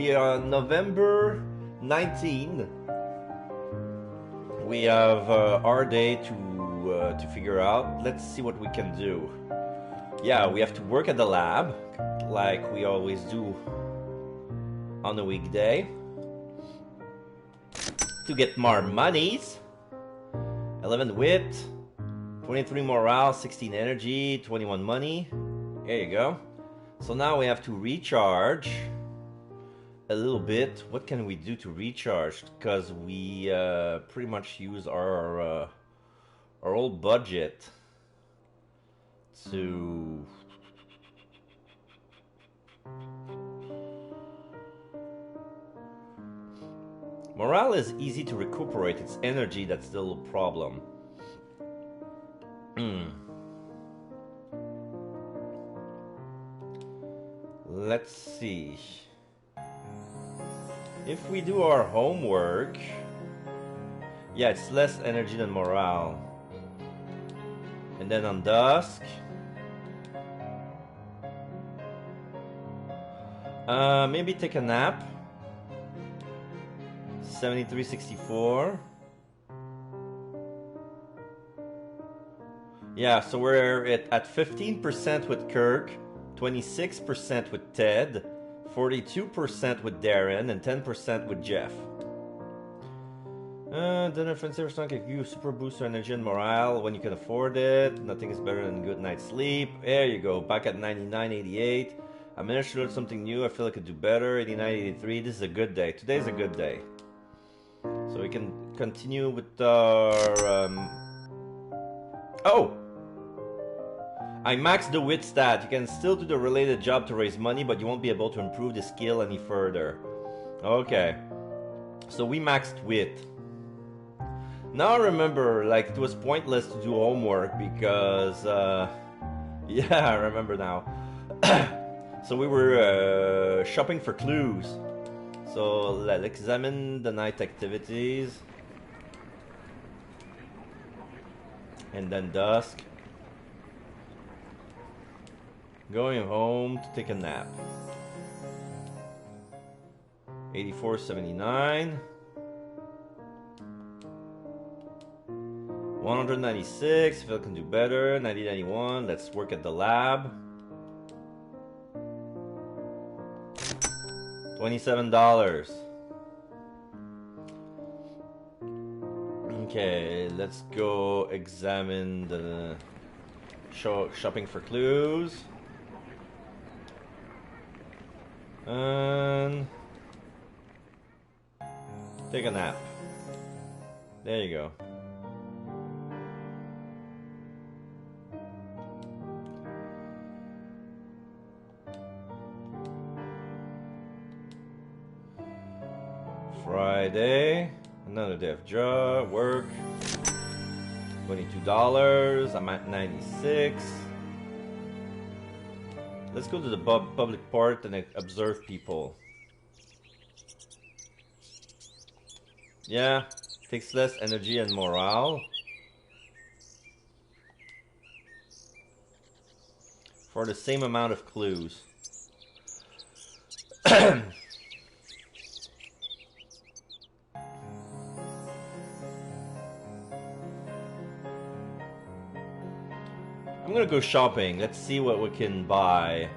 we are on November 19. We have our day to figure out. Let's see what we can do. Yeah, we have to work at the lab, like we always do on a weekday, to get more monies. 11 wit, 23 morale, 16 energy, 21 money. There you go. So now we have to recharge a little bit. What can we do to recharge? Because we pretty much use our old budget to morale is easy to recuperate. It's energy that's still a problem. Let's see. If we do our homework, yeah, it's less energy than morale. And then on dusk, maybe take a nap. 73-64. Yeah, so we're at 15% with Kirk, 26% with Ted, 42% with Darren, and 10% with Jeff. Then offensive strong give you super boost to energy and morale when you can afford it. Nothing is better than a good night's sleep. There you go, back at 99-88. I managed to learn something new. I feel I could do better. 89-83. This is a good day. Today's a good day. So we can continue with our... Oh! I maxed the wit stat. You can still do the related job to raise money, but you won't be able to improve the skill any further. Okay. So we maxed wit. Now I remember, like, it was pointless to do homework because... yeah, I remember now. So we were shopping for clues. So let's examine the night activities. And then dusk. Going home to take a nap. 84-79. 196. Phil can do better. 90-91. Let's work at the lab. $27. Okay, let's go examine the shopping for clues. And take a nap. There you go. Friday, another day of job, work. $22. I'm at 96. Let's go to the public part and observe people. Yeah, takes less energy and morale. For the same amount of clues. I'm gonna go shopping. Let's see what we can buy.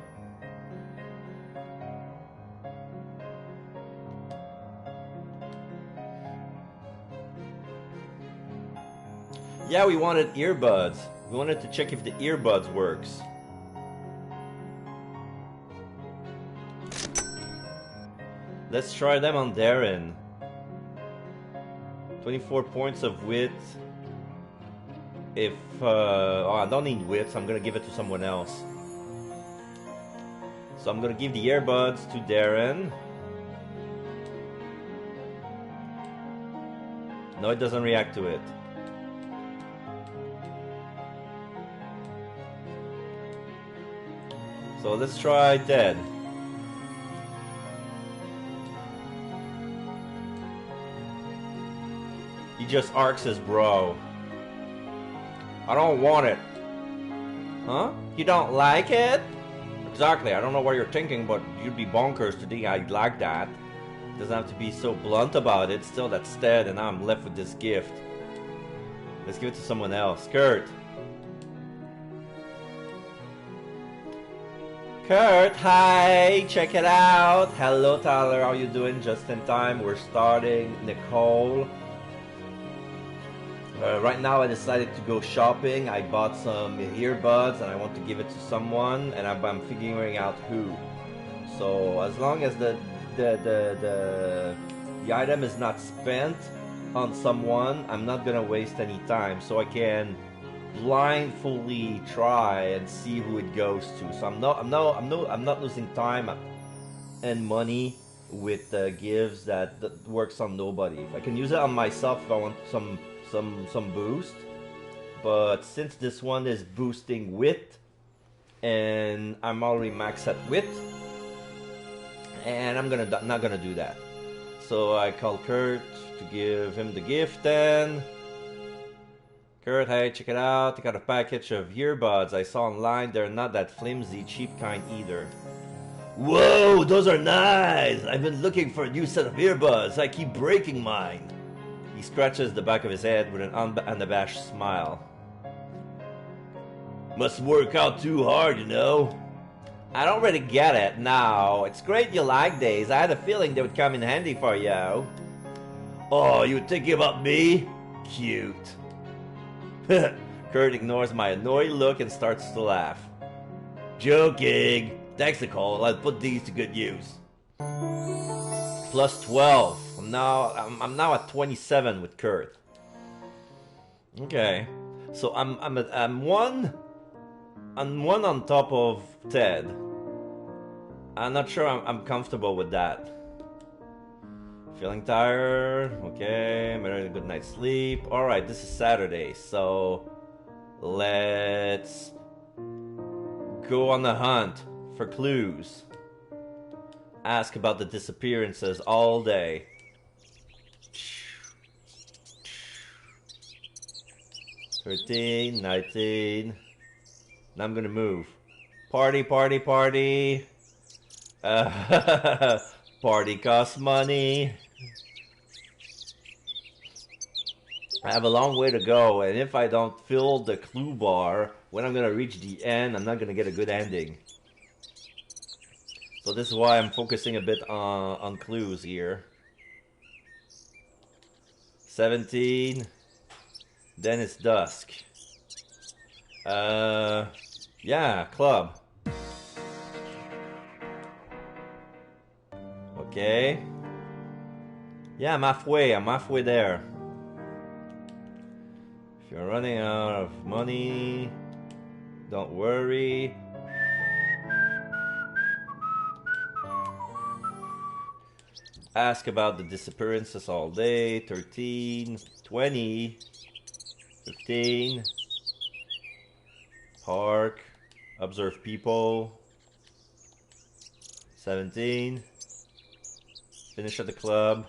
Yeah, we wanted earbuds. We wanted to check if the earbuds works. Let's try them on Darren. 24 points of wit. If oh, I don't need wit, so I'm gonna give it to someone else. So I'm gonna give the earbuds to Darren. No, it doesn't react to it. So let's try Ted. He just arcs his brow. I don't want it. Huh? You don't like it? Exactly. I don't know what you're thinking, but you'd be bonkers to think I'd like that. Doesn't have to be so blunt about it. Still, that's dead, and now I'm left with this gift. Let's give it to someone else. Kurt. Kurt, hi. Check it out. Hello, Tyler. How you doing? Just in time. We're starting. Nicole. Right now, I decided to go shopping. I bought some earbuds, and I want to give it to someone, and I'm figuring out who. So as long as the item is not spent on someone, I'm not gonna waste any time, so I can blindly try and see who it goes to. So I'm not losing time and money with gifts that works on nobody. If I can use it on myself if I want some boost, but since this one is boosting wit, and I'm already maxed at wit, and I'm not gonna do that. So I called Kurt to give him the gift. Then Kurt, hey, check it out. I got a package of earbuds I saw online. They're not that flimsy, cheap kind either. Whoa, those are nice. I've been looking for a new set of earbuds. I keep breaking mine. He scratches the back of his head with an unabashed smile. Must work out too hard, you know. I don't really get it now. It's great you like these. I had a feeling they would come in handy for you. Oh, you thinking about me? Cute. Kurt ignores my annoyed look and starts to laugh. Joking. Thanks, Nicole. I'll put these to good use. Plus 12. I'm now at 27 with Kurt. Okay. So I'm one on top of Ted. I'm not sure I'm comfortable with that. Feeling tired? Okay, I'm having a good night's sleep. Alright, this is Saturday, so let's go on the hunt for clues. Ask about the disappearances all day. 13, 19. Now I'm gonna move. Party, party, party. Party costs money. I have a long way to go, and if I don't fill the clue bar when I'm gonna reach the end, I'm not gonna get a good ending. So this is why I'm focusing a bit on clues here. 17. Then it's dusk. Yeah, club. Okay. Yeah, I'm halfway there. If you're running out of money, don't worry. Ask about the disappearances all day. 13, 20, 15. Park. Observe people. 17. Finish at the club.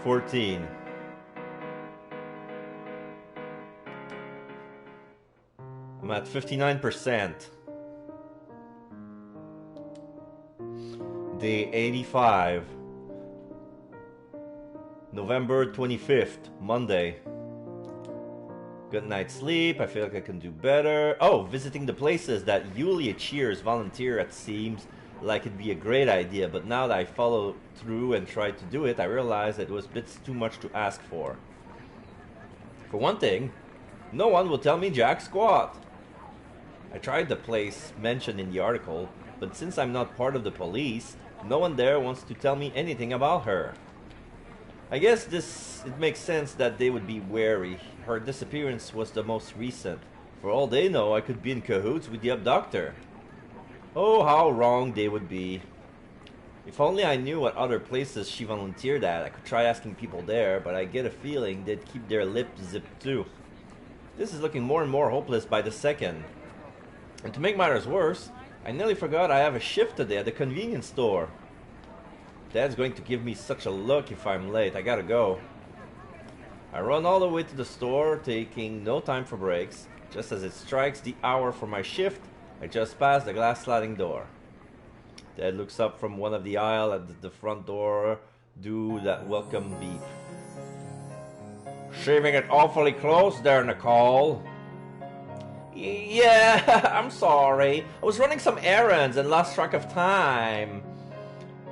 14. I'm at 59%. Day 85. November 25th, Monday. Good night's sleep. I feel like I can do better. Oh, visiting the places that Yulia Cheers volunteer at seems like it'd be a great idea, but now that I follow through and try to do it, I realize it was a bit too much to ask for. For one thing, no one will tell me jack squat. I tried the place mentioned in the article, but since I'm not part of the police, no one there wants to tell me anything about her. I guess it makes sense that they would be wary. Her disappearance was the most recent. For all they know, I could be in cahoots with the abductor. Oh, how wrong they would be. If only I knew what other places she volunteered at, I could try asking people there, but I get a feeling they'd keep their lips zipped too. This is looking more and more hopeless by the second. And to make matters worse, I nearly forgot I have a shift today at the convenience store. Dad's going to give me such a look if I'm late. I gotta go. I run all the way to the store, taking no time for breaks. Just as it strikes the hour for my shift, I just pass the glass sliding door. Ted looks up from one of the aisle at the front door, do that welcome beep. Shaving it awfully close there, Nicole. Yeah, I'm sorry. I was running some errands and lost track of time.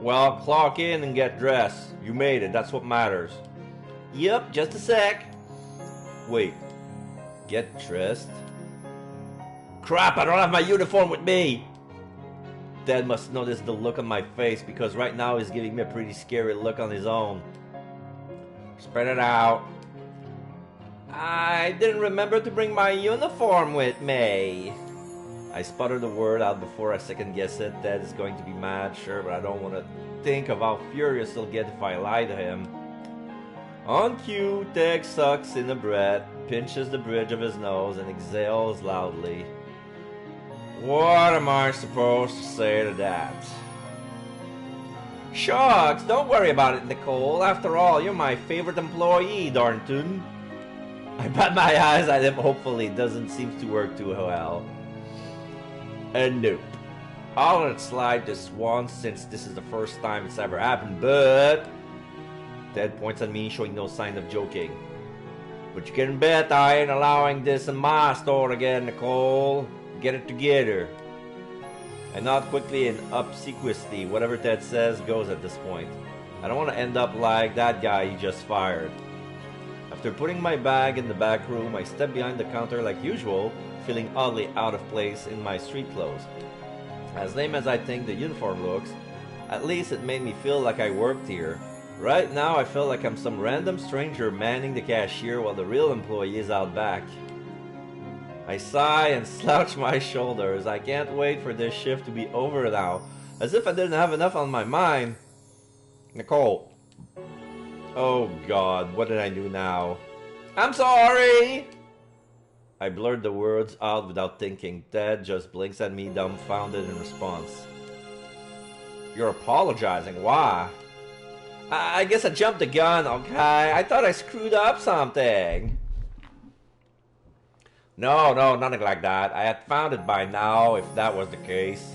Well, clock in and get dressed. You made it, that's what matters. Yep, just a sec. Wait, get dressed? Crap, I don't have my uniform with me! Dad must notice the look on my face because right now he's giving me a pretty scary look on his own. Spread it out. I didn't remember to bring my uniform with me. I sputtered the word out before I second guess it. Dad is going to be mad, sure, but I don't want to think of how furious he'll get if I lie to him. On cue, Ted sucks in a breath, pinches the bridge of his nose, and exhales loudly. What am I supposed to say to that? Shucks, don't worry about it, Nicole. After all, you're my favorite employee, Darnton. I bat my eyes at him, hopefully it doesn't seem to work too well. And nope. I'll let it slide this once since this is the first time it's ever happened, but... Ted points at me, showing no sign of joking. But you can bet I ain't allowing this in my store again, Nicole. Get it together. I nod quickly and obsequiously. Whatever Ted says goes at this point. I don't want to end up like that guy you just fired. After putting my bag in the back room, I step behind the counter like usual, feeling oddly out of place in my street clothes. As lame as I think the uniform looks, at least it made me feel like I worked here. Right now I feel like I'm some random stranger manning the cashier while the real employee is out back. I sigh and slouch my shoulders. I can't wait for this shift to be over now, as if I didn't have enough on my mind. Nicole. Oh God, what did I do now? I'm sorry! I blurred the words out without thinking. Ted just blinks at me, dumbfounded in response. You're apologizing, why? I guess I jumped the gun, okay? I thought I screwed up something. No, nothing like that. I had found it by now, if that was the case.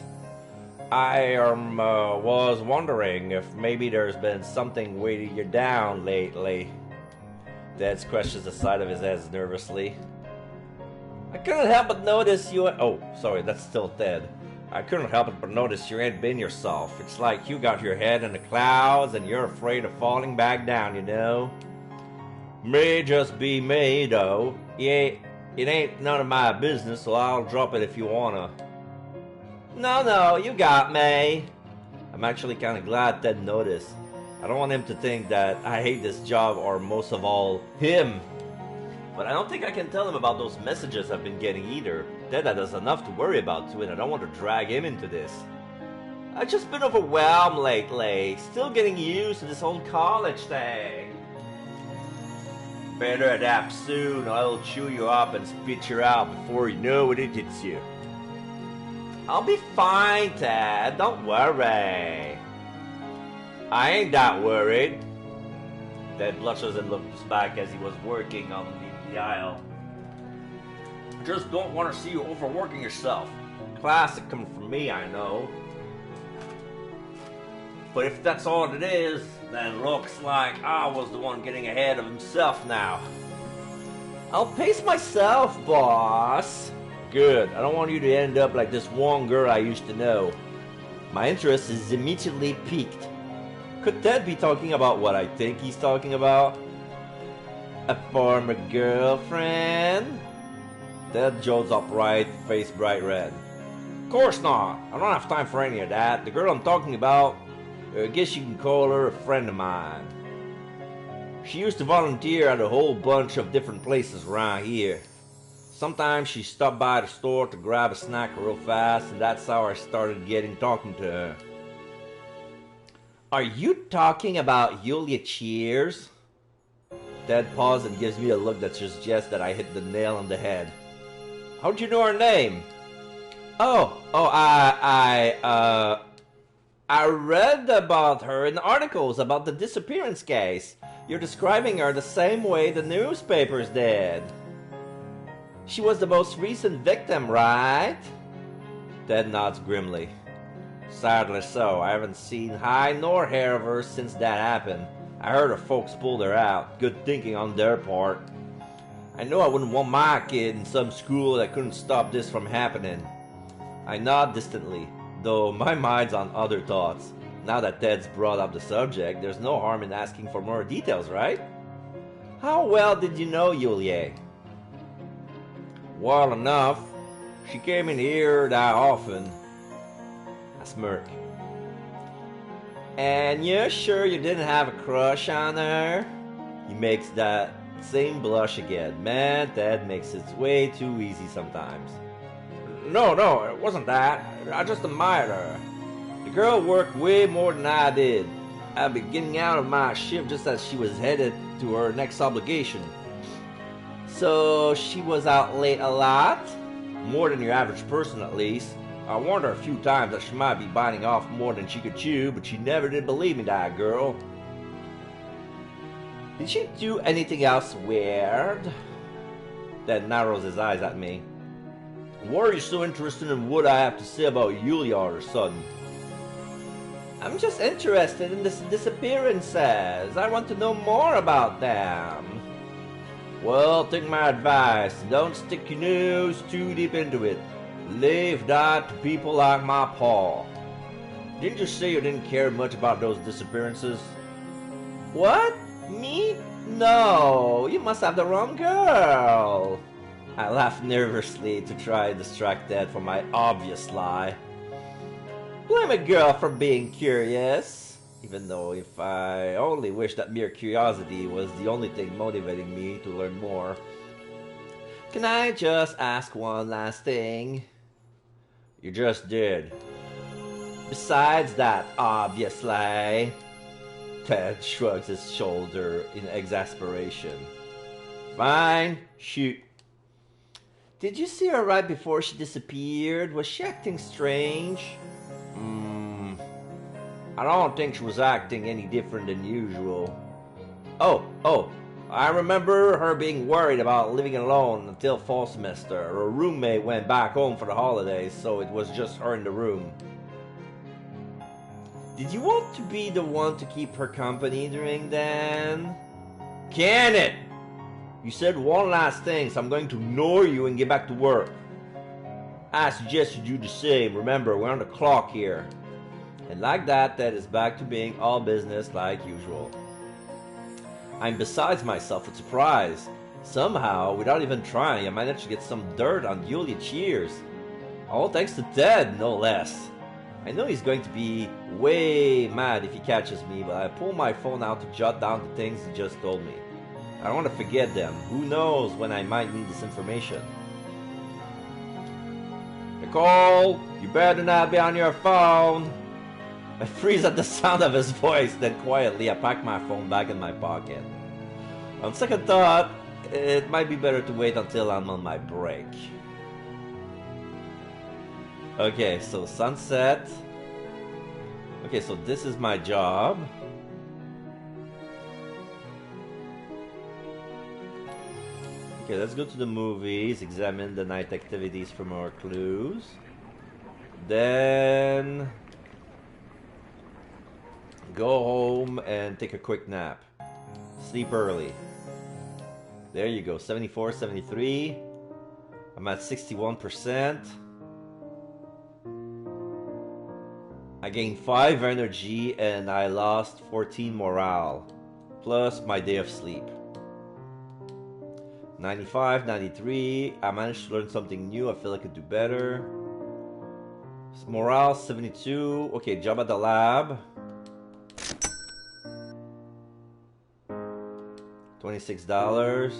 I was wondering if maybe there's been something weighing you down lately. Ted scratches the side of his head nervously. I couldn't help but notice you... Oh, sorry, that's still Ted. I couldn't help but notice you ain't been yourself. It's like you got your head in the clouds and you're afraid of falling back down, you know? May just be me, though. Yeah, it ain't none of my business, so I'll drop it if you wanna. No, you got me. I'm actually kind of glad Ted noticed. I don't want him to think that I hate this job or most of all, him. But I don't think I can tell him about those messages I've been getting either. Ted has enough to worry about too, and I don't want to drag him into this. I've just been overwhelmed lately. Still getting used to this whole college thing. Better adapt soon or I'll chew you up and spit you out before you know it hits you. I'll be fine, Ted. Don't worry. I ain't that worried. Ted blushes and looks back as he was working on the aisle. Just don't want to see you overworking yourself. Classic coming from me, I know. But if that's all it is, then looks like I was the one getting ahead of himself now. I'll pace myself, boss. Good. I don't want you to end up like this one girl I used to know. My interest is immediately piqued. Could Ted be talking about what I think he's talking about? A former girlfriend? Ted jolts upright, face bright red. Of course not. I don't have time for any of that. The girl I'm talking about, I guess you can call her a friend of mine. She used to volunteer at a whole bunch of different places around here. Sometimes she stopped by the store to grab a snack real fast, and that's how I started talking to her. Are you talking about Julia Cheers? Ted pauses and gives me a look that suggests that I hit the nail on the head. How'd you know her name? I I read about her in articles about the disappearance case. You're describing her the same way the newspapers did. She was the most recent victim, right? Ted nods grimly. Sadly so. I haven't seen hide nor hair of her since that happened. I heard her folks pulled her out. Good thinking on their part. I know I wouldn't want my kid in some school that couldn't stop this from happening. I nod distantly, though my mind's on other thoughts. Now that Ted's brought up the subject, there's no harm in asking for more details, right? How well did you know Yulia? Well enough. She came in here that often. I smirk. And you're sure you didn't have a crush on her? He makes that same blush again. Man, Ted makes it way too easy sometimes. No, it wasn't that. I just admired her. The girl worked way more than I did. I'd be getting out of my shift just as she was headed to her next obligation. So she was out late a lot? More than your average person, at least. I warned her a few times that she might be biting off more than she could chew, but she never did believe me, that girl. Did she do anything else weird? Ted narrows his eyes at me. Why are you so interested in what I have to say about Yulia all of a sudden? I'm just interested in the disappearances. I want to know more about them. Well, take my advice. Don't stick your nose too deep into it. Leave that to people like my pa. Didn't you say you didn't care much about those disappearances? What? Me? No, you must have the wrong girl. I laugh nervously to try to distract Ted from my obvious lie. Blame a girl for being curious. Even though if I only wish that mere curiosity was the only thing motivating me to learn more. Can I just ask one last thing? You just did. Besides that, obviously. Ted shrugs his shoulder in exasperation. Fine, shoot. Did you see her right before she disappeared? Was she acting strange? I don't think she was acting any different than usual. Oh, I remember her being worried about living alone until fall semester. Her roommate went back home for the holidays, so it was just her in the room. Did you want to be the one to keep her company during then? Can it? You said one last thing, so I'm going to ignore you and get back to work. I suggest you do the same. Remember, we're on the clock here. And like that, Ted is back to being all business like usual. I'm besides myself with surprise. Somehow, without even trying, I managed to get some dirt on Yulia Cheers. All thanks to Ted, no less. I know he's going to be way mad if he catches me, but I pull my phone out to jot down the things he just told me. I don't want to forget them. Who knows when I might need this information. Nicole, you better not be on your phone. I freeze at the sound of his voice, then quietly I pack my phone back in my pocket. On second thought, it might be better to wait until I'm on my break. Okay, so sunset. Okay, so this is my job. Okay, let's go to the movies, examine the night activities for more clues. Then go home and take a quick nap. Sleep early. There you go, 74, 73. I'm at 61%. I gained 5 energy and I lost 14 morale. Plus my day of sleep. 95, 93. I managed to learn something new. I feel I could do better. Morale 72. Okay, job at the lab. $26.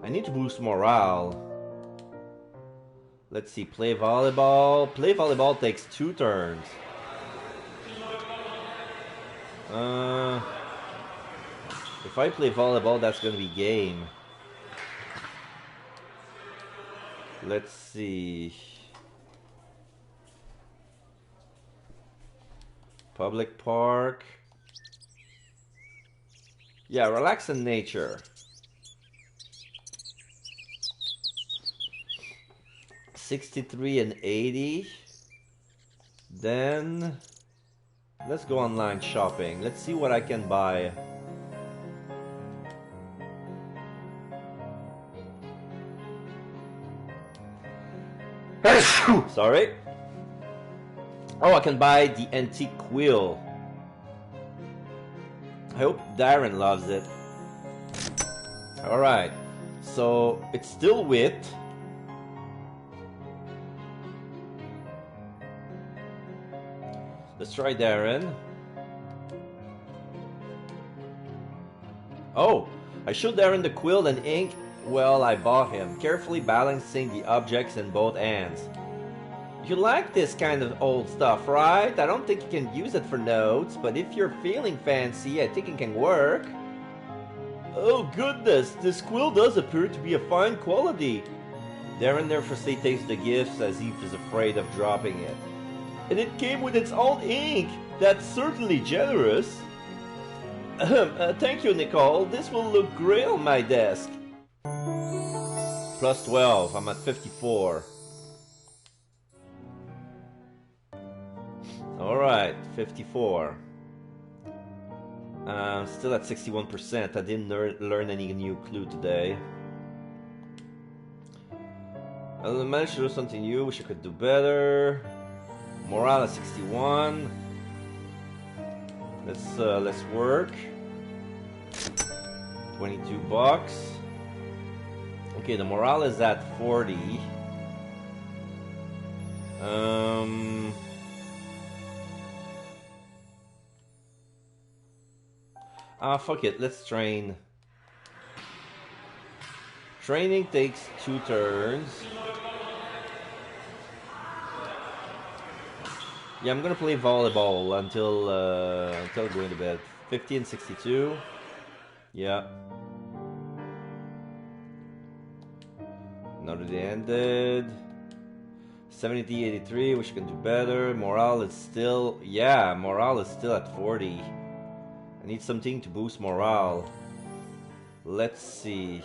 I need to boost morale. Let's see, play volleyball. Play volleyball takes 2 turns. If I play volleyball, that's gonna be game. Let's see. Public park. Yeah, relax in nature. 63 and 80. Then let's go online shopping. Let's see what I can buy. Sorry. Oh, I can buy the antique quill. I hope Darren loves it. Alright. So it's still wit. Let's try Darren. Oh, I showed Darren the quill and ink. Well, I bought him, carefully balancing the objects in both hands. You like this kind of old stuff, right? I don't think you can use it for notes, but if you're feeling fancy, I think it can work. Oh goodness, this quill does appear to be of fine quality. Darren nervously takes the gifts as if he's afraid of dropping it. And it came with its own ink. That's certainly generous. Thank you, Nicole. This will look great on my desk. Plus 12. I'm at 54. Alright, 54. Still at 61%. I didn't learn any new clue today. I managed to do something new. Wish I could do better. Morale at 61. Let's work. 22 bucks. Okay, the morale is at 40. Fuck it. Let's train. Training takes 2 turns. Yeah, I'm gonna play volleyball until going to bed. 50 and 62. Yeah. Another day ended. 70, 83. Wish I can do better. Morale is still, yeah, morale is still at 40. I need something to boost morale. Let's see.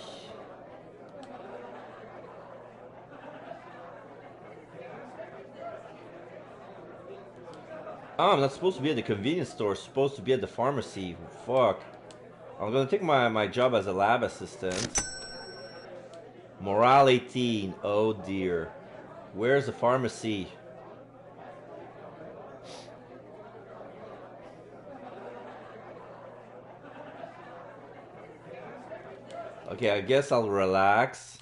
Oh, I'm not supposed to be at the convenience store. I'm supposed to be at the pharmacy. Fuck. I'm gonna take my job as a lab assistant. Morale 18. Oh dear. Where's the pharmacy? Okay, I guess I'll relax.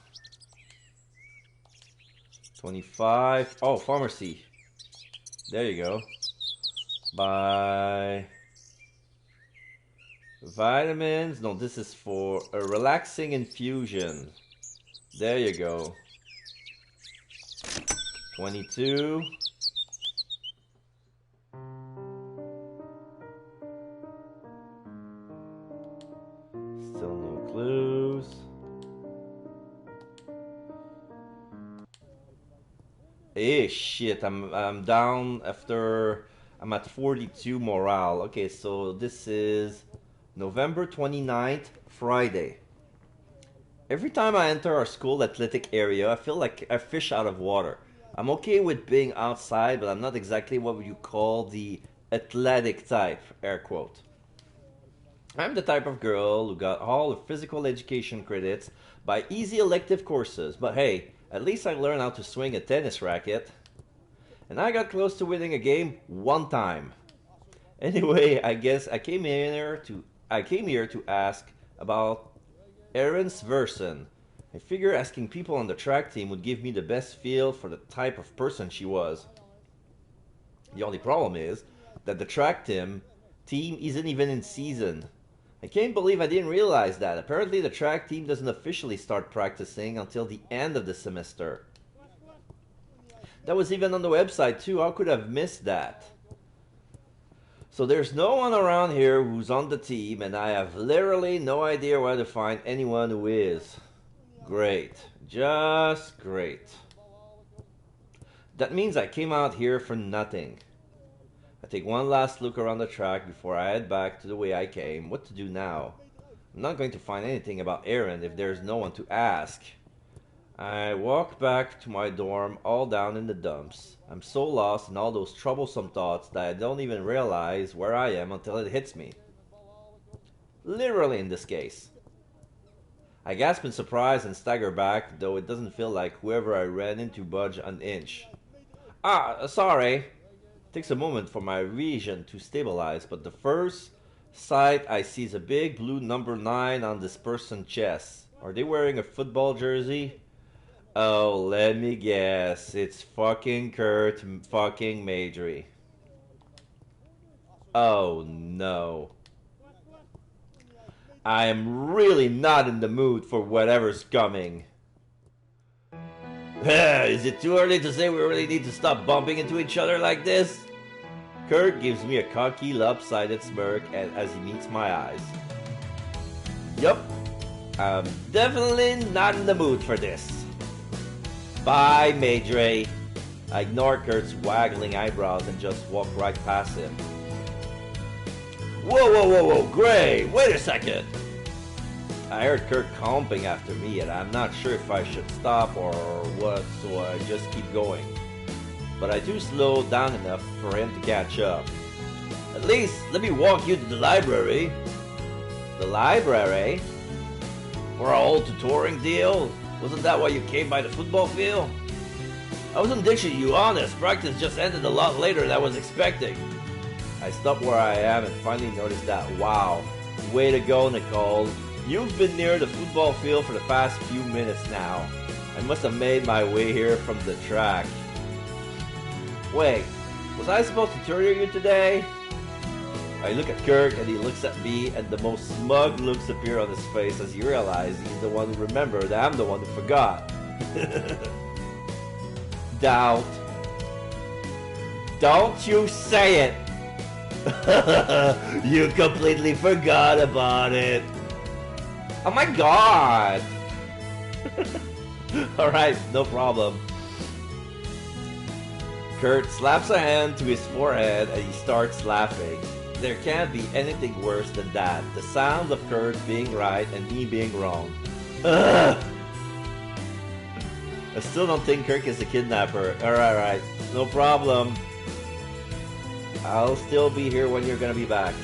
25. Oh, pharmacy. There you go. Buy vitamins. No, this is for a relaxing infusion. There you go. 22. Still no clues. Shit, I'm down after. I'm at 42 morale. Okay, so this is November 29th, Friday. Every time I enter our school athletic area, I feel like a fish out of water. I'm okay with being outside, but I'm not exactly what you call the athletic type, air quote. I'm the type of girl who got all the physical education credits by easy elective courses, but hey, at least I learned how to swing a tennis racket. And I got close to winning a game one time. Anyway, I guess I came here to ask about Erin's Versen. I figure asking people on the track team would give me the best feel for the type of person she was. The only problem is that the track team isn't even in season. I can't believe I didn't realize that. Apparently the track team doesn't officially start practicing until the end of the semester. That was even on the website too. How could I have missed that? So there's no one around here who's on the team, and I have literally no idea where to find anyone who is. Great. Just great. That means I came out here for nothing. I take one last look around the track before I head back to the way I came. What to do now? I'm not going to find anything about Aaron if there's no one to ask. I walk back to my dorm, all down in the dumps. I'm so lost in all those troublesome thoughts that I don't even realize where I am until it hits me. Literally in this case. I gasp in surprise and stagger back, though it doesn't feel like whoever I ran into budged an inch. Sorry. It takes a moment for my vision to stabilize, but the first sight I see is a big blue number 9 on this person's chest. Are they wearing a football jersey? Oh, let me guess. It's fucking Kurt fucking Majory. Oh no. I am really not in the mood for whatever's coming. Is it too early to say we really need to stop bumping into each other like this? Kurt gives me a cocky, lopsided smirk as he meets my eyes. Yup, I'm definitely not in the mood for this. Bye, Majory. I ignore Kurt's waggling eyebrows and just walk right past him. Whoa, Gray, wait a second. I heard Kurt comping after me and I'm not sure if I should stop or what, so I just keep going. But I do slow down enough for him to catch up. At least, let me walk you to the library. The library? For our old tutoring deal? Wasn't that why you came by the football field? I wasn't ditching you, honest. Practice just ended a lot later than I was expecting. I stop where I am and finally notice that. Wow. Way to go, Nicole. You've been near the football field for the past few minutes now. I must have made my way here from the track. Wait, was I supposed to tutor you today? I look at Kirk and he looks at me and the most smug looks appear on his face as he realizes he's the one who remembered that I'm the one who forgot. Doubt. Don't you say it! You completely forgot about it. Oh my god! Alright, no problem. Kurt slaps a hand to his forehead and he starts laughing. There can't be anything worse than that. The sound of Kurt being right and me being wrong. Ugh. I still don't think Kirk is a kidnapper. Alright, no problem. I'll still be here when you're gonna be back.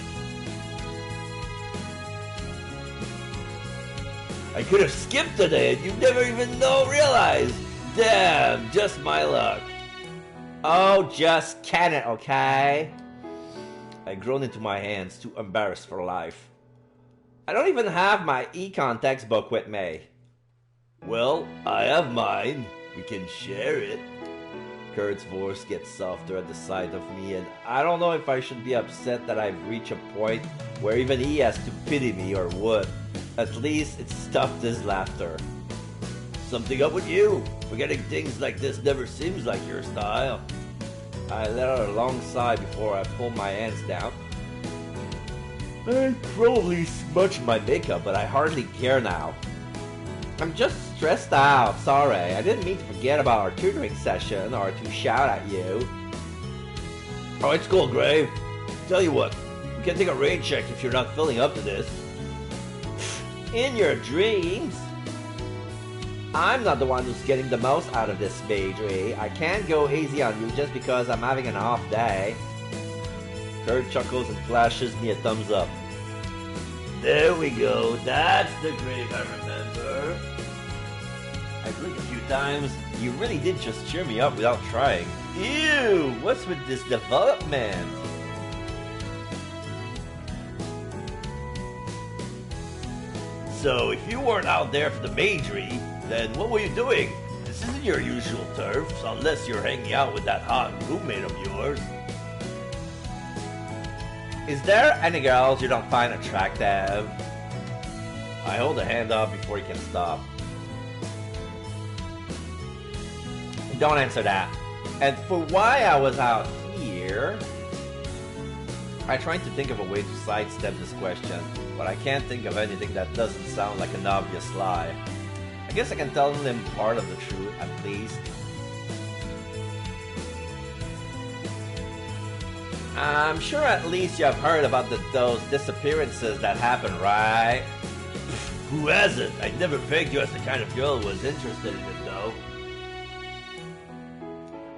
I could have skipped today and you'd never even realized. Damn, just my luck. Oh, just can it, okay? I groan into my hands, too embarrassed for life. I don't even have my econ textbook with me. Well, I have mine. We can share it. Kurt's voice gets softer at the sight of me, and I don't know if I should be upset that I've reached a point where even he has to pity me or what. At least it stopped his laughter. Something up with you? Forgetting things like this never seems like your style. I let out a long sigh before I pull my hands down. I probably smudged my makeup, but I hardly care now. I'm just stressed out, sorry. I didn't mean to forget about our tutoring session or to shout at you. Oh, it's cool, Gray. Tell you what, we can take a rain check if you're not feeling up to this. In your dreams? I'm not the one who's getting the most out of this, Majory. I can't go easy on you just because I'm having an off day. Kurt chuckles and flashes me a thumbs up. There we go. That's the grave I remember. I blinked a few times. You really did just cheer me up without trying. Ew! What's with this development? So, if you weren't out there for the Majory, then what were you doing? This isn't your usual turf, unless you're hanging out with that hot roommate of yours. Is there any girls you don't find attractive? I hold a hand up before he can stop. Don't answer that. And for why I was out here... I'm trying to think of a way to sidestep this question, but I can't think of anything that doesn't sound like an obvious lie. I guess I can tell them part of the truth, at least. I'm sure at least you have heard about those disappearances that happen, right? Who hasn't? I never pegged you as the kind of girl who was interested in it, though.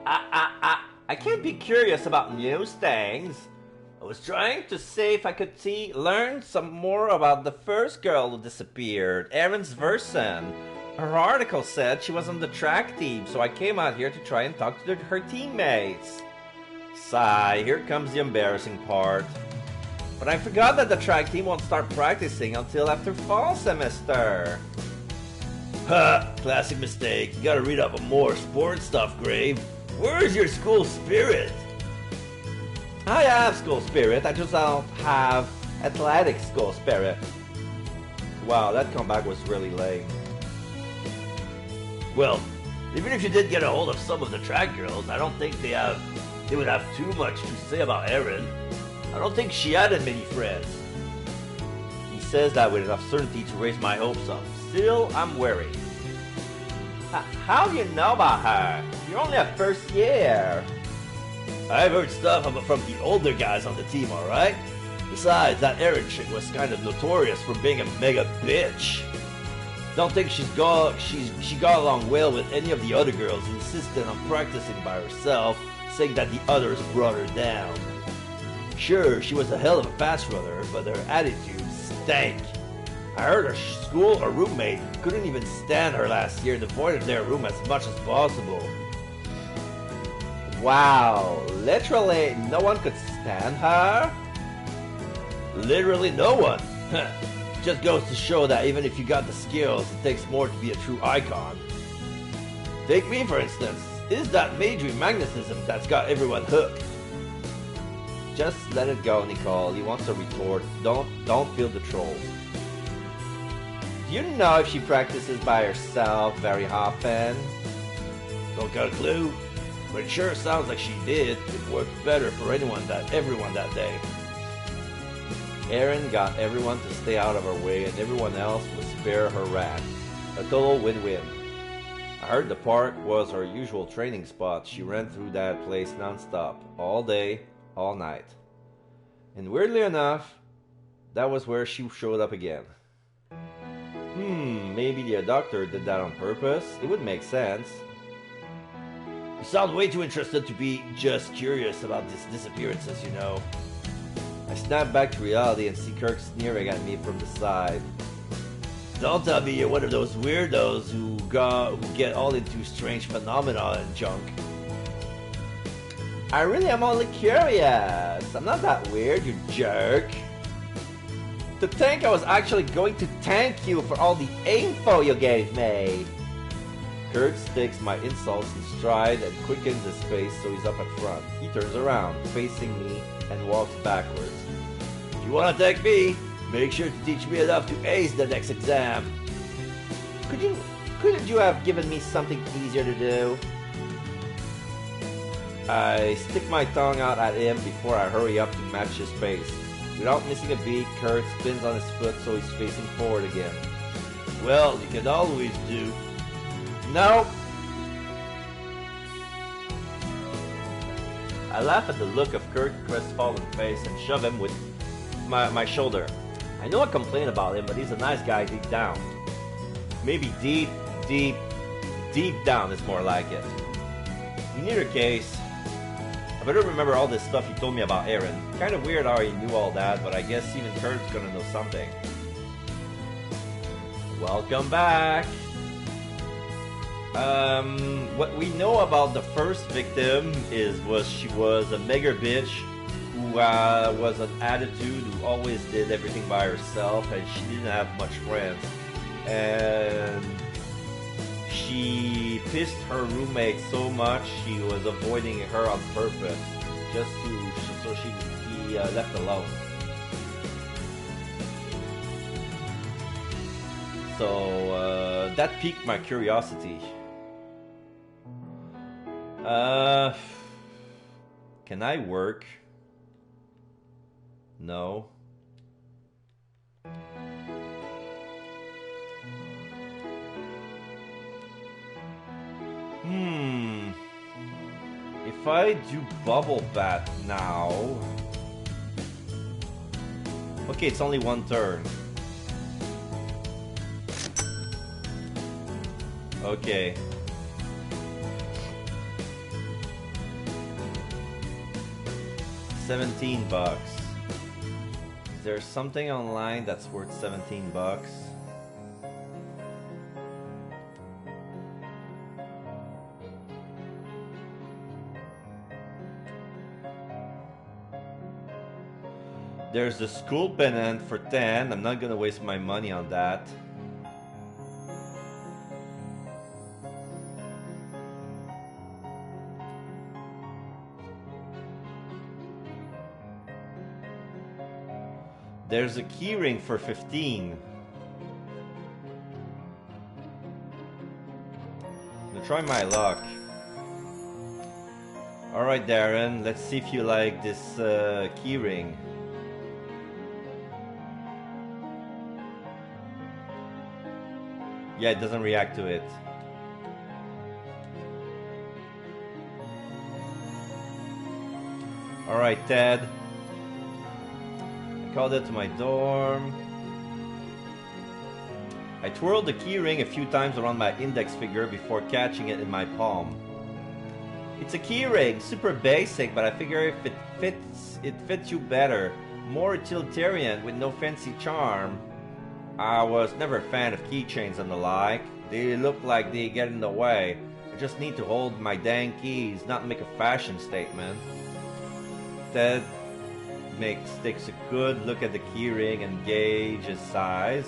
I can't be curious about news things. I was trying to see if I could learn some more about the first girl who disappeared, Erin Versen. Her article said she was on the track team, so I came out here to try and talk to her teammates. Sigh, here comes the embarrassing part. But I forgot that the track team won't start practicing until after fall semester. Ha! Classic mistake. You gotta read up on more sports stuff, Grave. Where's your school spirit? I have school spirit, I just don't have athletic school spirit. Wow, that comeback was really lame. Well, even if you did get a hold of some of the track girls, I don't think they would have too much to say about Erin. I don't think she had many friends. He says that with enough certainty to raise my hopes up. Still, I'm wary. How do you know about her? You're only at first year. I've heard stuff from the older guys on the team, alright? Besides, that Erin chick was kind of notorious for being a mega bitch. Don't think she got along well with any of the other girls who insisted on practicing by herself, saying that the others brought her down. Sure, she was a hell of a fast runner, but her attitude stank. I heard her roommate couldn't even stand her last year and avoided their room as much as possible. Wow, literally no one could stand her? Literally no one. Just goes to show that even if you got the skills, it takes more to be a true icon. Take me for instance. It's that majory magnetism that's got everyone hooked. Just let it go, Nicole. He wants a retort. Don't feel the troll. Do you know if she practices by herself very often? Don't got a clue, but it sure sounds like she did. It worked better for everyone that day. Erin got everyone to stay out of her way, and everyone else would spare her wrath. A total win-win. I heard the park was her usual training spot. She ran through that place non-stop, all day, all night. And weirdly enough, that was where she showed up again. Maybe the doctor did that on purpose? It would make sense. You sound way too interested to be just curious about these disappearances, you know. I snap back to reality and see Kirk sneering at me from the side. Don't tell me you're one of those weirdos who get all into strange phenomena and junk. I really am only curious. I'm not that weird, you jerk. To think I was actually going to thank you for all the info you gave me. Kurt takes my insults in stride and quickens his pace so he's up at front. He turns around, facing me, and walks backwards. If you want to thank me, make sure to teach me enough to ace the next exam. Couldn't you have given me something easier to do? I stick my tongue out at him before I hurry up to match his pace. Without missing a beat, Kurt spins on his foot so he's facing forward again. Well, you can always do. No! I laugh at the look of Kurt's crestfallen face and shove him with my shoulder. I know I complain about him, but he's a nice guy deep down. Maybe deep down is more like it. In either case, I better remember all this stuff he told me about Erin. Kind of weird how he knew all that, but I guess even Kurt's gonna know something. Welcome back! What we know about the first victim was she was a mega bitch who was an attitude, who always did everything by herself, and she didn't have much friends. And she pissed her roommate so much she was avoiding her on purpose, just so she'd be left alone. So that piqued my curiosity. Can I work? No. If I do bubble bath now... Okay, it's only one turn. Okay. $17. Is there something online that's worth $17? There's the school pennant for 10. I'm not gonna waste my money on that. There's a keyring for 15. I'm gonna try my luck. Alright, Darren, let's see if you like this keyring. Yeah, it doesn't react to it. Alright, Ted. I called it to my dorm. I twirled the keyring a few times around my index finger before catching it in my palm. It's a keyring, super basic, but I figure if it fits you better. More utilitarian with no fancy charm. I was never a fan of keychains and the like. They look like they get in the way. I just need to hold my dang keys, not make a fashion statement. Ted takes a good look at the keyring and gauge its size.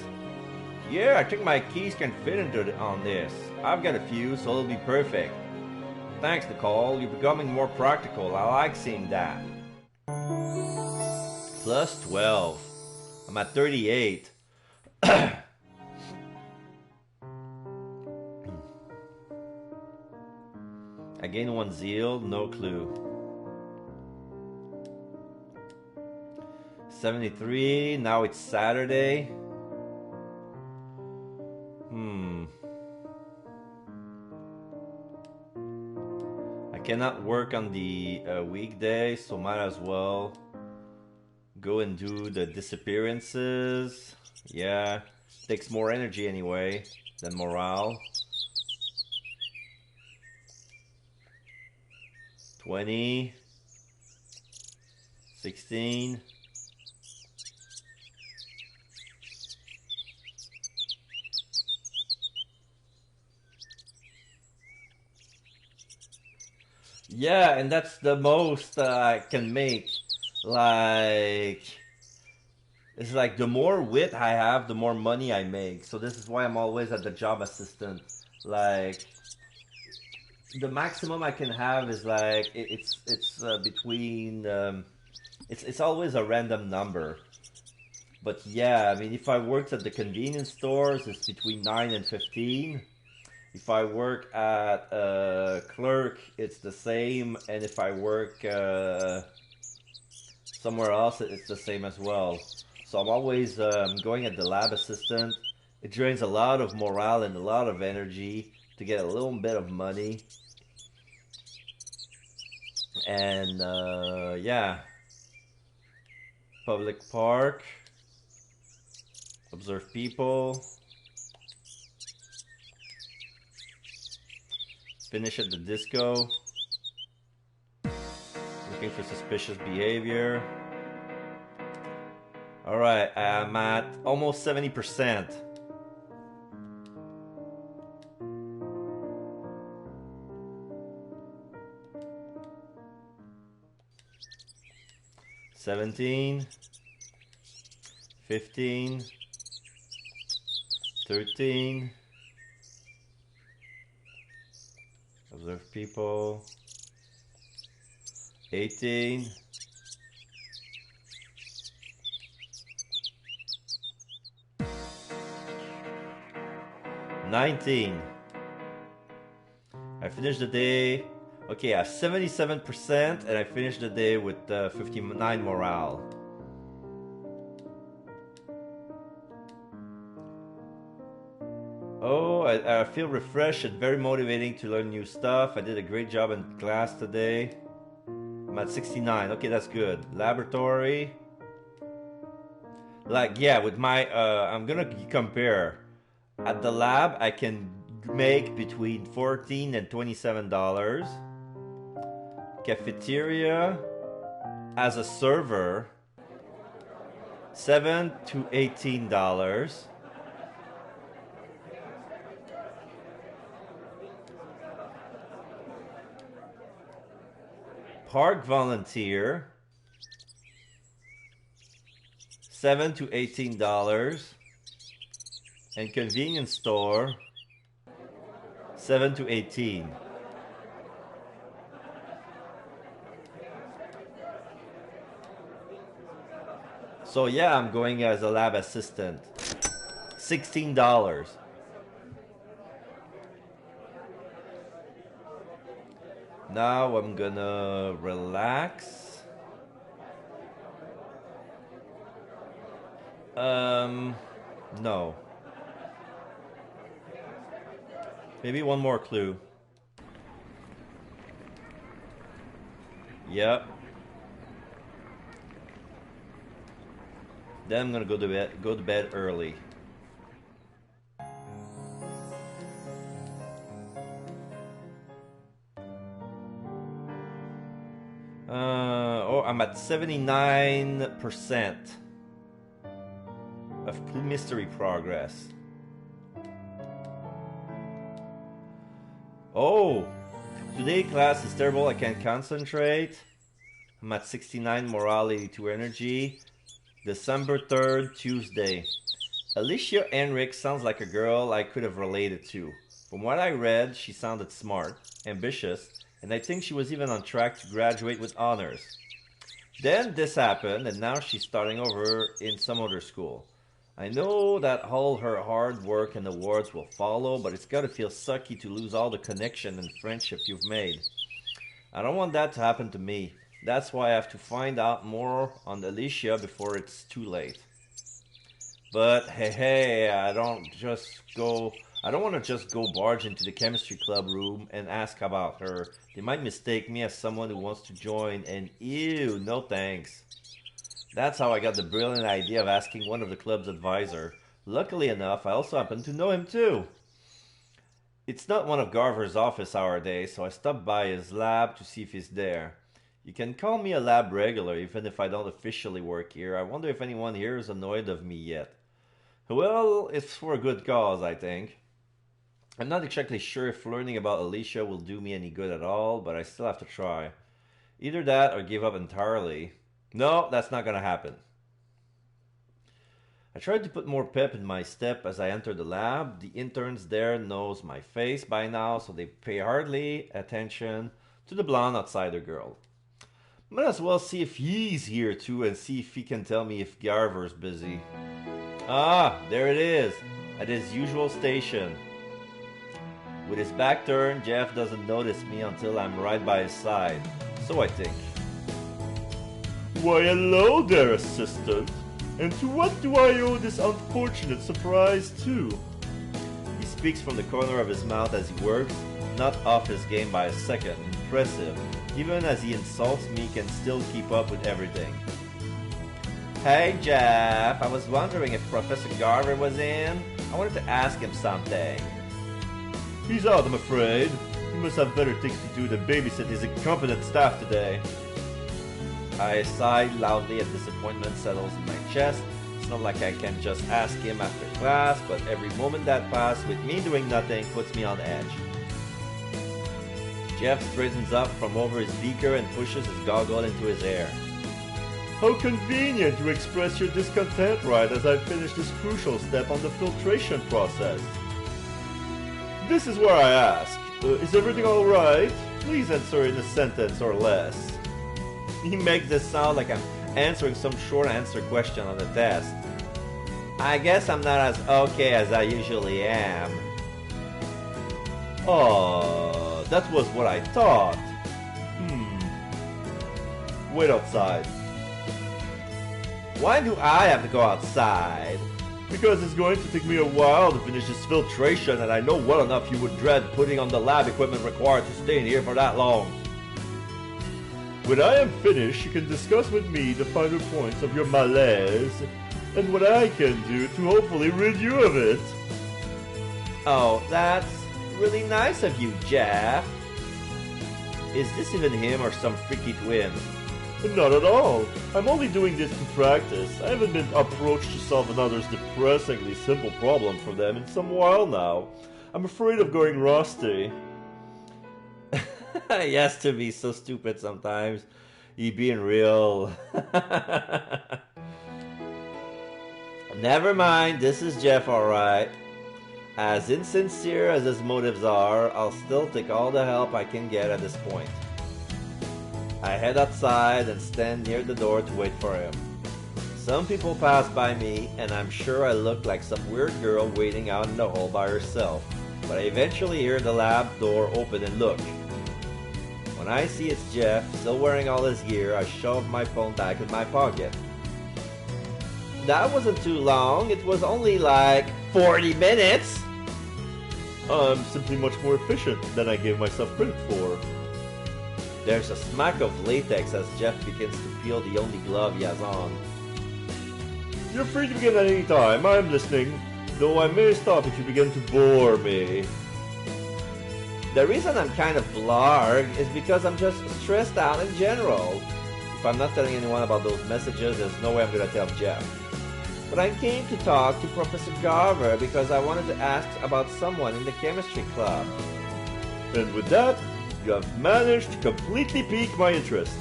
Yeah, I think my keys can fit on this. I've got a few, so it'll be perfect. Thanks, Nicole. You're becoming more practical. I like seeing that. Plus 12. I'm at 38. I gained 1 zeal, no clue. 73, now it's Saturday. I cannot work on the weekday, so might as well go and do the disappearances. Yeah, takes more energy anyway than morale. 20, 16. Yeah, and that's the most I can make. Like, it's like the more wit I have, the more money I make. So this is why I'm always at the job assistant. Like, the maximum I can have is like it's between it's always a random number. But yeah, I mean, if I worked at the convenience stores, it's between 9 and 15. If I work at a clerk, it's the same, and if I work somewhere else, it's the same as well. So I'm always going at the lab assistant. It drains a lot of morale and a lot of energy to get a little bit of money. And yeah, public park, observe people, finish at the disco, looking for suspicious behavior. Alright, I'm at almost 70%. $17, $15, $13. Observe people. 18. $19. I finished the day. Okay, I have 77%, and I finished the day with 59 morale. Oh, I feel refreshed and very motivating to learn new stuff. I did a great job in class today. I'm at 69. Okay, that's good. Laboratory. Like, yeah, with my, I'm gonna compare. At the lab, I can make between $14 and $27. Cafeteria, as a server, $7 to $18. Park volunteer, $7 to $18. And convenience store, 7 to 18. So yeah, I'm going as a lab assistant. $16. Now I'm gonna relax. No. Maybe one more clue. Yep. Then I'm gonna go to bed early. Oh, I'm at 79% of clue mystery progress. Oh, today class is terrible. I can't concentrate. I'm at 69 morale, 82 energy. December 3rd, Tuesday. Alicia Henrik sounds like a girl I could have related to. From what I read, she sounded smart, ambitious, and I think she was even on track to graduate with honors. Then this happened, and now she's starting over in some other school. I know that all her hard work and awards will follow, but it's gotta feel sucky to lose all the connection and friendship you've made. I don't want that to happen to me. That's why I have to find out more on Alicia before it's too late. But hey, I don't want to just go barge into the chemistry club room and ask about her. They might mistake me as someone who wants to join, and ew, no thanks. That's how I got the brilliant idea of asking one of the club's advisor. Luckily enough, I also happen to know him too. It's not one of Garver's office hour days, so I stopped by his lab to see if he's there. You can call me a lab regular, even if I don't officially work here. I wonder if anyone here is annoyed of me yet. Well, it's for a good cause, I think. I'm not exactly sure if learning about Alicia will do me any good at all, but I still have to try. Either that or give up entirely. No, that's not gonna happen. I tried to put more pep in my step as I entered the lab. The interns there knows my face by now, so they pay hardly attention to the blonde outsider girl. Might as well see if he's here too and see if he can tell me if Garver's busy. Ah, there it is, at his usual station. With his back turned, Jeff doesn't notice me until I'm right by his side. So I think. Why, hello there, assistant. And to what do I owe this unfortunate surprise too? He speaks from the corner of his mouth as he works, not off his game by a second. Impressive. Even as he insults me, can still keep up with everything. Hey Jeff, I was wondering if Professor Garver was in. I wanted to ask him something. He's out, I'm afraid. He must have better things to do than babysit his incompetent staff today. I sighed loudly as disappointment settles in my chest. It's not like I can just ask him after class, but every moment that passes with me doing nothing puts me on edge. Jeff straightens up from over his beaker and pushes his goggle into his hair. How convenient you express your discontent right as I finish this crucial step on the filtration process. This is where I ask, is everything alright? Please answer in a sentence or less. He makes this sound like I'm answering some short answer question on the test. I guess I'm not as okay as I usually am. Oh, that was what I thought. Wait outside. Why do I have to go outside? Because it's going to take me a while to finish this filtration, and I know well enough you would dread putting on the lab equipment required to stay in here for that long. When I am finished, you can discuss with me the finer points of your malaise, and what I can do to hopefully rid you of it. Oh, that's really nice of you, Jeff. Is this even him or some freaky twin? Not at all. I'm only doing this to practice. I haven't been approached to solve another's depressingly simple problem for them in some while now. I'm afraid of going rusty. He has to be so stupid sometimes. He being real. Never mind, this is Jeff, alright. As insincere as his motives are, I'll still take all the help I can get at this point. I head outside and stand near the door to wait for him. Some people pass by me, and I'm sure I look like some weird girl waiting out in the hall by herself, but I eventually hear the lab door open and look. When I see it's Jeff, still wearing all his gear, I shove my phone back in my pocket. That wasn't too long, it was only like 40 minutes! I'm simply much more efficient than I gave myself credit for. There's a smack of latex as Jeff begins to peel the only glove he has on. You're free to begin at any time, I'm listening, though I may stop if you begin to bore me. The reason I'm kind of blarg is because I'm just stressed out in general. If I'm not telling anyone about those messages, there's no way I'm gonna tell Jeff. But I came to talk to Professor Garver because I wanted to ask about someone in the chemistry club. And with that, you have managed to completely pique my interest.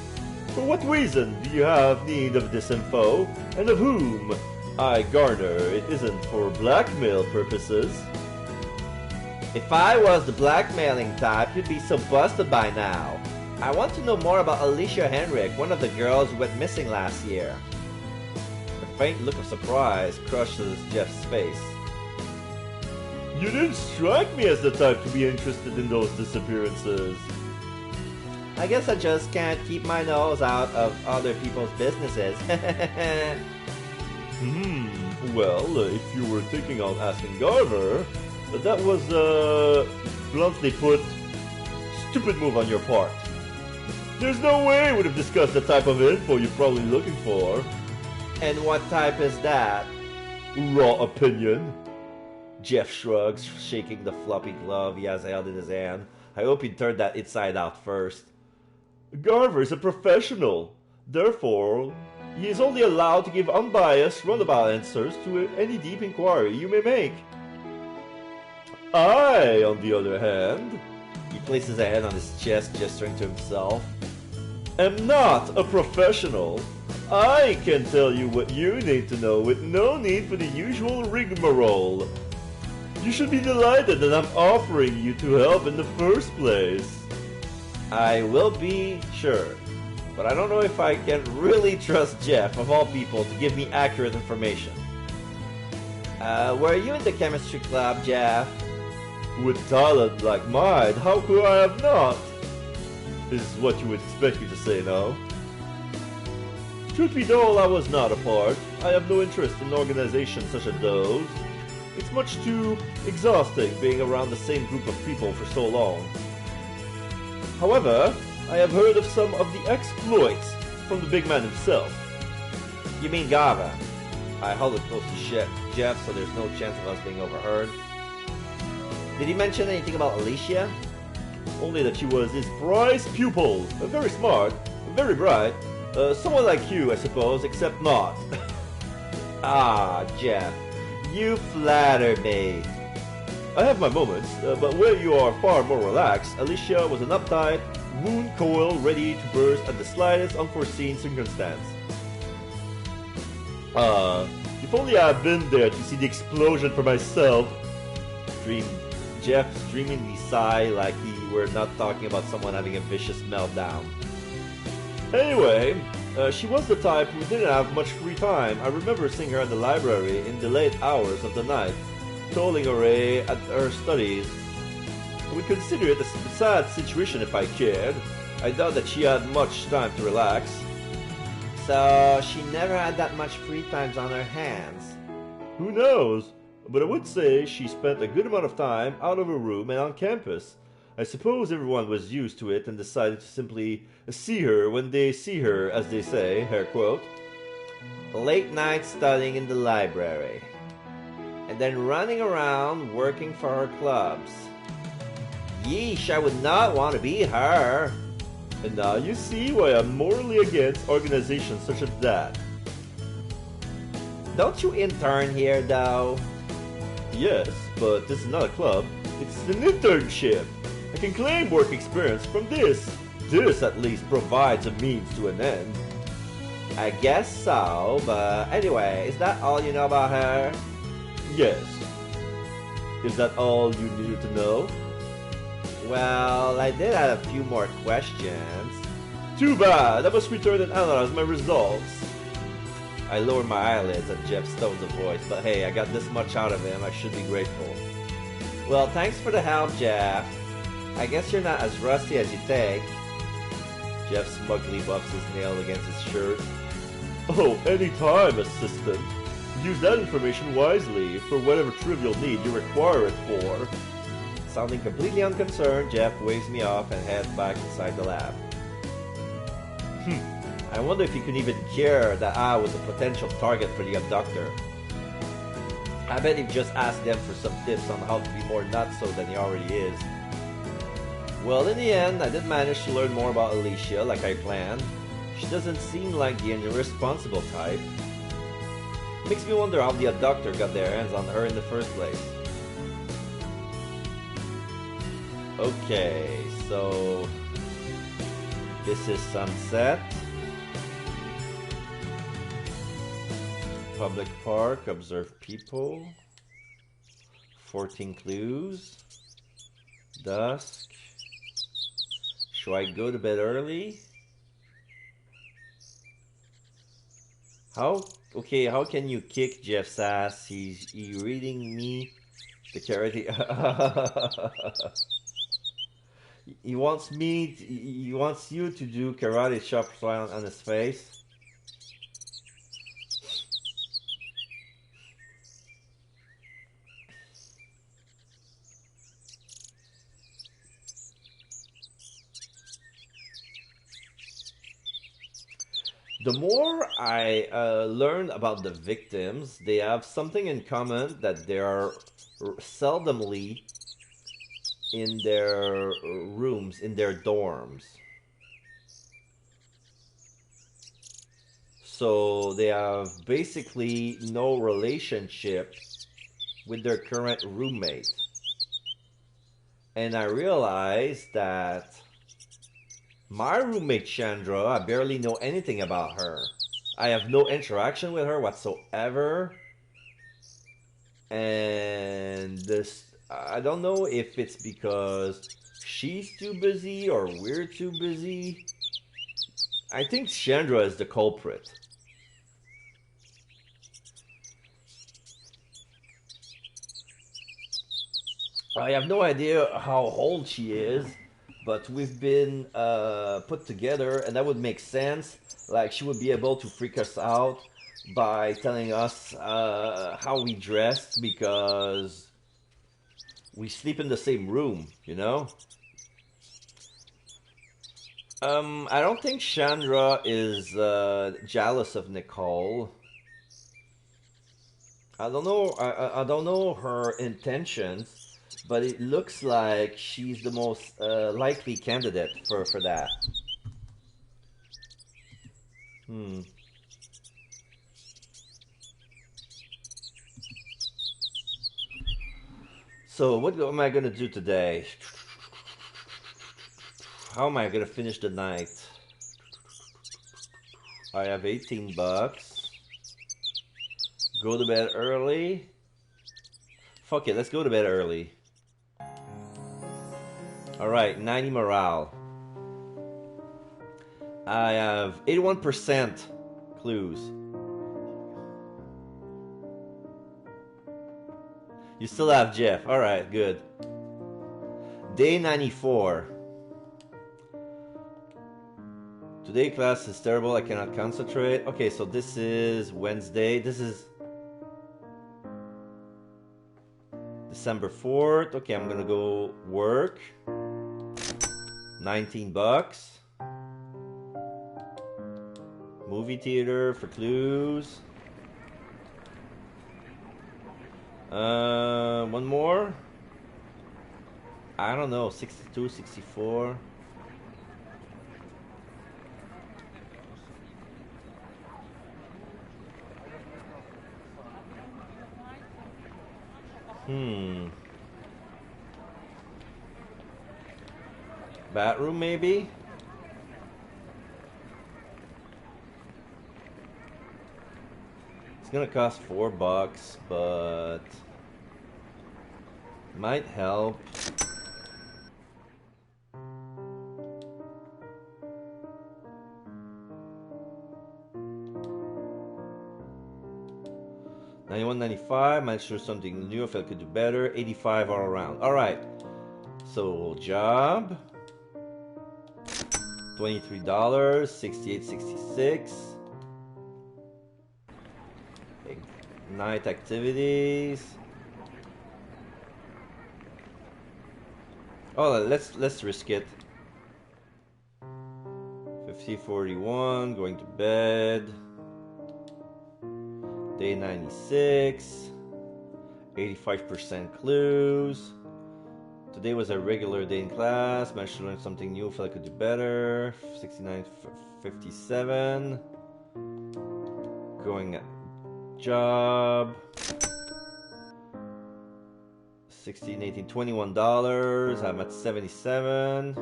For what reason do you have need of this info, and of whom? I garner it isn't for blackmail purposes. If I was the blackmailing type, you'd be so busted by now. I want to know more about Alicia Henrik, one of the girls who went missing last year. A faint look of surprise crushes Jeff's face. You didn't strike me as the type to be interested in those disappearances. I guess I just can't keep my nose out of other people's businesses. Well, if you were thinking of asking Garver, that was, bluntly put, stupid move on your part. There's no way we would have discussed the type of info you're probably looking for. And what type is that? Raw opinion. Jeff shrugs, shaking the floppy glove he has held in his hand. I hope he turned that inside out first. Garver is a professional. Therefore, he is only allowed to give unbiased, runabout answers to any deep inquiry you may make. I, on the other hand, he places a hand on his chest, gesturing to himself, am not a professional. I can tell you what you need to know with no need for the usual rigmarole. You should be delighted that I'm offering you to help in the first place. I will be sure, but I don't know if I can really trust Jeff, of all people, to give me accurate information. Were you in the chemistry club, Jeff? With talent like mine, how could I have not? Is what you would expect me to say now. Truth be told, I was not a part. I have no interest in organizations such as those. It's much too exhausting being around the same group of people for so long. However, I have heard of some of the exploits from the big man himself. You mean Garver? I hold it close to Jeff so there's no chance of us being overheard. Did he mention anything about Alicia? Only that she was his prized pupil. Very smart, very bright. Someone like you, I suppose, except not. Ah, Jeff, you flatter me. I have my moments, but where you are far more relaxed, Alicia was an uptight, wound coil ready to burst at the slightest unforeseen circumstance. If only I had been there to see the explosion for myself. Jeff dreamingly sighed like he were not talking about someone having a vicious meltdown. Anyway, she was the type who didn't have much free time. I remember seeing her in the library in the late hours of the night, tolling away at her studies. I would consider it a sad situation if I cared. I doubt that she had much time to relax. So she never had that much free time on her hands. Who knows? But I would say she spent a good amount of time out of her room and on campus. I suppose everyone was used to it and decided to simply see her when they see her, as they say, hair quote. Late night studying in the library. And then running around working for her clubs. Yeesh, I would not want to be her. And now you see why I'm morally against organizations such as that. Don't you intern here, though? Yes, but this is not a club. It's an internship. I can claim work experience from this. This at least provides a means to an end. I guess so, but anyway, is that all you know about her? Yes. Is that all you needed to know? Well, I did have a few more questions. Too bad! I must return and analyze my results. I lowered my eyelids at Jeff Stone's voice, but hey, I got this much out of him, I should be grateful. Well, thanks for the help, Jeff. I guess you're not as rusty as you think. Jeff smugly buffs his nail against his shirt. Oh, anytime, assistant. Use that information wisely for whatever trivial need you require it for. Sounding completely unconcerned, Jeff waves me off and heads back inside the lab. I wonder if he could even care that I was a potential target for the abductor. I bet he just asked them for some tips on how to be more nutso than he already is. Well, in the end, I did manage to learn more about Alicia like I planned. She doesn't seem like the irresponsible type. Makes me wonder how the abductor got their hands on her in the first place. Okay, so this is Sunset. Public park, observe people. 14 clues. Dusk. Should I go to bed early? How can you kick Jeff's ass? He's reading me the karate. He wants you to do karate chop on his face. The more I learn about the victims, they have something in common, that they are seldomly in their rooms, in their dorms. So they have basically no relationship with their current roommate. And I realized that my roommate Chandra, I barely know anything about her. I have no interaction with her whatsoever. And I don't know if it's because she's too busy or we're too busy. I think Chandra is the culprit. I have no idea how old she is, but we've been put together, and that would make sense. Like, she would be able to freak us out by telling us how we dressed because we sleep in the same room, you know? I don't think Chandra is jealous of Nicole. I don't know. I don't know her intentions, but it looks like she's the most likely candidate for that. So what am I gonna do today? How am I gonna finish the night? I have 18 bucks. Go to bed early. Fuck it, let's go to bed early. Alright, 90 morale. I have 81% clues. You still have Jeff. Alright, good. Day 94. Today class is terrible. I cannot concentrate. Okay, so this is Wednesday. This is... December 4th. Okay, I'm gonna go work. 19 bucks. Movie theater for clues. One more. I don't know, 62, 64. Bathroom maybe? It's gonna cost $4, but might help. $91.95. Might show something new if I could do better. 85 all around. All right. So job. $23. 68.66. Night activities. Oh, let's risk it. 50:41. Going to bed. Day 96. 85% clues. Today was a regular day in class. Managed to learn something new. Felt I could do better. 69.57. Going at job. 16, 18, $21. I'm at 77.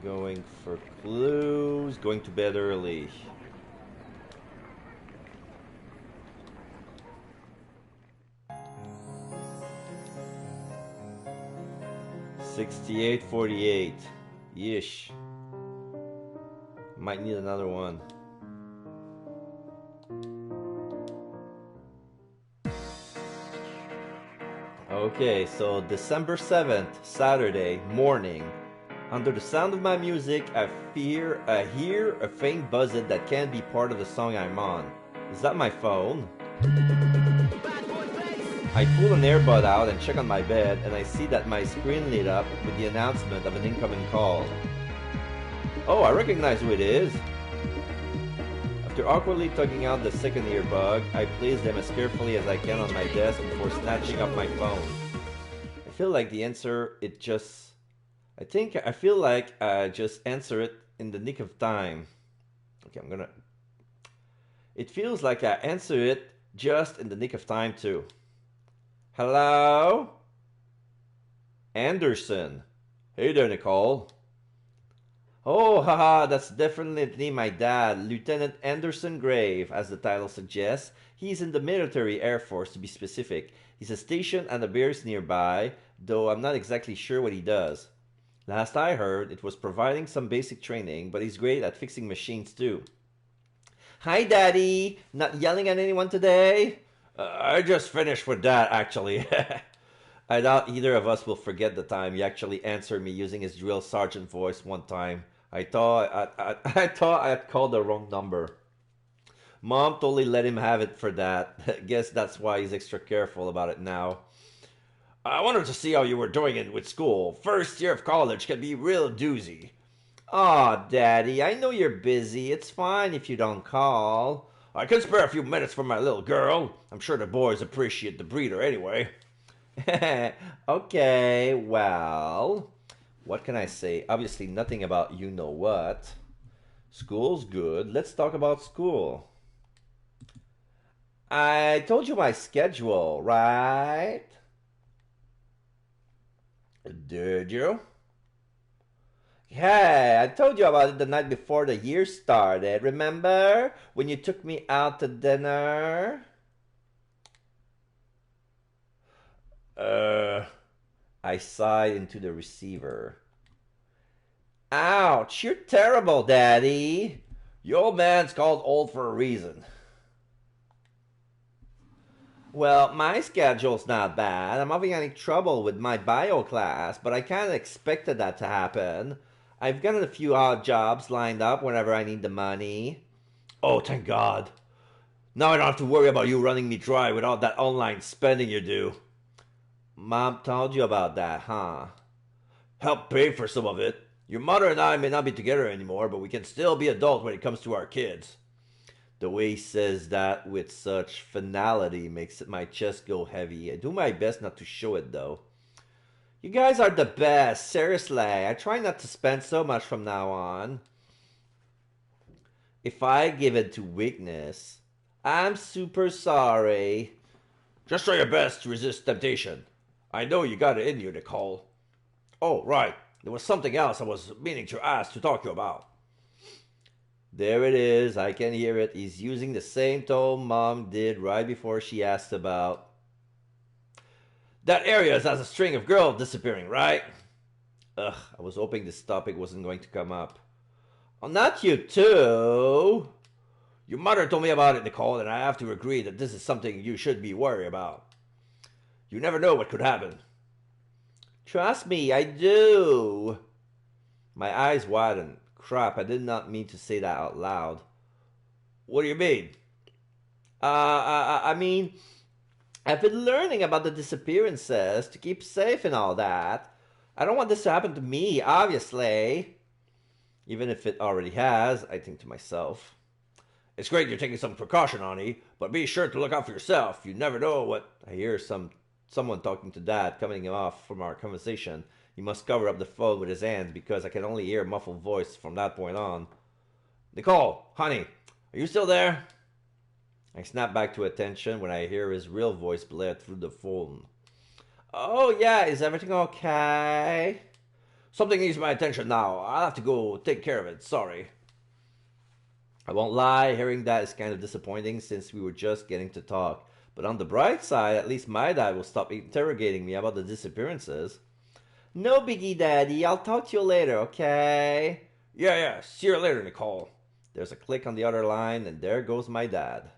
Going for clues. Going to bed early. $68.48. Yeesh. Might need another one. Okay, so December 7th, Saturday morning. Under the sound of my music, I hear a faint buzzing that can't be part of the song I'm on. Is that my phone? I pull an earbud out and check on my bed, and I see that my screen lit up with the announcement of an incoming call. Oh, I recognize who it is. After awkwardly tugging out the second earbud, I place them as carefully as I can on my desk before snatching up my phone. I feel like the answer, I feel like I just answer it in the nick of time. Okay, it feels like I answer it just in the nick of time too. Hello? Anderson. Hey there, Nicole. Oh, haha, that's definitely my dad, Lieutenant Anderson Grave, as the title suggests. He's in the military Air Force, to be specific. He's stationed at a base nearby, though I'm not exactly sure what he does. Last I heard, it was providing some basic training, but he's great at fixing machines too. Hi, Daddy! Not yelling at anyone today? I just finished with that, actually. I doubt either of us will forget the time he actually answered me using his drill sergeant voice one time. I thought I had called the wrong number. Mom totally let him have it for that. Guess that's why he's extra careful about it now. I wanted to see how you were doing it with school. First year of college can be real doozy. Aw, Daddy, I know you're busy. It's fine if you don't call. I can spare a few minutes for my little girl. I'm sure the boys appreciate the breeder anyway. Okay, well, what can I say? Obviously nothing about you-know-what. School's good. Let's talk about school. I told you my schedule, right? Did you? Hey, I told you about it the night before the year started. Remember when you took me out to dinner? I sighed into the receiver. Ouch, you're terrible, Daddy. Your old man's called old for a reason. Well, my schedule's not bad. I'm having any trouble with my bio class, but I kind of expected that to happen. I've got a few odd jobs lined up whenever I need the money. Oh, thank God. Now I don't have to worry about you running me dry with all that online spending you do. Mom told you about that, huh? Help pay for some of it. Your mother and I may not be together anymore, but we can still be adults when it comes to our kids. The way he says that with such finality makes my chest go heavy. I do my best not to show it though. You guys are the best, seriously. I try not to spend so much from now on. If I give in to weakness, I'm super sorry. Just try your best to resist temptation. I know you got it in you, Nicole. Oh, right. There was something else I was meaning to ask to talk to you about. There it is. I can hear it. He's using the same tone Mom did right before she asked about. That area has a string of girls disappearing, right? Ugh, I was hoping this topic wasn't going to come up. Oh, not you too. Your mother told me about it, Nicole, and I have to agree that this is something you should be worried about. You never know what could happen. Trust me, I do. My eyes widened. Crap, I did not mean to say that out loud. What do you mean? I mean, I've been learning about the disappearances to keep safe and all that. I don't want this to happen to me, obviously. Even if it already has, I think to myself. It's great you're taking some precaution, Ani, but be sure to look out for yourself. You never know what... I hear someone talking to Dad coming off from our conversation. He must cover up the phone with his hands because I can only hear a muffled voice from that point on. Nicole, honey, are you still there? I snap back to attention when I hear his real voice blare through the phone. Oh yeah, is everything okay? Something needs my attention now. I'll have to go take care of it, sorry. I won't lie, hearing that is kind of disappointing since we were just getting to talk. But on the bright side, at least my dad will stop interrogating me about the disappearances. No biggie, Daddy. I'll talk to you later, okay? Yeah. See you later, Nicole. There's a click on the other line, and there goes my dad.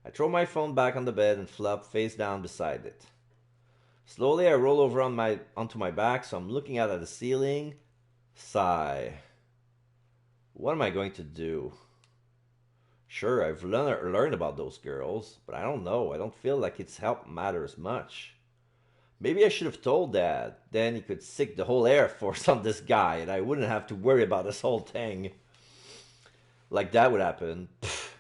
I throw my phone back on the bed and flop face down beside it. Slowly, I roll over onto my back, so I'm looking out at the ceiling. Sigh. What am I going to do? Sure, I've learned about those girls, but I don't know. I don't feel like its help matters much. Maybe I should have told Dad. Then he could sick the whole Air Force on this guy, and I wouldn't have to worry about this whole thing. Like that would happen. Pfft.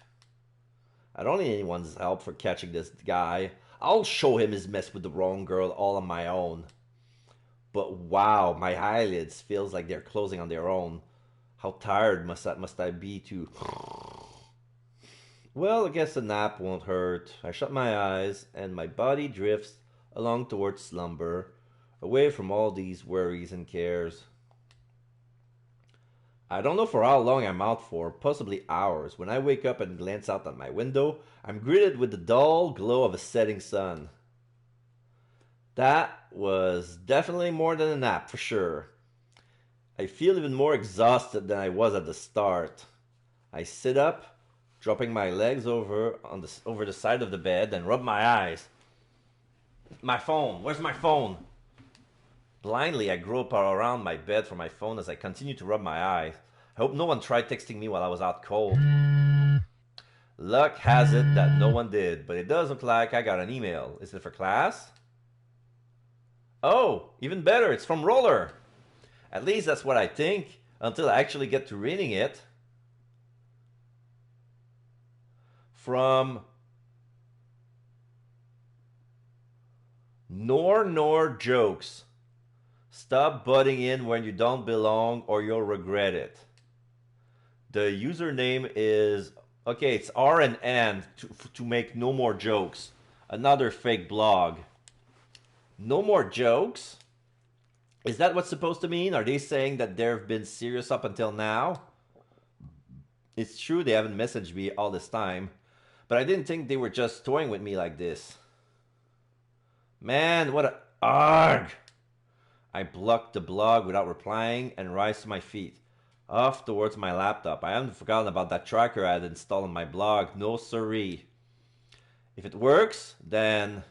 I don't need anyone's help for catching this guy. I'll show him his mess with the wrong girl all on my own. But wow, my eyelids feels like they're closing on their own. How tired must I be to... Well, I guess a nap won't hurt. I shut my eyes, and my body drifts along towards slumber, away from all these worries and cares. I don't know for how long I'm out for, possibly hours. When I wake up and glance out at my window, I'm greeted with the dull glow of a setting sun. That was definitely more than a nap, for sure. I feel even more exhausted than I was at the start. I sit up, dropping my legs over the side of the bed, and rub my eyes. My phone. Where's my phone? Blindly, I grope around my bed for my phone as I continue to rub my eyes. I hope no one tried texting me while I was out cold. Luck has it that no one did, but it does look like I got an email. Is it for class? Oh, even better, it's from Roller. At least that's what I think, until I actually get to reading it. From Nor Jokes. Stop butting in when you don't belong or you'll regret it. The username is... Okay, it's R and N to make No More Jokes. Another fake blog. No More Jokes? Is that what's supposed to mean? Are they saying that they've been serious up until now? It's true they haven't messaged me all this time, but I didn't think they were just toying with me like this. Man, what a... Arg! I blocked the blog without replying and rise to my feet. Off towards my laptop. I haven't forgotten about that tracker I had installed on my blog. No siree. If it works, then...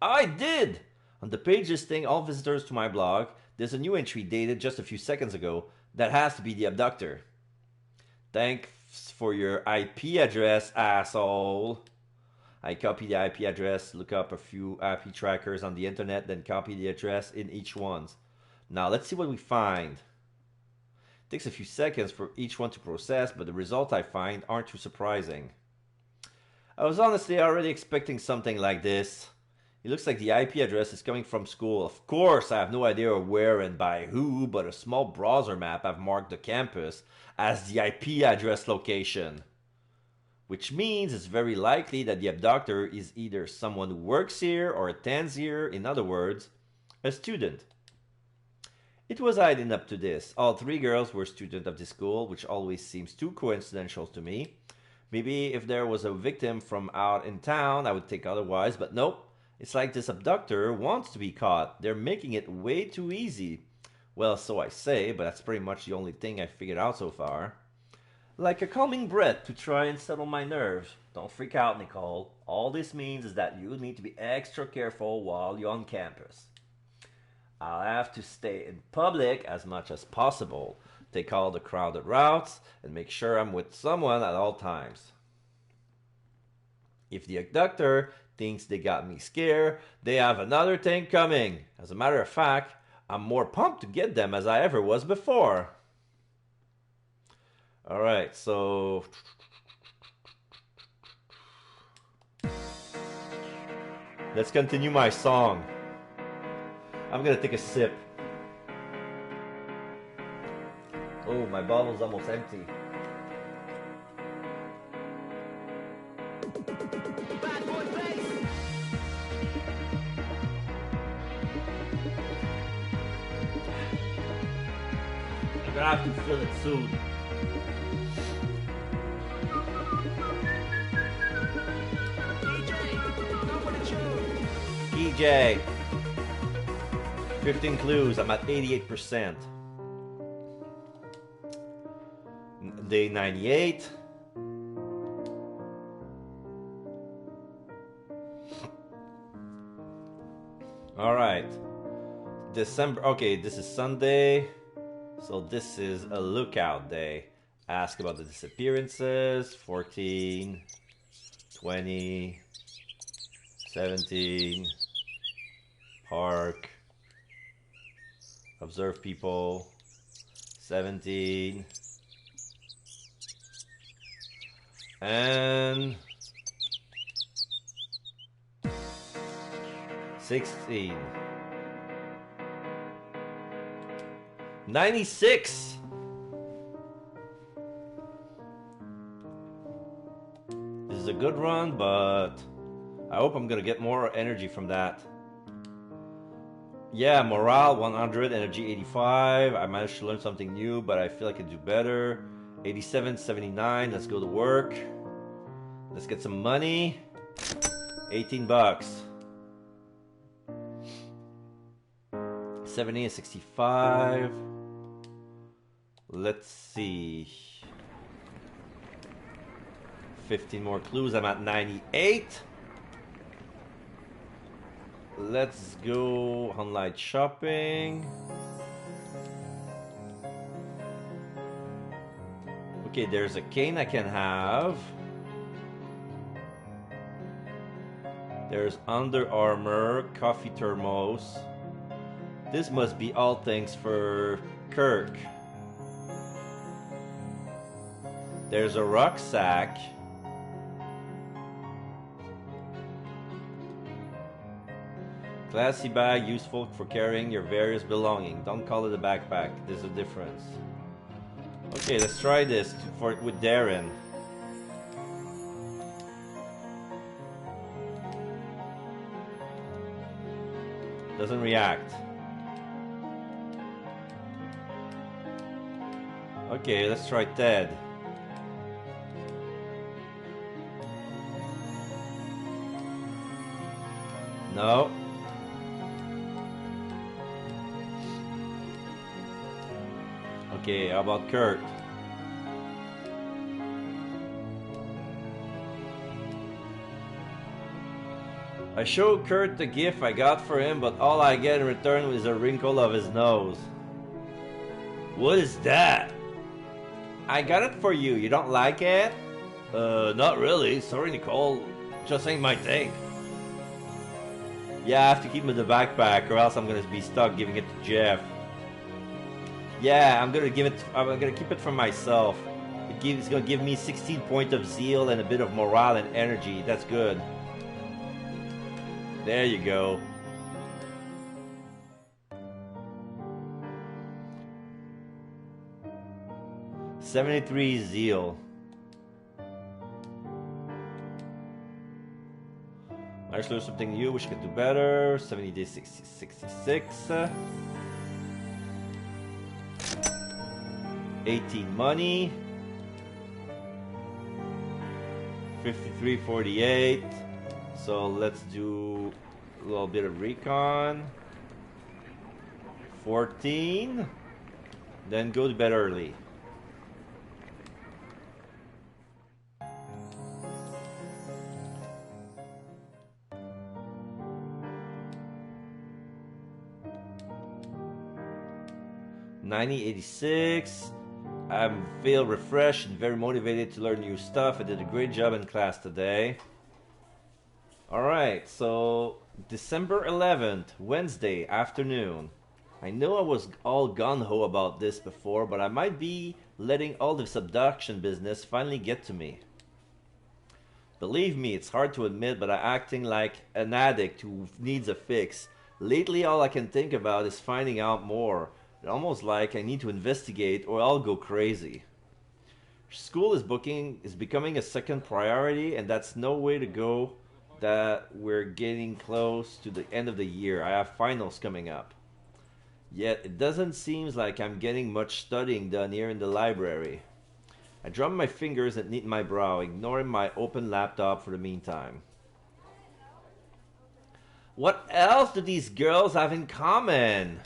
I did! On the page listing all visitors to my blog, there's a new entry dated just a few seconds ago. That has to be the abductor. Thank for your IP address, asshole. I copy the IP address, look up a few IP trackers on the internet, then copy the address in each one. Now let's see what we find. It takes a few seconds for each one to process, but the results I find aren't too surprising. I was honestly already expecting something like this. It looks like the IP address is coming from school. Of course, I have no idea where and by who, but a small browser map have marked the campus as the IP address location. Which means it's very likely that the abductor is either someone who works here or attends here, in other words, a student. It was adding up to this. All three girls were students of this school, which always seems too coincidental to me. Maybe if there was a victim from out in town, I would think otherwise, but nope. It's like this abductor wants to be caught. They're making it way too easy. Well, so I say, but that's pretty much the only thing I figured out so far. Like a calming breath to try and settle my nerves. Don't freak out, Nicole. All this means is that you need to be extra careful while you're on campus. I'll have to stay in public as much as possible, take all the crowded routes, and make sure I'm with someone at all times. If the abductor thinks they got me scared, they have another thing coming. As a matter of fact, I'm more pumped to get them as I ever was before. Alright, so... let's continue my song. I'm gonna take a sip. Oh, my bottle's almost empty. Bad boy bass. I'm gonna have to fill it soon. DJ, 15 clues. I'm at 88%. Day 98. All right. December. Okay, this is Sunday. So this is a lookout day. Ask about the disappearances. 14, 20, 17. Park. Observe people. 17. And 16. 96. This is a good run, but I hope I'm gonna get more energy from that. Yeah, morale 100, energy 85. I managed to learn something new, but I feel I could do better. 87, 79. Let's go to work. Let's get some money. 18 bucks. 70 and 65. Let's see. 15 more clues. I'm at 98. Let's go online shopping. Okay, there's a cane I can have. There's Under Armour, coffee thermos. This must be all things for Kirk. There's a rucksack. Classy bag, useful for carrying your various belongings. Don't call it a backpack. There's a difference. Okay, let's try this with Darren. Doesn't react. Okay, let's try Ted. No. Okay, how about Kurt? I showed Kurt the gift I got for him, but all I get in return is a wrinkle of his nose. What is that? I got it for you. You don't like it? Not really. Sorry, Nicole. Just ain't my thing. Yeah, I have to keep it in the backpack, or else I'm gonna be stuck giving it to Jeff. Yeah, I'm gonna give it. I'm gonna keep it for myself. It's gonna give me 16 points of zeal and a bit of morale and energy. That's good. There you go. $73 zeal. I just learned something new. Wish I could do better. 70 days 66. 18 money. 53.48. So let's do a little bit of recon. 14. Then go to bed early. $90.86. I feel refreshed and very motivated to learn new stuff. I did a great job in class today. Alright, so December 11th, Wednesday afternoon. I know I was all gung-ho about this before, but I might be letting all this abduction business finally get to me. Believe me, it's hard to admit, but I'm acting like an addict who needs a fix. Lately, all I can think about is finding out more. It's almost like I need to investigate or I'll go crazy. School is becoming a second priority, and that's no way to go that we're getting close to the end of the year. I have finals coming up. Yet it doesn't seem like I'm getting much studying done here in the library. I drum my fingers and knit my brow, ignoring my open laptop for the meantime. What else do these girls have in common?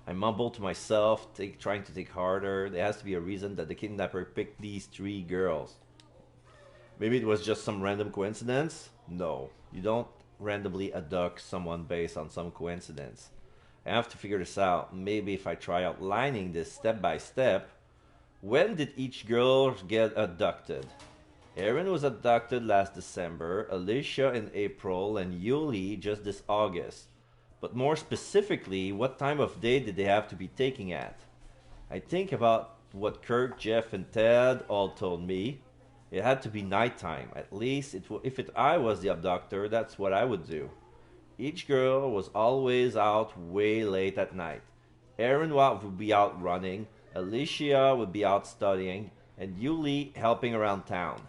I mumble to myself, trying to think harder. There has to be a reason that the kidnapper picked these three girls. Maybe it was just some random coincidence? No, you don't randomly abduct someone based on some coincidence. I have to figure this out. Maybe if I try outlining this step by step. When did each girl get abducted? Erin was abducted last December, Alicia in April, and Yuli just this August. But more specifically, what time of day did they have to be taking at? I think about what Kirk, Jeff, and Ted all told me. It had to be nighttime. At least, if I was the abductor, that's what I would do. Each girl was always out way late at night. Erin would be out running, Alicia would be out studying, and Yuli helping around town.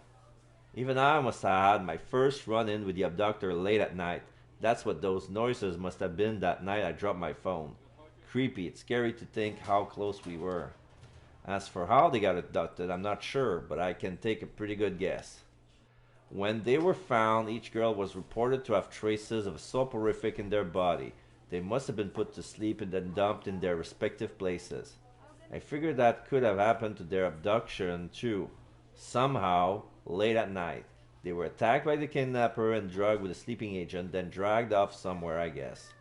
Even I must have had my first run-in with the abductor late at night. That's what those noises must have been that night I dropped my phone. Creepy, it's scary to think how close we were. As for how they got abducted, I'm not sure, but I can take a pretty good guess. When they were found, each girl was reported to have traces of a soporific in their body. They must have been put to sleep and then dumped in their respective places. I figured that could have happened to their abduction too. Somehow, late at night. They were attacked by the kidnapper and drugged with a sleeping agent, then dragged off somewhere, I guess.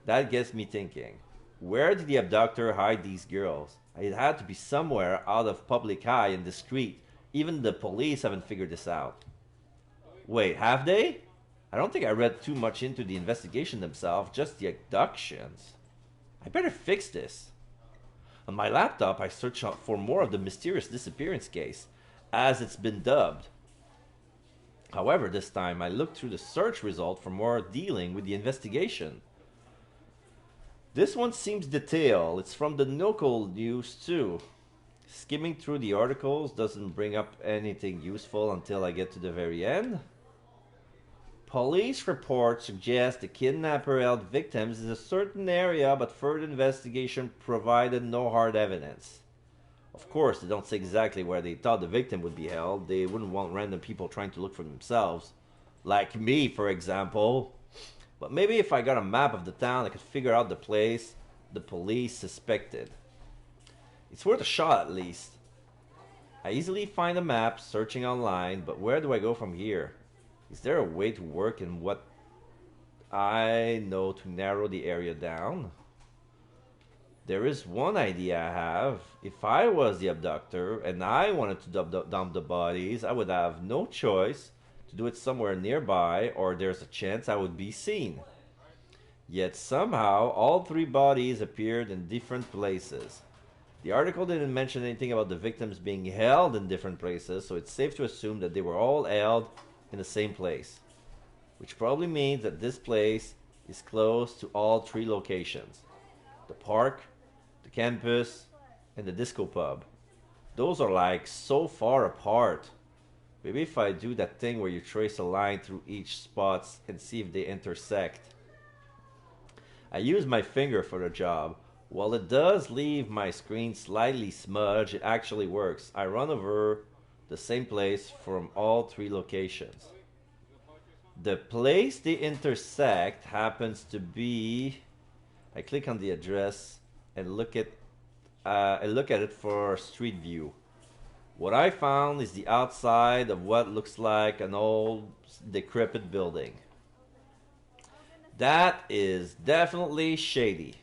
That gets me thinking. Where did the abductor hide these girls? It had to be somewhere out of public eye and discreet. Even the police haven't figured this out. Wait, have they? I don't think I read too much into the investigation themselves, just the abductions. I better fix this. On my laptop, I searched for more of the mysterious disappearance case, as it's been dubbed. However, this time I looked through the search result for more dealing with the investigation. This one seems detailed. It's from the local news too. Skimming through the articles doesn't bring up anything useful until I get to the very end. Police reports suggest the kidnapper held victims in a certain area, but further investigation provided no hard evidence. Of course, they don't say exactly where they thought the victim would be held. They wouldn't want random people trying to look for themselves. Like me, for example. But maybe if I got a map of the town, I could figure out the place the police suspected. It's worth a shot at least. I easily find a map searching online, but where do I go from here? Is there a way to work in what I know to narrow the area down? There is one idea I have. If I was the abductor and I wanted to dump the bodies, I would have no choice to do it somewhere nearby, or there's a chance I would be seen. Yet somehow, all three bodies appeared in different places. The article didn't mention anything about the victims being held in different places, so it's safe to assume that they were all held in the same place. Which probably means that this place is close to all three locations: the park, the campus, and the disco pub. Those are like so far apart. Maybe if I do that thing where you trace a line through each spots and see if they intersect. I use my finger for the job. While it does leave my screen slightly smudged, it actually works. I run over the same place from all three locations. The place they intersect happens to be... I click on the address and look at it for street view. What I found is the outside of what looks like an old decrepit building. That is definitely shady.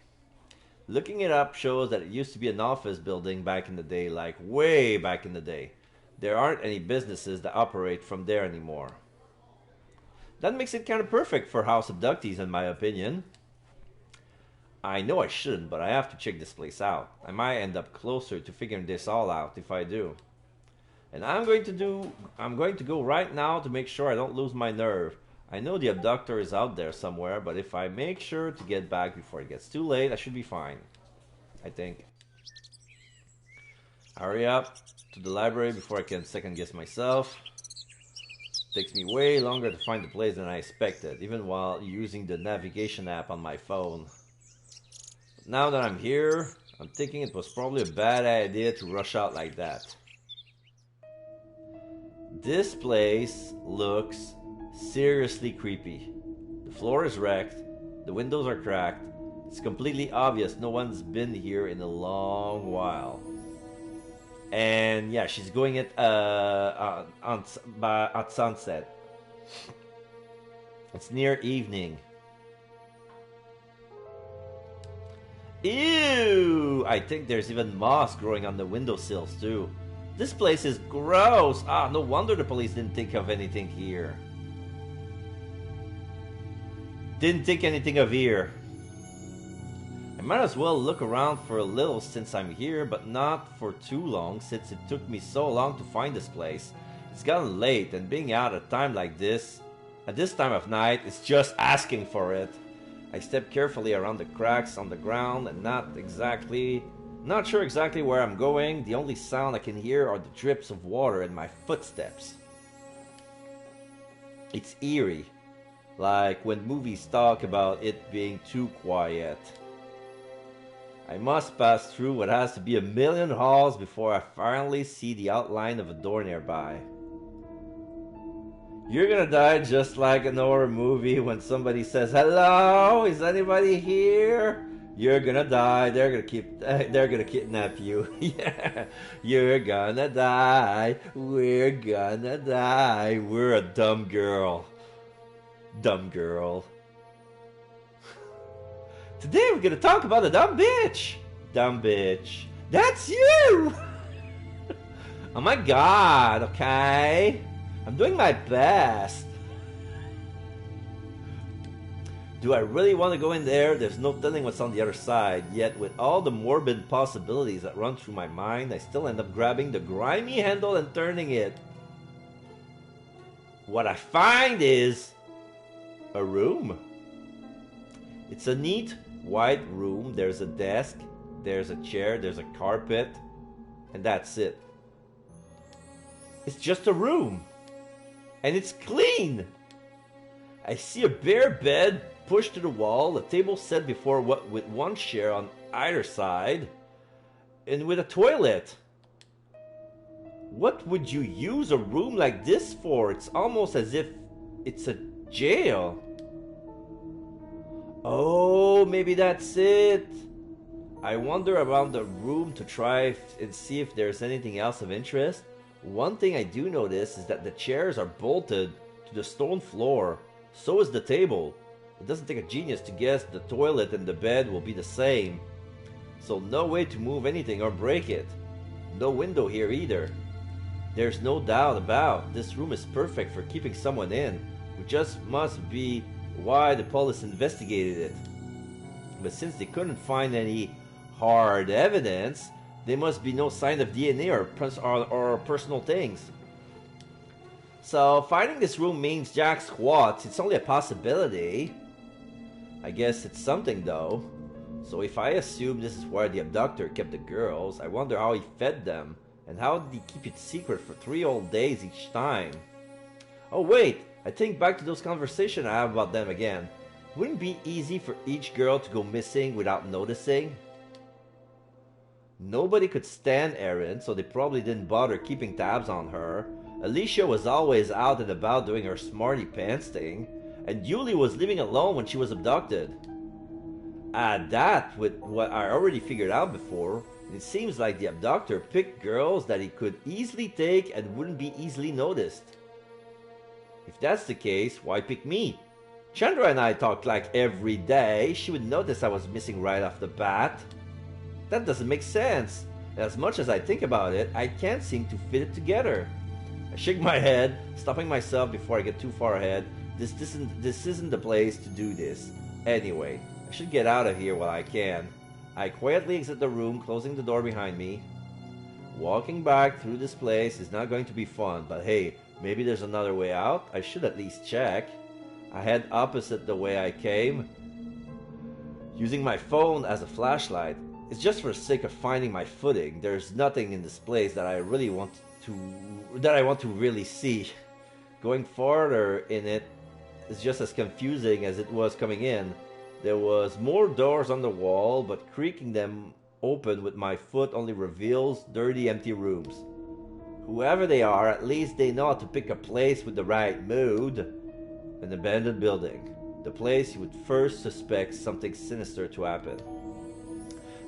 Looking it up shows that it used to be an office building back in the day, like way back in the day. There aren't any businesses that operate from there anymore. That makes it kind of perfect for house abductees, in my opinion. I know I shouldn't, but I have to check this place out. I might end up closer to figuring this all out if I do. And I'm going to go right now to make sure I don't lose my nerve. I know the abductor is out there somewhere, but if I make sure to get back before it gets too late, I should be fine. I think. Hurry up to the library before I can second guess myself. Takes me way longer to find the place than I expected, even while using the navigation app on my phone. Now that I'm here, I'm thinking it was probably a bad idea to rush out like that. This place looks seriously creepy. The floor is wrecked, the windows are cracked. It's completely obvious no one's been here in a long while. And yeah, she's going at sunset. It's near evening. Ew! I think there's even moss growing on the windowsills too. This place is gross! Ah, no wonder the police didn't think of anything here. Didn't think anything of here. I might as well look around for a little since I'm here, but not for too long since it took me so long to find this place. It's gotten late, and being out at a time like this, at this time of night, is just asking for it. I step carefully around the cracks on the ground and not sure exactly where I'm going. The only sound I can hear are the drips of water and my footsteps. It's eerie, like when movies talk about it being too quiet. I must pass through what has to be a million halls before I finally see the outline of a door nearby. You're gonna die just like an horror movie when somebody says, "Hello, is anybody here?" You're gonna die. They're gonna kidnap you. Yeah, you're gonna die. We're gonna die. We're a dumb girl. Dumb girl. Today we're gonna talk about a dumb bitch. Dumb bitch. That's you. Oh my god. Okay. I'm doing my best. Do I really want to go in there? There's no telling what's on the other side. Yet with all the morbid possibilities that run through my mind, I still end up grabbing the grimy handle and turning it. What I find is a room. It's a neat white room. There's a desk, there's a chair, there's a carpet, and that's it. It's just a room. And it's clean. I see a bare bed pushed to the wall, a table set before with one chair on either side, and with a toilet. What would you use a room like this for? It's almost as if it's a jail. Oh, maybe that's it. I wander around the room to try and see if there's anything else of interest. One thing I do notice is that the chairs are bolted to the stone floor. So is the table. It doesn't take a genius to guess the toilet and the bed will be the same. so no way to move anything or break it. No window here either. There's no doubt about this room is perfect for keeping someone in, which just must be why the police investigated it. But since they couldn't find any hard evidence, there must be no sign of DNA or personal things. So finding this room means Jack squats. It's only a possibility. I guess it's something though. So if I assume this is where the abductor kept the girls, I wonder how he fed them. And how did he keep it secret for 3 whole days each time? Oh wait, I think back to those conversations I have about them again. Wouldn't it be easy for each girl to go missing without noticing? Nobody could stand Erin, so they probably didn't bother keeping tabs on her. Alicia was always out and about doing her smarty pants thing, and Julie was living alone when she was abducted. Add that with what I already figured out before, and it seems like the abductor picked girls that he could easily take and wouldn't be easily noticed. If that's the case, why pick me? Chandra and I talked like every day. She would notice I was missing right off the bat. That doesn't make sense. As much as I think about it, I can't seem to fit it together. I shake my head, stopping myself before I get too far ahead. This isn't the place to do this. Anyway, I should get out of here while I can. I quietly exit the room, closing the door behind me. Walking back through this place is not going to be fun, but hey, maybe there's another way out. I should at least check. I head opposite the way I came, using my phone as a flashlight. It's just for the sake of finding my footing. There's nothing in this place that I want to really see. Going farther in it is just as confusing as it was coming in. There was more doors on the wall, but creaking them open with my foot only reveals dirty, empty rooms. Whoever they are, at least they know how to pick a place with the right mood. An abandoned building. The place you would first suspect something sinister to happen.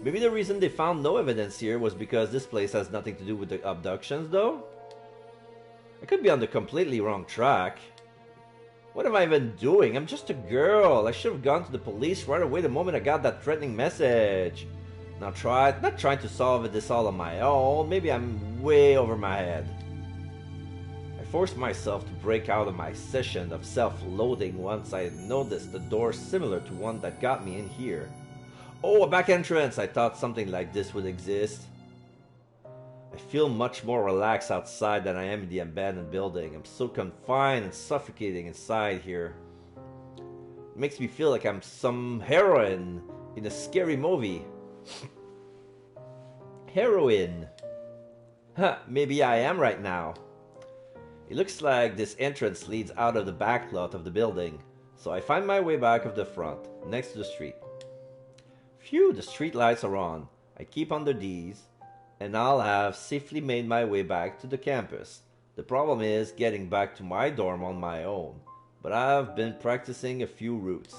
Maybe the reason they found no evidence here was because this place has nothing to do with the abductions, though? I could be on the completely wrong track. What am I even doing? I'm just a girl. I should have gone to the police right away the moment I got that threatening message. Not trying to solve this all on my own. Maybe I'm way over my head. I forced myself to break out of my session of self-loathing once I noticed the door similar to one that got me in here. Oh, a back entrance! I thought something like this would exist. I feel much more relaxed outside than I am in the abandoned building. I'm so confined and suffocating inside here. It makes me feel like I'm some heroine in a scary movie. Heroine. Huh, maybe I am right now. It looks like this entrance leads out of the back lot of the building, so I find my way back of the front, next to the street. Phew, the street lights are on. I keep under these, and I'll have safely made my way back to the campus. The problem is getting back to my dorm on my own, but I've been practicing a few routes.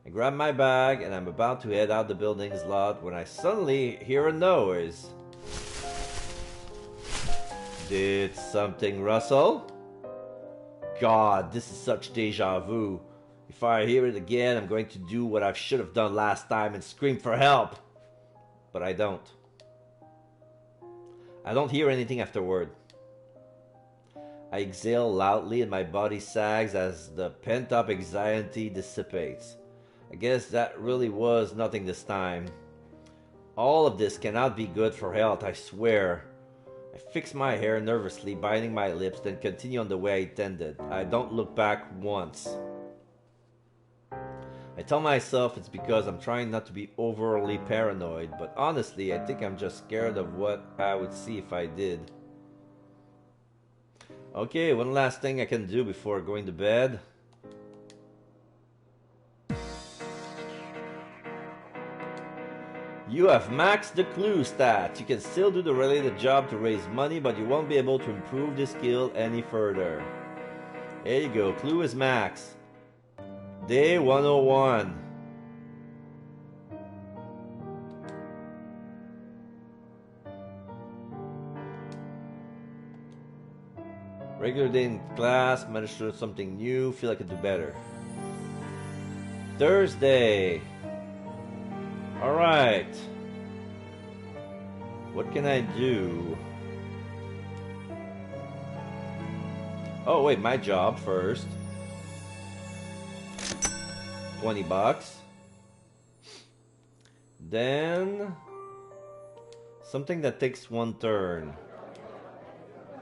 I grab my bag and I'm about to head out the building's lot when I suddenly hear a noise. Did something rustle? God, this is such deja vu. If I hear it again, I'm going to do what I should have done last time and scream for help. But I don't. I don't hear anything afterward. I exhale loudly and my body sags as the pent-up anxiety dissipates. I guess that really was nothing this time. All of this cannot be good for health, I swear. I fix my hair nervously, biting my lips, then continue on the way I intended. I don't look back once. I tell myself it's because I'm trying not to be overly paranoid, but honestly, I think I'm just scared of what I would see if I did. Okay, one last thing I can do before going to bed. You have maxed the clue stat. You can still do the related job to raise money, but you won't be able to improve the skill any further. There you go, clue is max. Day 101. Regular day in class, managed to learn something new, feel I could do better. Thursday. Alright. What can I do? Oh wait, my job first. 20 bucks. Then something that takes one turn.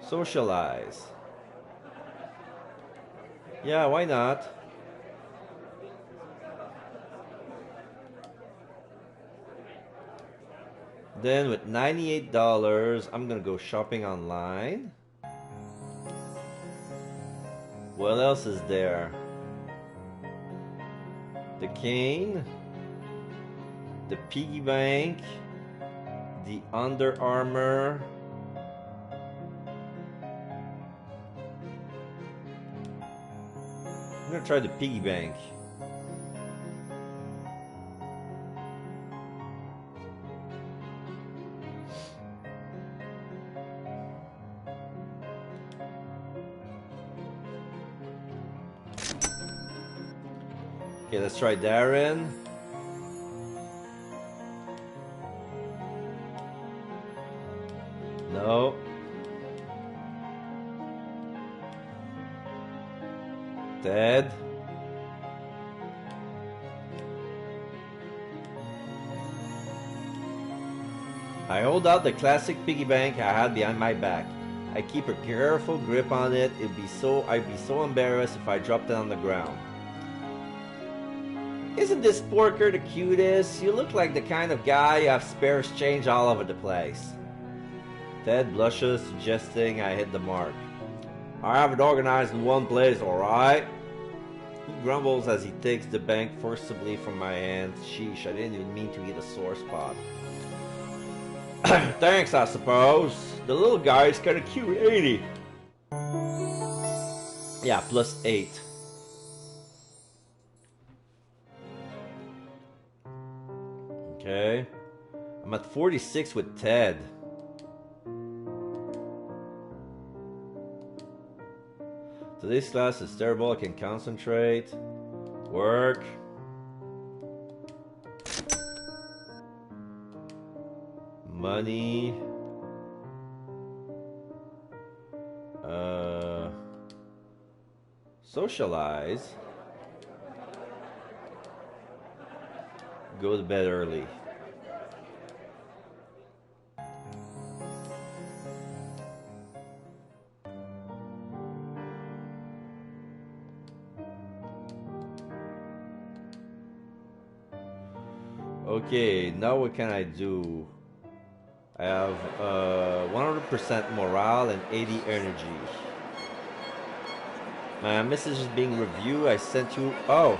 Socialize. Yeah, why not? Then with $98, I'm gonna go shopping online. What else is there? The cane, the piggy bank, the Under Armour. I'm gonna try the piggy bank. Okay, let's try Darren. No. Ted. I hold out the classic piggy bank I had behind my back. I keep a careful grip on it. I'd be so embarrassed if I dropped it on the ground. Isn't this porker the cutest? You look like the kind of guy who have spares change all over the place. Ted blushes, suggesting I hit the mark. I have it organized in one place, alright? He grumbles as he takes the bank forcibly from my hands. Sheesh, I didn't even mean to hit a sore spot. Thanks, I suppose. The little guy is kinda cute, ain't he? Yeah, +8. Okay. I'm at 46 with Ted. Today's class is terrible. I can concentrate. Work. Money. Socialize. Go to bed early. Okay, now what can I do? I have 100% morale and 80 energy. My message is being reviewed. I sent you. Oh.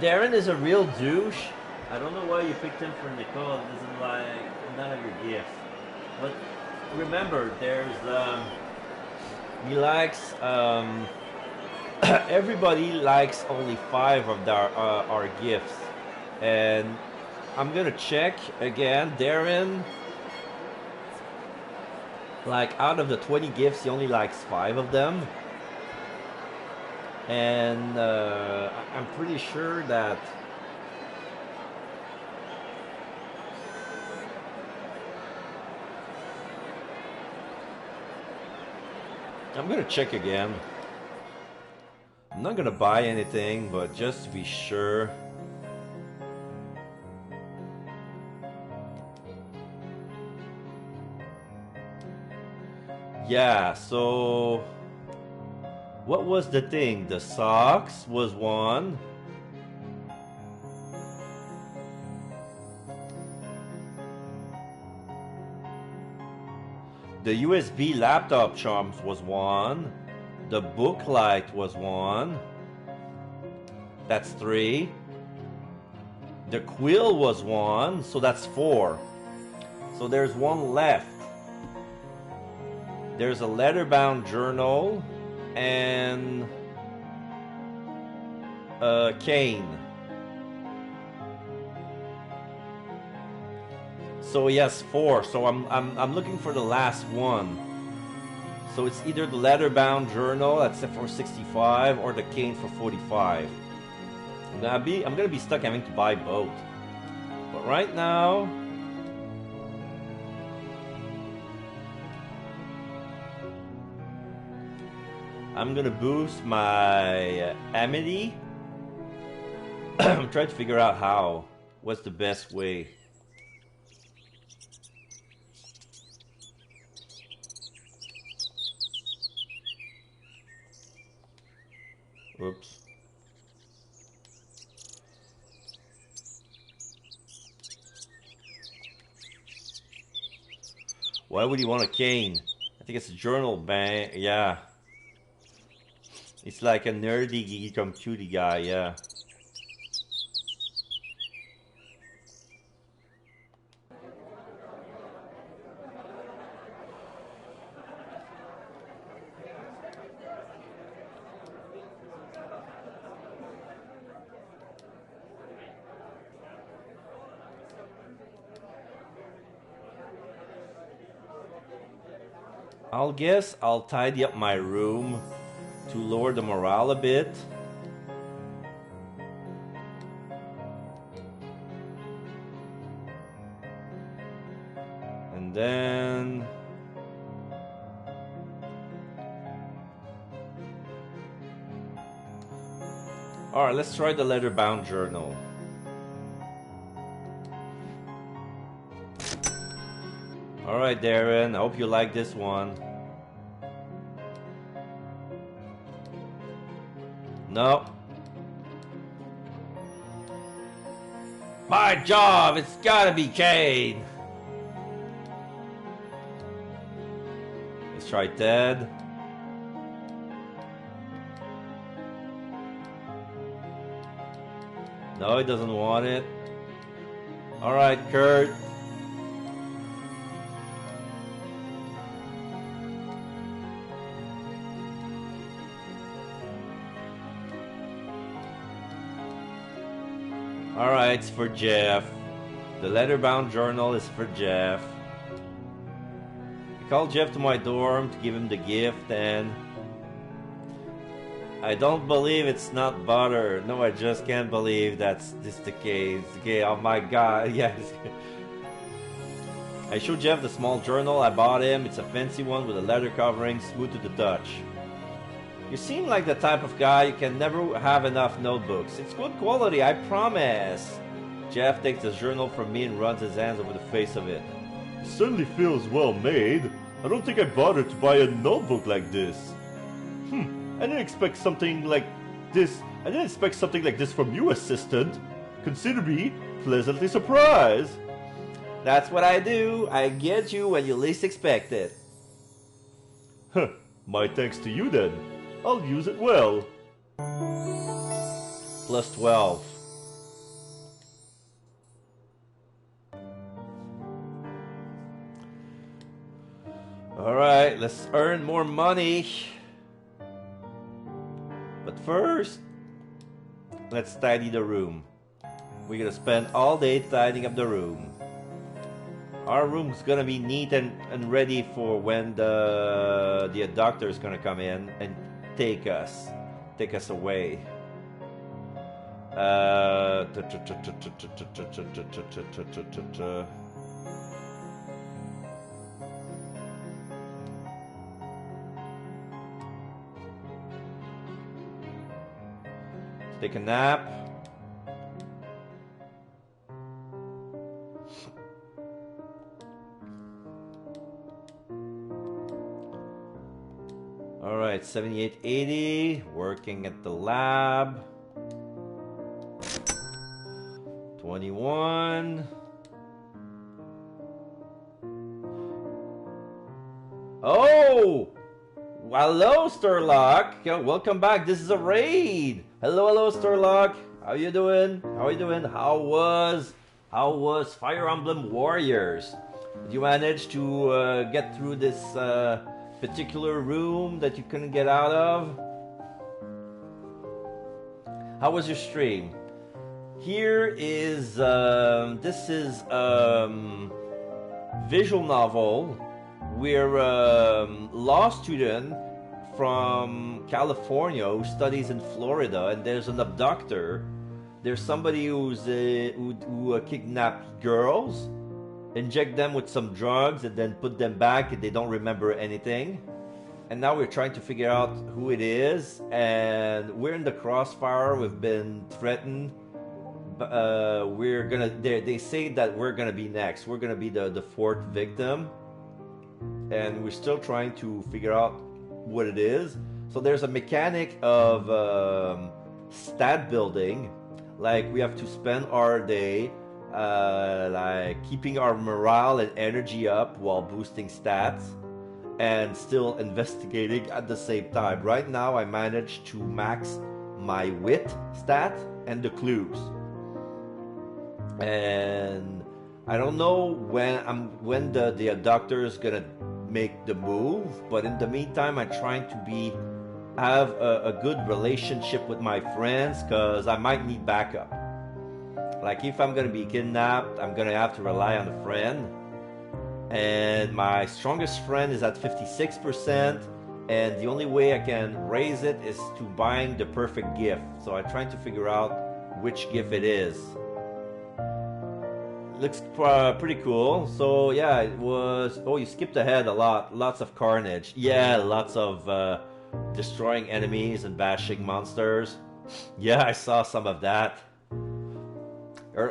Darren is a real douche. I don't know why you picked him for Nicole. It doesn't like none of your gifts. But remember, there's he likes everybody likes only 5 of our gifts, and I'm gonna check again. Darren, like out of the 20 gifts, he only likes 5 of them. And I'm pretty sure that I'm gonna check again. I'm not gonna buy anything, but just to be sure. Yeah, so what was the thing? The socks was 1. The USB laptop charms was 1. The book light was 1. That's 3. The quill was 1, so that's 4. So there's 1 left. There's a leather-bound journal and a cane. So yes, 4. So I'm looking for the last one. So it's either the leather-bound journal at for 65 or the cane for 45. I'm gonna be stuck having to buy both. But right now, I'm gonna boost my amity. I'm trying to figure out how. What's the best way? Oops. Why would you want a cane? I think it's a journal bang. Yeah. It's like a nerdy, geeky, computy guy. Yeah. I'll guess I'll tidy up my room to lower the morale a bit. And then... Alright, let's try the leather-bound journal. Alright, Darren, I hope you like this one. No. My job, it's gotta be Kane. Let's try Ted. No, he doesn't want it. Alright, Kurt. Alright, it's for Jeff. The leather-bound journal is for Jeff. I called Jeff to my dorm to give him the gift, and I don't believe it's not butter. No, I just can't believe that's this the case. Okay, oh my god, yes. I showed Jeff the small journal I bought him. It's a fancy one with a leather covering, smooth to the touch. You seem like the type of guy you can never have enough notebooks. It's good quality, I promise. Jeff takes the journal from me and runs his hands over the face of it. It certainly feels well made. I don't think I bothered to buy a notebook like this. I didn't expect something like this. I didn't expect something like this from you, assistant. Consider me pleasantly surprised. That's what I do. I get you when you least expect it. Huh. My thanks to you then. I'll use it well. Plus 12. Alright, let's earn more money. But first, let's tidy the room. We're gonna spend all day tidying up the room. Our room's gonna be neat and ready for when the doctor is gonna come in and take us away. Take a nap. Alright, 7880, working at the lab. 21. Oh! Hello, Sturlock. Welcome back. This is a raid. Hello, Sturlock. How you doing? How was Fire Emblem Warriors? Did you manage to get through this particular room that you couldn't get out of? How was your stream? Here is this is visual novel. We're a law student from California who studies in Florida, and there's an abductor there's somebody who kidnapped girls, inject them with some drugs, and then put them back, and they don't remember anything. And now we're trying to figure out who it is, and we're in the crossfire. We've been threatened. They say that we're gonna be next. We're gonna be the fourth victim, and we're still trying to figure out what it is. So there's a mechanic of stat building. Like, we have to spend our day like keeping our morale and energy up while boosting stats and still investigating at the same time. Right now I managed to max my wit stat and the clues, and I don't know when the doctor is gonna make the move, but in the meantime I'm trying to have a good relationship with my friends, because I might need backup. Like, if I'm gonna be kidnapped, I'm gonna have to rely on a friend, and my strongest friend is at 56%, and the only way I can raise it is to buying the perfect gift. So I'm trying to figure out which gift it is. Looks pretty cool. So yeah, it was... Oh, you skipped ahead a lot. Lots of carnage. Yeah, lots of destroying enemies and bashing monsters. Yeah, I saw some of that.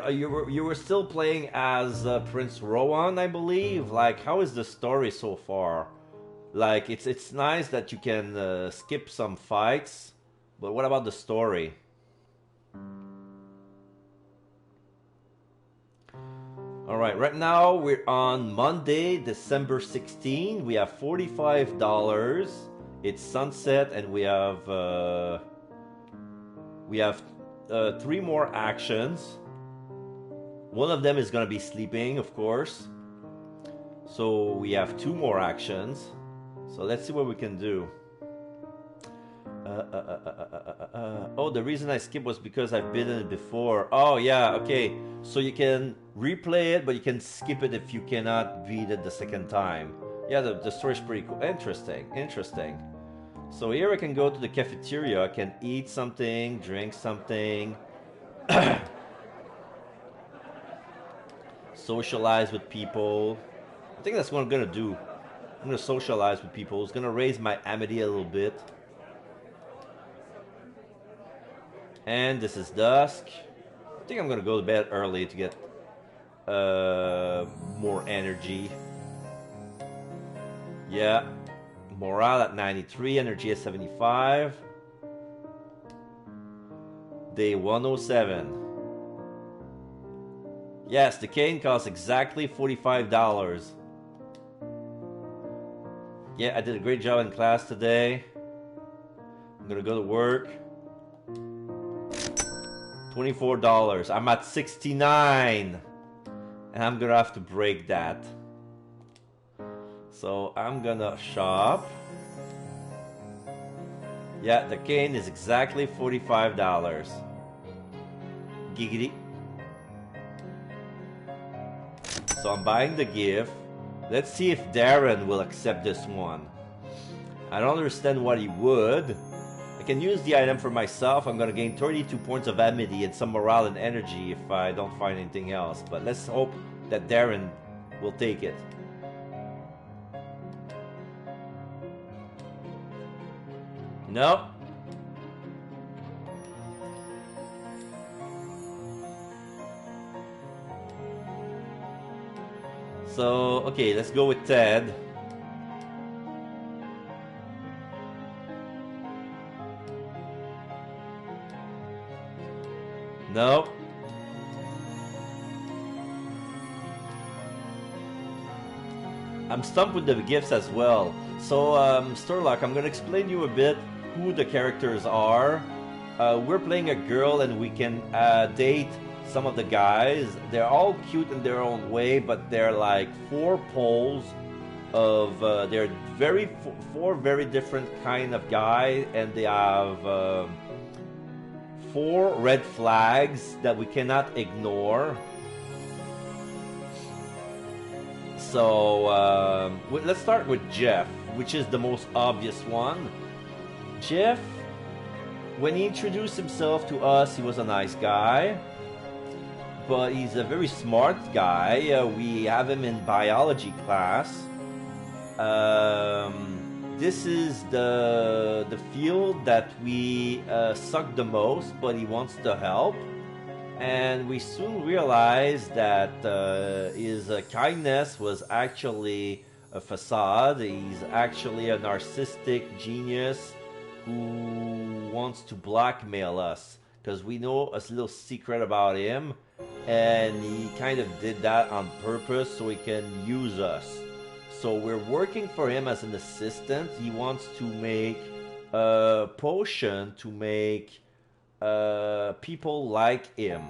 You were still playing as Prince Rowan, I believe. Like, how is the story so far? Like, it's nice that you can skip some fights, but what about the story? Alright, right now we're on Monday, December 16. We have $45. It's sunset, and we have 3 more actions. One of them is going to be sleeping, of course. So we have 2 more actions. So let's see what we can do. Oh, the reason I skipped was because I've been in it before. Oh, yeah, okay. So you can replay it, but you can skip it if you cannot beat it the second time. Yeah, the story's pretty cool. Interesting. So here I can go to the cafeteria. I can eat something, drink something. Socialize with people. I think that's what I'm gonna do. I'm gonna socialize with people. It's gonna raise my amity a little bit. And this is dusk. I think I'm gonna go to bed early to get more energy. Yeah. Morale at 93, energy at 75. Day 107. Yes, the cane costs exactly $45. Yeah, I did a great job in class today. I'm gonna go to work. $24. I'm at 69. And I'm gonna have to break that. So I'm gonna shop. Yeah, the cane is exactly $45. Giggity. So I'm buying the gift. Let's see if Darren will accept this one. I don't understand why he would. I can use the item for myself. I'm gonna gain 32 points of amity and some morale and energy if I don't find anything else. But let's hope that Darren will take it. No. So, okay, let's go with Ted. No. I'm stumped with the gifts as well. So, Sturlock, I'm gonna explain to you a bit who the characters are. We're playing a girl, and we can date some of the guys. They're all cute in their own way, but they're like 4 poles of they're four very different kind of guys, and they have 4 red flags that we cannot ignore. So let's start with Jeff, which is the most obvious one. Jeff when he introduced himself to us, he was a nice guy, but he's a very smart guy. We have him in biology class. This is the field that we suck the most, but he wants to help. And we soon realized that his kindness was actually a facade. He's actually a narcissistic genius who wants to blackmail us because we know a little secret about him, and he kind of did that on purpose so he can use us. So we're working for him as an assistant. He wants to make a potion to make people like him.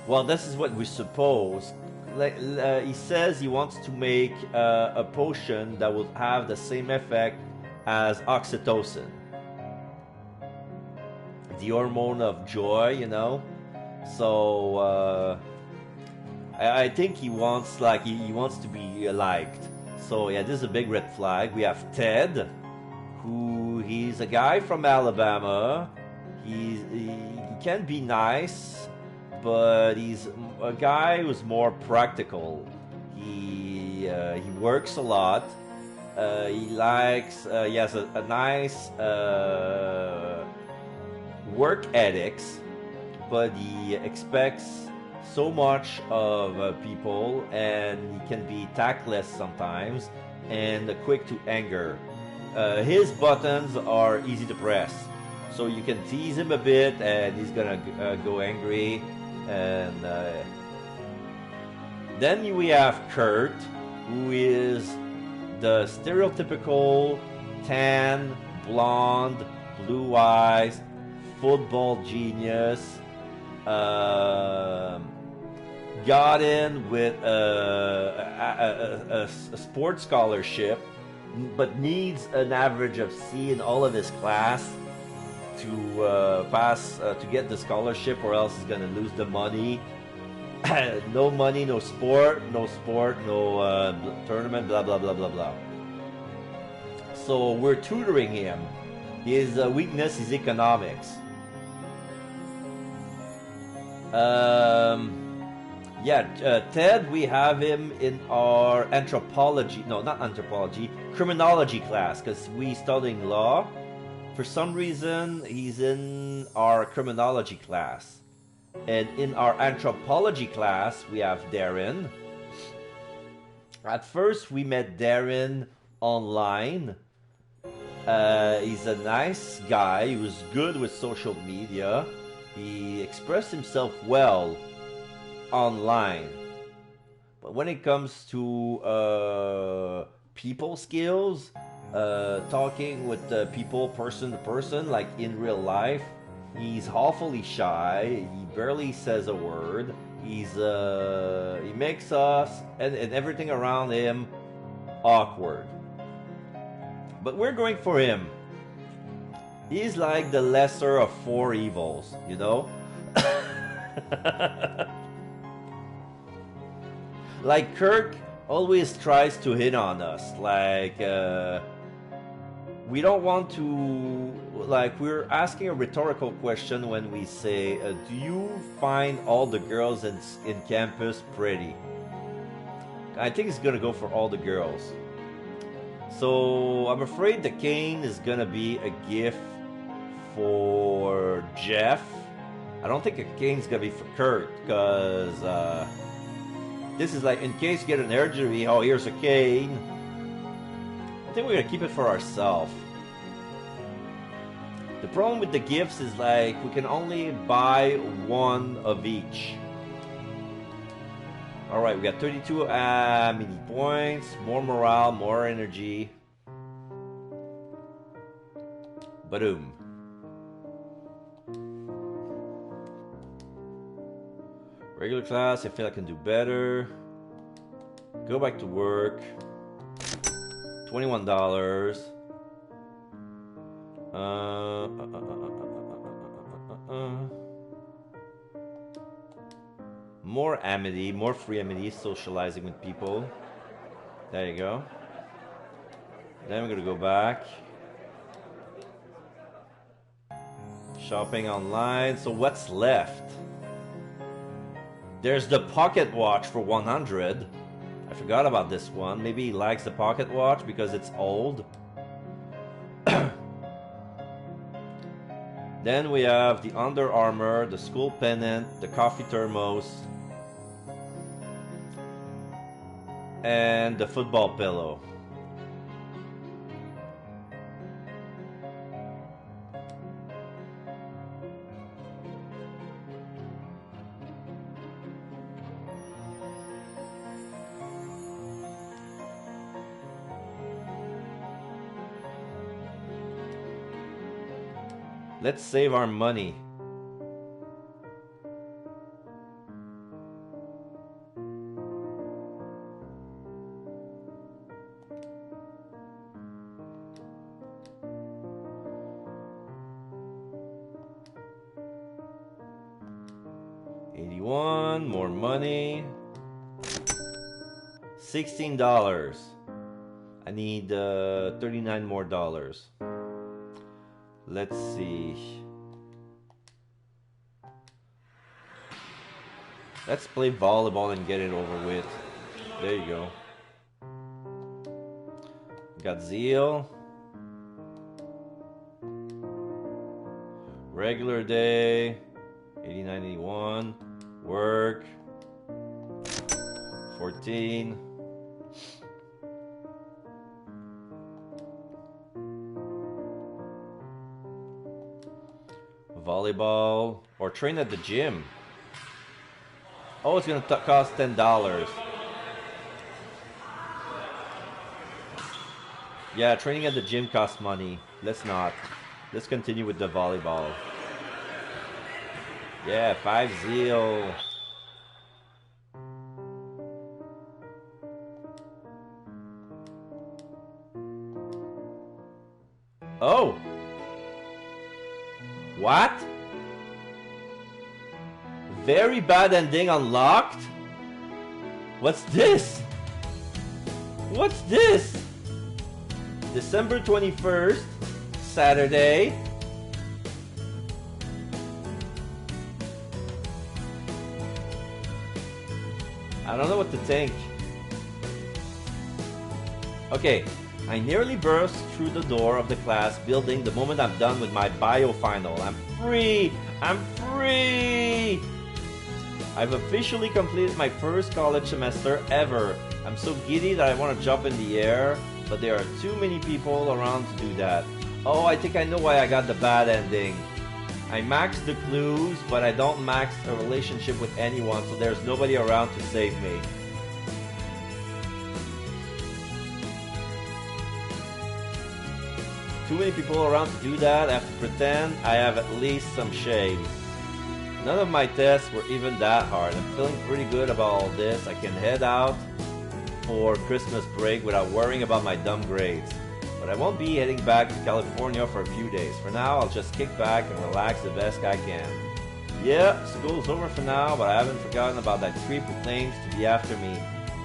Well, this is what we suppose. He says he wants to make a potion that will have the same effect as oxytocin, the hormone of joy, you know. So I think he wants he wants to be liked. So yeah, this is a big red flag. We have Ted, he's a guy from Alabama. He can be nice, but he's a guy who's more practical. He works a lot. He has a nice work ethics, but he expects so much of people, and he can be tactless sometimes and quick to anger. His buttons are easy to press, so you can tease him a bit and he's gonna go angry. And then we have Kurt, who is the stereotypical tan, blonde, blue eyes, football genius. Got in with a sports scholarship, but needs an average of C in all of his class to pass to get the scholarship, or else he's gonna lose the money. No money, no sport, no tournament, blah blah blah blah blah. So we're tutoring him. His weakness is economics. Ted, we have him in our criminology class, because we studying law. For some reason, he's in our criminology class. And in our anthropology class, we have Darren. At first, we met Darren online. He's a nice guy. He was good with social media. He expressed himself well online. But when it comes to people skills, talking with people person to person, like in real life, he's awfully shy. He barely says a word. He makes us and everything around him awkward. But we're going for him. He's like the lesser of four evils, you know? Like Kirk always tries to hit on us. Like, we don't want to... Like, we're asking a rhetorical question when we say, do you find all the girls in campus pretty? I think he's gonna go for all the girls. So, I'm afraid the cane is gonna be a gift for Jeff. I don't think a cane's gonna be for Kurt, because this is like, in case you get an injury, oh, here's a cane. I think we're gonna keep it for ourselves. The problem with the gifts is like we can only buy one of each. Alright, we got 32 mini points, more morale, more energy. Boom. Regular class, I feel I can do better. Go back to work. $21. More amity, more free amity, socializing with people. There you go. Then we're gonna go back. Shopping online. So what's left? There's the pocket watch for 100. I forgot about this one. Maybe he likes the pocket watch because it's old. Then we have the Under Armour, the school pennant, the coffee thermos, and the football pillow. Let's save our money. $81, more money. $16. I need 39 more dollars. Let's see. Let's play volleyball and get it over with. There you go. Got Zeal. Regular day. 89.81. Work. 14. Volleyball or train at the gym. Oh, it's gonna cost $10. Yeah, training at the gym costs money. Let's not. Let's continue with the volleyball. Yeah, 5 Zeal. Oh! What? Very bad ending unlocked? What's this? What's this? December 21st, Saturday. I don't know what to think. Okay, I nearly burst through the door of the class building the moment I'm done with my bio final. I'm free! I'm free! I've officially completed my first college semester ever. I'm so giddy that I want to jump in the air, but there are too many people around to do that. Oh, I think I know why I got the bad ending. I maxed the clues, but I don't max a relationship with anyone, so there's nobody around to save me. Too many people around to do that. I have to pretend I have at least some shade. None of my tests were even that hard. I'm feeling pretty good about all this. I can head out for Christmas break without worrying about my dumb grades. But I won't be heading back to California for a few days. For now, I'll just kick back and relax the best I can. Yeah, school's over for now, but I haven't forgotten about that creep who claims to be after me.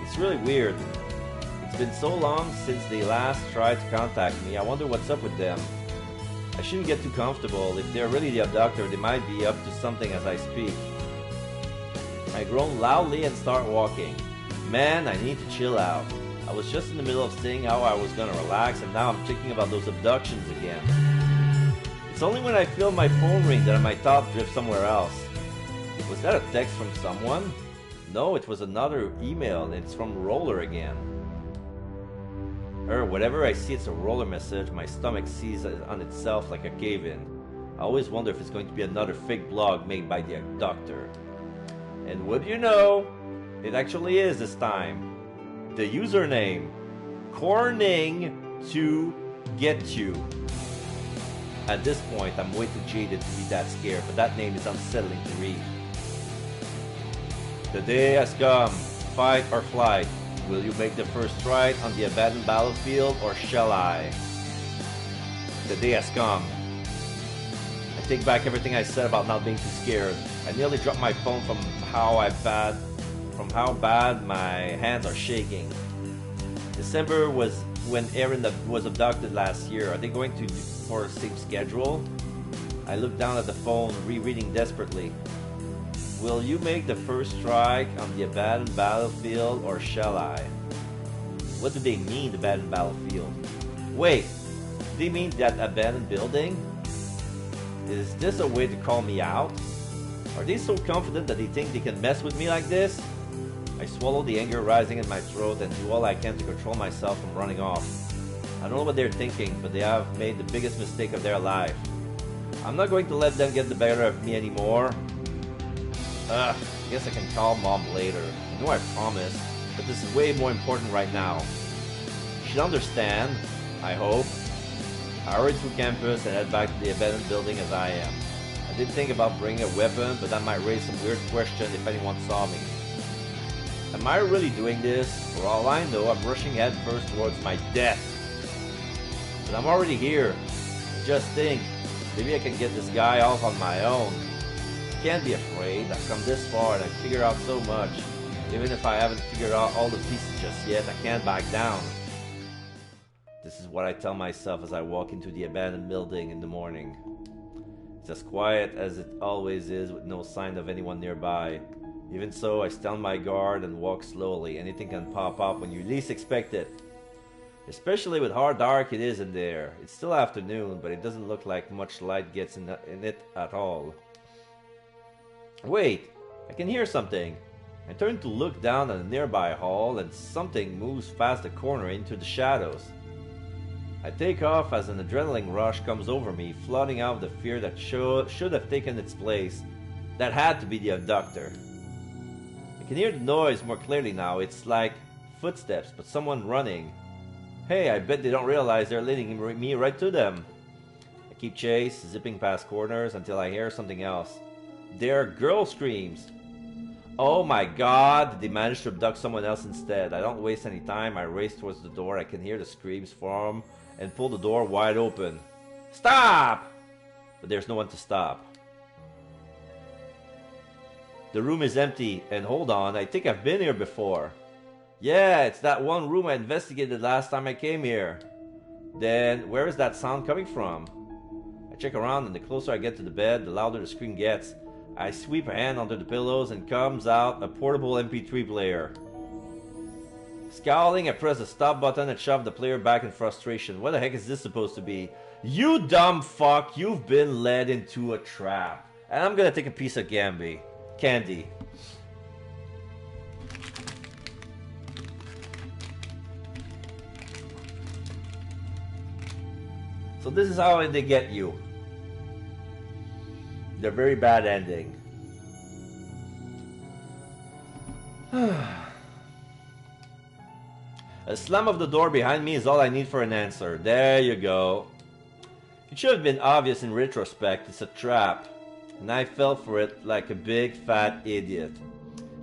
It's really weird. It's been so long since they last tried to contact me. I wonder what's up with them. I shouldn't get too comfortable. If they're really the abductor, they might be up to something as I speak. I groan loudly and start walking. Man, I need to chill out. I was just in the middle of saying how I was gonna relax, and now I'm thinking about those abductions again. It's only when I feel my phone ring that my thoughts drift somewhere else. Was that a text from someone? No, it was another email, and it's from Roller again. Whatever I see, it's a Roller message. My stomach sees it on itself like a cave-in. I always wonder if it's going to be another fake blog made by the abductor. And would you know, it actually is this time. The username, Corning to get you. At this point, I'm way too jaded to be that scared, but that name is unsettling to read. The day has come. Fight or flight. Will you make the first stride on the abandoned battlefield, or shall I? The day has come. I take back everything I said about not being too scared. I nearly dropped my phone from how bad my hands are shaking. December was when Aaron was abducted last year. Are they going to for the same schedule? I look down at the phone, rereading desperately. Will you make the first strike on the abandoned battlefield, or shall I? What do they mean, abandoned battlefield? Wait, do they mean that abandoned building? Is this a way to call me out? Are they so confident that they think they can mess with me like this? I swallow the anger rising in my throat and do all I can to control myself from running off. I don't know what they're thinking, but they have made the biggest mistake of their life. I'm not going to let them get the better of me anymore. I guess I can call Mom later. I know I promised, but this is way more important right now. She'll understand, I hope. I hurry through campus and head back to the abandoned building as I am. I did think about bringing a weapon, but that might raise some weird question if anyone saw me. Am I really doing this? For all I know, I'm rushing headfirst towards my death. But I'm already here. Just think, maybe I can get this guy off on my own. Can't be afraid. I've come this far and I've figured out so much. Even if I haven't figured out all the pieces just yet, I can't back down. This is what I tell myself as I walk into the abandoned building in the morning. It's as quiet as it always is, with no sign of anyone nearby. Even so, I stand my guard and walk slowly. Anything can pop up when you least expect it. Especially with how dark it is in there. It's still afternoon, but it doesn't look like much light gets in it at all. Wait, I can hear something. I turn to look down at a nearby hall, and something moves past the corner into the shadows. I take off as an adrenaline rush comes over me, flooding out the fear that should have taken its place. That had to be the abductor. I can hear the noise more clearly now. It's like footsteps, but someone running. Hey, I bet they don't realize they're leading me right to them. I keep chase, zipping past corners until I hear something else. They're girl screams. Oh my god, they managed to abduct someone else instead. I don't waste any time. I race towards the door. I can hear the screams form and pull the door wide open. Stop! But there's no one to stop. The room is empty, and hold on, I think I've been here before. Yeah, it's that one room I investigated last time I came here. Then, where is that sound coming from? I check around, and the closer I get to the bed, the louder the scream gets. I sweep a hand under the pillows, and comes out a portable MP3 player. Scowling, I press the stop button and shove the player back in frustration. What the heck is this supposed to be? You dumb fuck, you've been led into a trap. And I'm gonna take a piece of candy. So this is how they get you. They're very bad ending. A slam of the door behind me is all I need for an answer. There you go. It should have been obvious in retrospect. It's a trap. And I fell for it like a big fat idiot.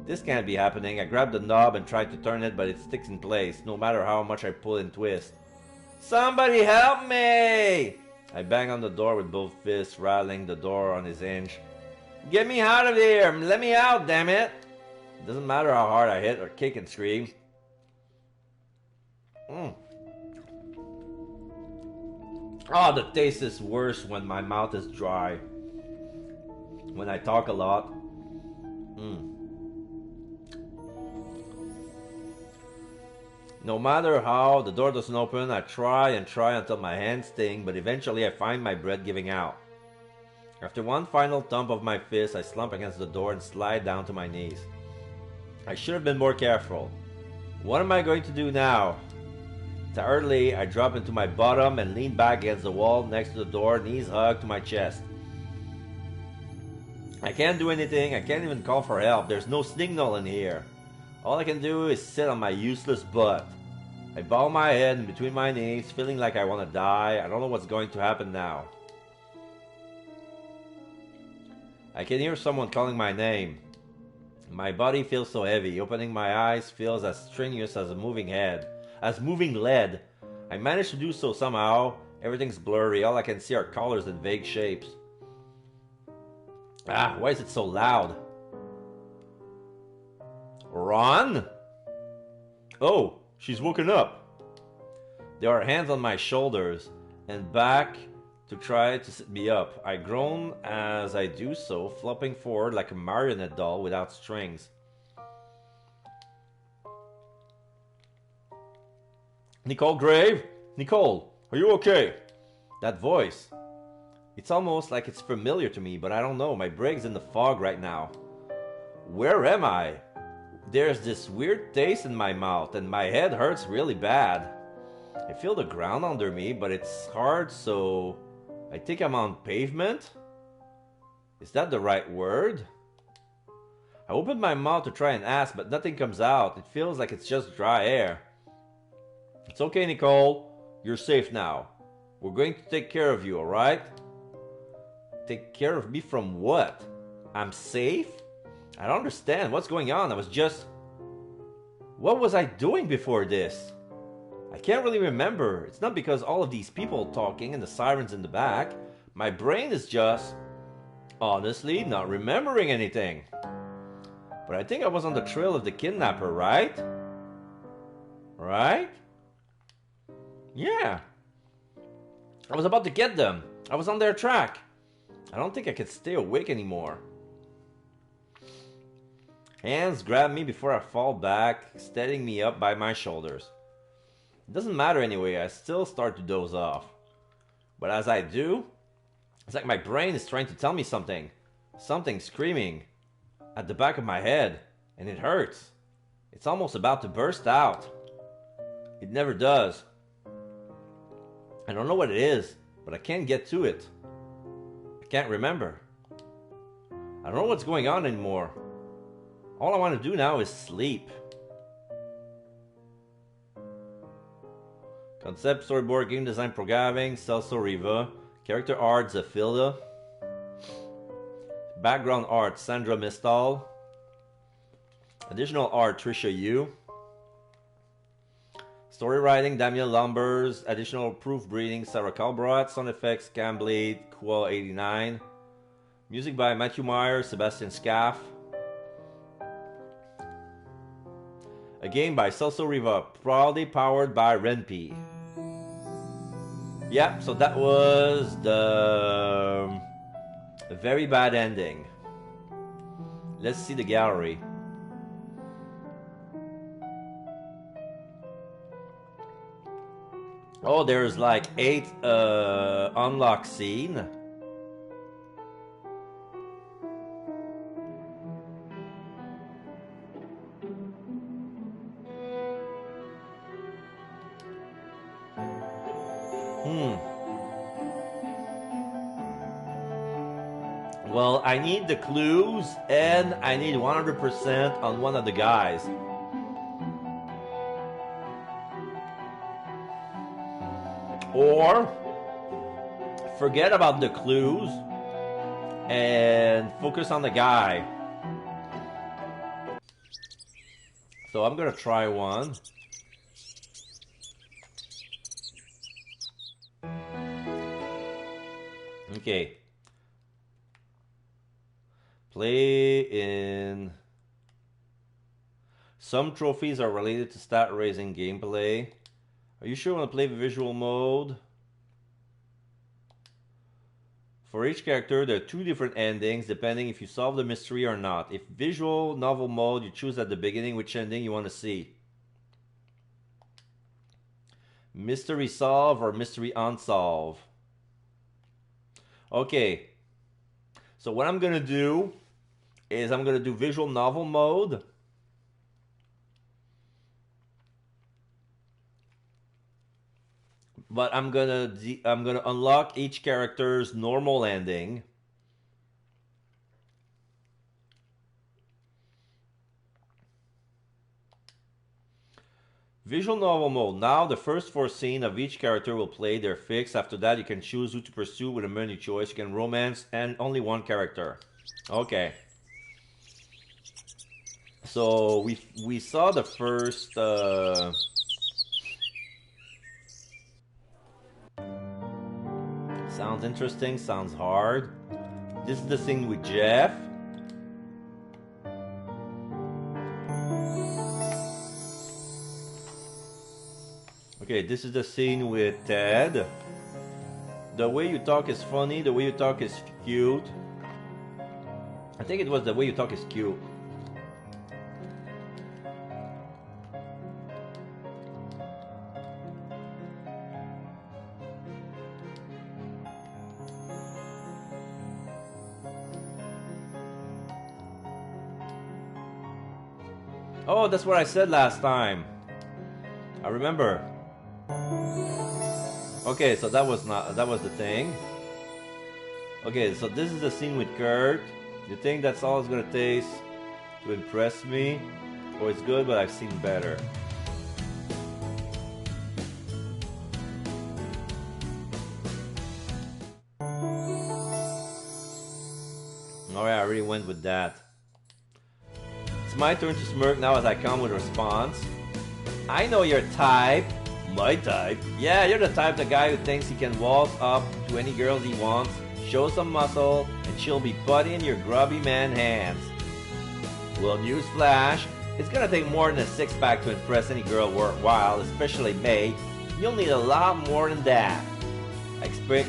This can't be happening. I grab the knob and try to turn it, but it sticks in place, no matter how much I pull and twist. Somebody help me! I bang on the door with both fists, rattling the door on his hinge. Get me out of here! Let me out, damn it! It doesn't matter how hard I hit or kick and scream. Oh, the taste is worse when my mouth is dry. When I talk a lot. No matter how, the door doesn't open. I try until my hands sting, but eventually I find my breath giving out. After one final thump of my fist, I slump against the door and slide down to my knees. I should have been more careful. What am I going to do now? Tiredly, I drop into my bottom and lean back against the wall next to the door, knees hugged to my chest. I can't do anything. I can't even call for help. There's no signal in here. All I can do is sit on my useless butt. I bow my head in between my knees, feeling like I want to die. I don't know what's going to happen now. I can hear someone calling my name. My body feels so heavy. Opening my eyes feels as strenuous as moving lead. I manage to do so somehow. Everything's blurry. All I can see are colors and vague shapes. Why is it so loud? Ron? Oh, she's woken up. There are hands on my shoulders and back to try to sit me up. I groan as I do so, flopping forward like a marionette doll without strings. Nicole Grave? Nicole, are you okay? That voice. It's almost like it's familiar to me, but I don't know. My brain's in the fog right now. Where am I? There's this weird taste in my mouth, and my head hurts really bad. I feel the ground under me, but it's hard, so I think I'm on pavement? Is that the right word? I opened my mouth to try and ask, but nothing comes out. It feels like it's just dry air. It's okay, Nicole. You're safe now. We're going to take care of you, alright? Take care of me from what? I'm safe? I don't understand. What's going on? What was I doing before this? I can't really remember. It's not because all of these people talking and the sirens in the back. My brain is just, honestly, not remembering anything. But I think I was on the trail of the kidnapper, right? Right? Yeah. I was about to get them. I was on their track. I don't think I could stay awake anymore. Hands grab me before I fall back, steadying me up by my shoulders. It doesn't matter anyway, I still start to doze off. But as I do, it's like my brain is trying to tell me something. Something screaming at the back of my head, and it hurts. It's almost about to burst out. It never does. I don't know what it is, but I can't get to it. I can't remember. I don't know what's going on anymore. All I want to do now is sleep. Concept, storyboard, game design, programming, Celso Riva. Character art, Zafilda. Background art, Sandra Mistal. Additional art, Trisha Yu. Story writing, Daniel Lumbers. Additional proofreading, Sarah Calbrat. Sound effects, Camblade, Qua89. Music by Matthew Meyer, Sebastian Scaff. A game by Celso Riva, proudly powered by Renpy. Yeah, so that was the very bad ending. Let's see the gallery. Oh, there's like 8 unlock scene. Well, I need the clues, and I need 100% on one of the guys. Or forget about the clues and focus on the guy. So I'm gonna try one. Okay. Play in... Some trophies are related to stat raising gameplay. Are you sure you want to play the visual mode? For each character, there are 2 different endings depending if you solve the mystery or not. If visual novel mode, you choose at the beginning which ending you want to see. Mystery solve or mystery unsolve. Okay. So what I'm going to do is I'm going to do visual novel mode. But I'm gonna unlock each character's normal ending. Visual novel mode. Now the first 4 scenes of each character will play. They're fixed. After that, you can choose who to pursue with a menu choice. You can romance and only one character. Okay. So we saw the first. Sounds interesting, sounds hard. This is the scene with Jeff. Okay, this is the scene with Ted. The way you talk is funny. The way you talk is cute. I think it was the way you talk is cute. Oh, that's what I said last time. I remember. Okay, so that was the thing. Okay, so this is the scene with Kurt. You think that's all it's gonna take to impress me? Oh, it's good, but I've seen better. Alright, I already went with that. It's my turn to smirk now as I come with a response. I know your type. My type? Yeah, you're the type, the guy who thinks he can walk up to any girls he wants, show some muscle, and she'll be putty in your grubby man hands. Well, newsflash, it's gonna take more than a six-pack to impress any girl worthwhile, especially May. You'll need a lot more than that. I expect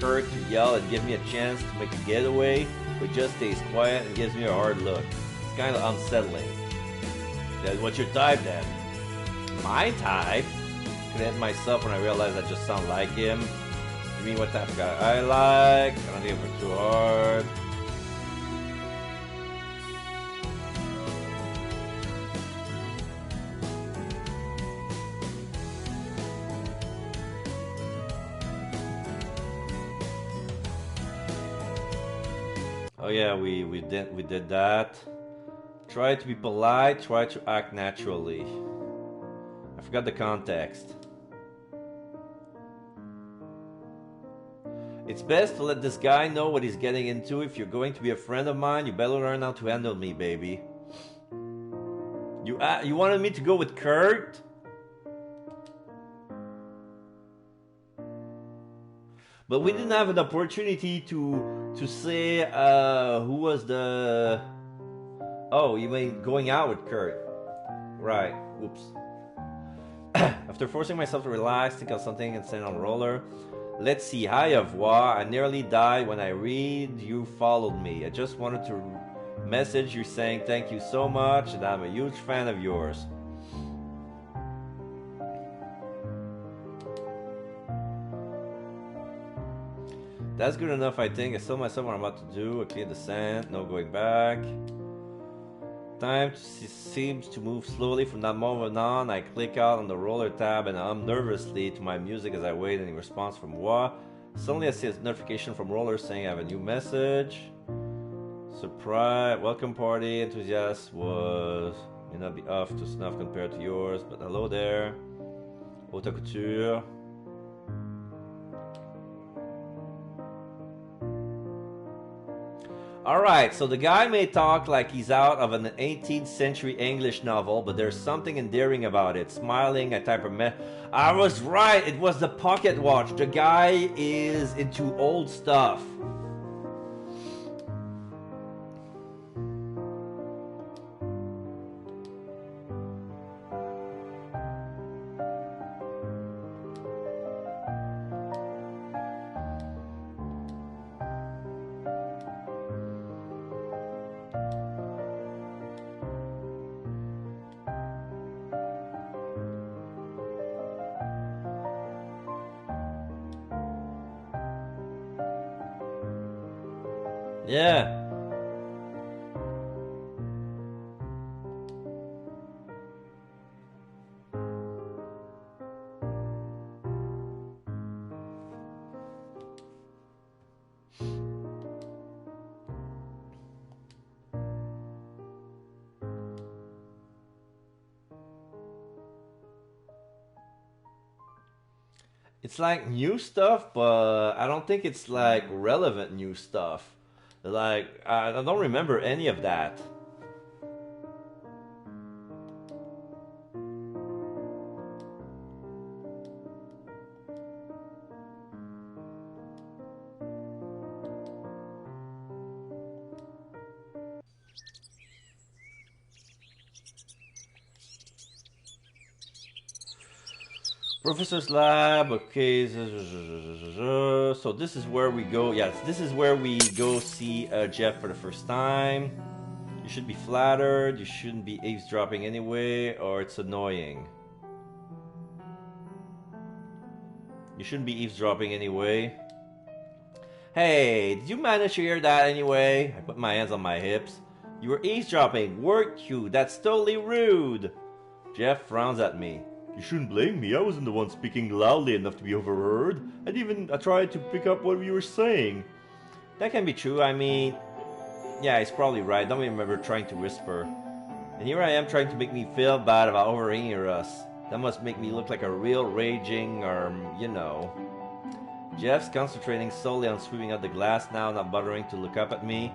Kurt to yell and give me a chance to make a getaway, but just stays quiet and gives me a hard look. It's kind of unsettling. Then what's your type then? My type? I couldn't myself when I realized I just sound like him. You mean what type of guy I like? I don't think it's too hard. Oh yeah, we did that. Try to be polite, try to act naturally. I forgot the context. It's best to let this guy know what he's getting into. If you're going to be a friend of mine, you better learn how to handle me, baby. You wanted me to go with Kurt? But we didn't have an opportunity to say who was the... Oh, you mean going out with Kurt. Right, oops. After forcing myself to relax, think of something and stand on a roller. Let's see, hi au revoir. I nearly died when I read you followed me. I just wanted to message you saying thank you so much and I'm a huge fan of yours. That's good enough, I think. I still myself what I'm about to do. A clear descent, no going back. Time seems to move slowly. From that moment on, I click out on the roller tab and hum nervously to my music as I wait any response from Wa. Suddenly I see a notification from Roller saying I have a new message. Surprise, welcome party, enthusiast may not be off to snuff compared to yours, but hello there. Haute couture. Alright, so the guy may talk like he's out of an 18th century English novel, but there's something endearing about it. Smiling, I type a I was right, it was the pocket watch. The guy is into old stuff. Yeah. It's like new stuff, but I don't think it's like relevant new stuff. Like, I don't remember any of that. Professor's lab, okay. So this is where we go. Yes, this is where we go see Jeff for the first time. You should be flattered. You shouldn't be eavesdropping anyway, or it's annoying. You shouldn't be eavesdropping anyway. Hey, did you manage to hear that anyway? I put my hands on my hips. You were eavesdropping, weren't you? That's totally rude. Jeff frowns at me. You shouldn't blame me. I wasn't the one speaking loudly enough to be overheard. I tried to pick up what you were saying. That can be true. I mean, yeah, he's probably right. Don't remember trying to whisper. And here I am trying to make me feel bad about overhearing us. That must make me look like a real raging, you know. Jeff's concentrating solely on sweeping out the glass now, not bothering to look up at me.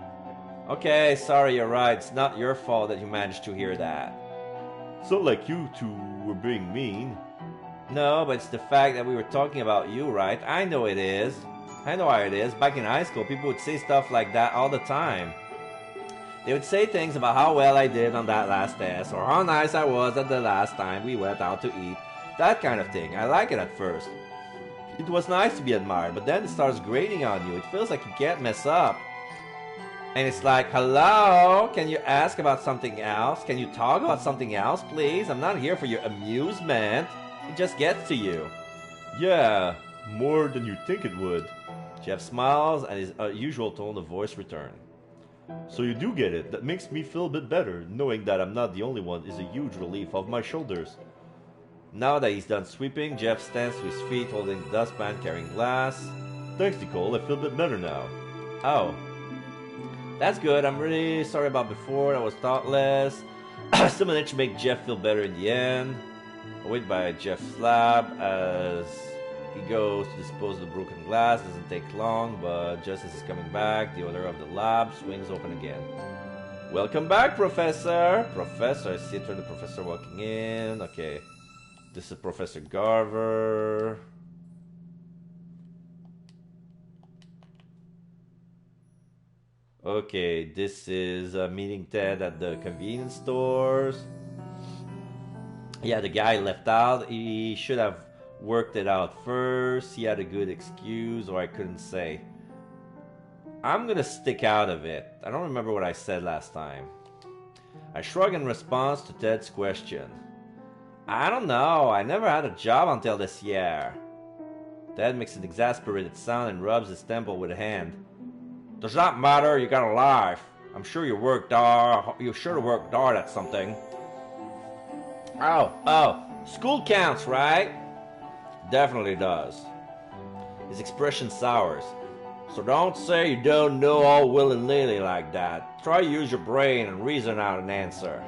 Okay, sorry, you're right. It's not your fault that you managed to hear that. It's not like you two were being mean. No, but it's the fact that we were talking about you, right? I know it is. I know how it is. Back in high school, people would say stuff like that all the time. They would say things about how well I did on that last test, or how nice I was at the last time we went out to eat. That kind of thing. I like it at first. It was nice to be admired, but then it starts grating on you. It feels like you can't mess up. And it's like, hello, can you ask about something else? Can you talk about something else, please? I'm not here for your amusement. It just gets to you. Yeah, more than you think it would. Jeff smiles and his usual tone of voice returns. So you do get it. That makes me feel a bit better. Knowing that I'm not the only one is a huge relief off my shoulders. Now that he's done sweeping, Jeff stands to his feet holding the dustpan carrying glass. Thanks, Nicole. I feel a bit better now. Oh. That's good. I'm really sorry about before. I was thoughtless. Still managed to make Jeff feel better in the end. I wait by Jeff's lab as he goes to dispose of the broken glass. Doesn't take long, but just as he's coming back, the owner of the lab swings open again. Welcome back, Professor! Professor, I see the professor walking in. Okay. This is Professor Garver. Okay, this is meeting Ted at the convenience stores. Yeah, the guy left out. He should have worked it out first. He had a good excuse, or I couldn't say. I'm gonna stick out of it. I don't remember what I said last time. I shrug in response to Ted's question. I don't know. I never had a job until this year. Ted makes an exasperated sound and rubs his temple with a hand. Does not matter. You got a life. I'm sure you worked hard. You should have worked hard at something. Oh. School counts, right? Definitely does. His expression sours. So don't say you don't know all willy-nilly like that. Try to use your brain and reason out an answer.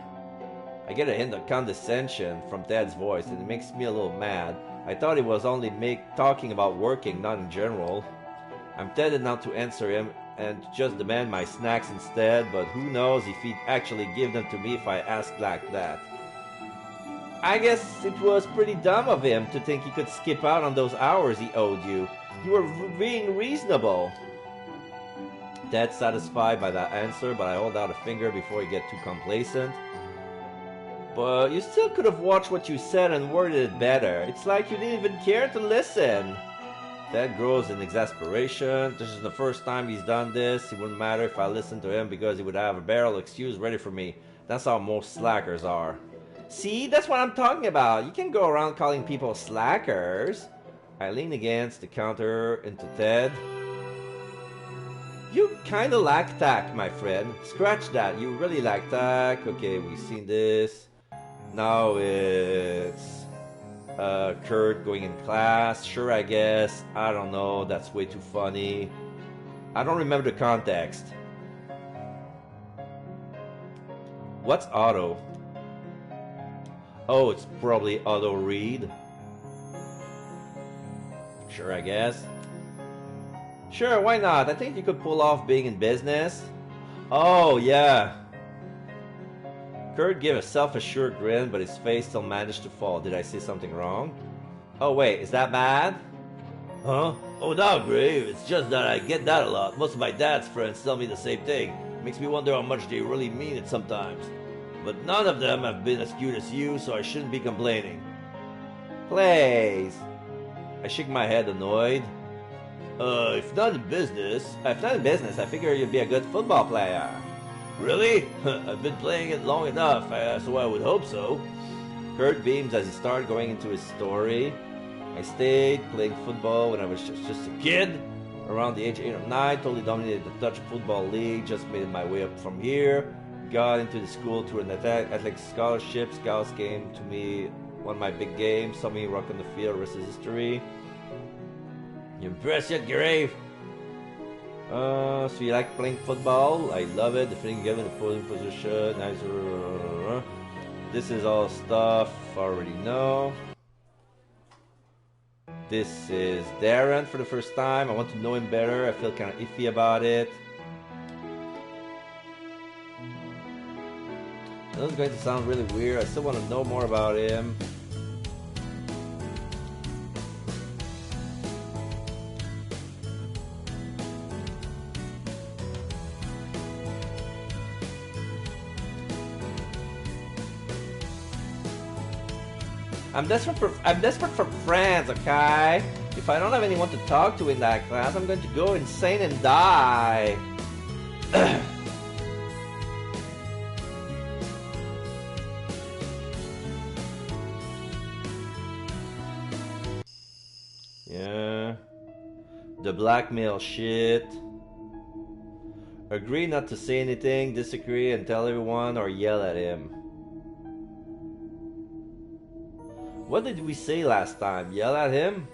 I get a hint of condescension from Ted's voice, and it makes me a little mad. I thought he was only talking about working, not in general. I'm tempted not to answer him and to just demand my snacks instead, but who knows if he'd actually give them to me if I asked like that. I guess it was pretty dumb of him to think he could skip out on those hours he owed you. You were being reasonable. Ted's satisfied by that answer, but I hold out a finger before he gets too complacent. But you still could have watched what you said and worded it better. It's like you didn't even care to listen. Ted grows in exasperation. This is the first time he's done this. It wouldn't matter if I listened to him because he would have a barrel excuse ready for me. That's how most slackers are. See, that's what I'm talking about. You can't go around calling people slackers. I lean against the counter into Ted. You kinda lack tact, my friend. Scratch that. You really lack tact. Okay, we've seen this. Now it's Kurt going in class. Sure, I guess. I don't know. That's way too funny. I don't remember the context. What's auto? Oh, it's probably auto read. Sure, I guess. Sure, why not? I think you could pull off being in business. Oh, yeah. Kurt gave a self-assured grin, but his face still managed to fall. Did I say something wrong? Oh, wait, is that bad? Huh? Oh, no, Grave. It's just that I get that a lot. Most of my dad's friends tell me the same thing. Makes me wonder how much they really mean it sometimes. But none of them have been as cute as you, so I shouldn't be complaining. Please. I shake my head, annoyed. If not in business, I figure you'd be a good football player. Really? I've been playing it long enough, so I would hope so. Kurt beams as he started going into his story. I stayed playing football when I was just a kid. Around the age of 8 or 9, totally dominated the Dutch football league, just made my way up from here. Got into the school through an athletic scholarship. Scouts came to me, one of my big games, saw me rock on the field, rest is history. You impressed yet, Grave? So you like playing football? I love it. Defending given the pulling position. Nice. This is all stuff I already know. This is Darren for the first time. I want to know him better. I feel kind of iffy about it. This is going to sound really weird. I still want to know more about him. I'm desperate for friends, okay? If I don't have anyone to talk to in that class, I'm going to go insane and die. Yeah. The blackmail shit. Agree not to say anything, disagree and tell everyone or yell at him. What did we say last time? Yell at him?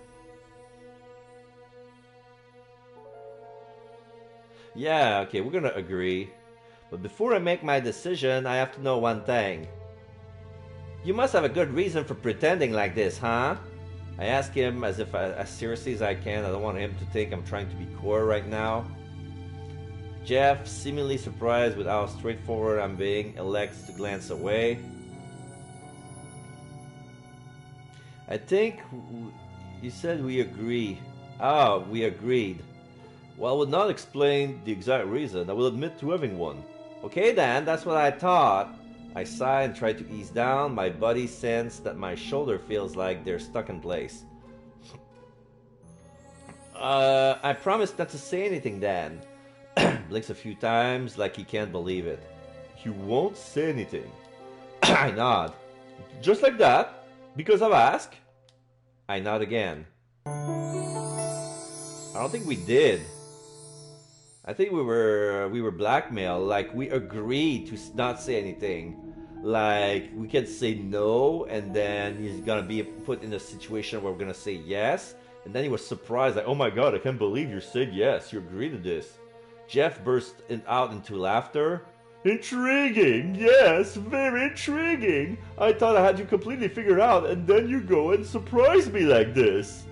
Yeah, okay, we're gonna agree. But before I make my decision, I have to know one thing. You must have a good reason for pretending like this, huh? I ask him as seriously as I can. I don't want him to think I'm trying to be coy right now. Jeff, seemingly surprised with how straightforward I'm being, elects to glance away. I think you said we agree. Ah, we agreed. Well, I will not explain the exact reason. I will admit to having one. Okay then, that's what I thought. I sigh and try to ease down. My body sense that my shoulder feels like they're stuck in place. I promised not to say anything then. Blinks a few times like he can't believe it. You won't say anything. I nod. Just like that? Because I've asked? I nod again. I don't think we did. I think we were blackmailed. Like we agreed to not say anything. Like we can say no, and then he's gonna be put in a situation where we're gonna say yes. And then he was surprised, like, "Oh my God, I can't believe you said yes. You agreed to this." Jeff burst out into laughter. Intriguing, yes, very intriguing. I thought I had you completely figured out, and then you go and surprise me like this.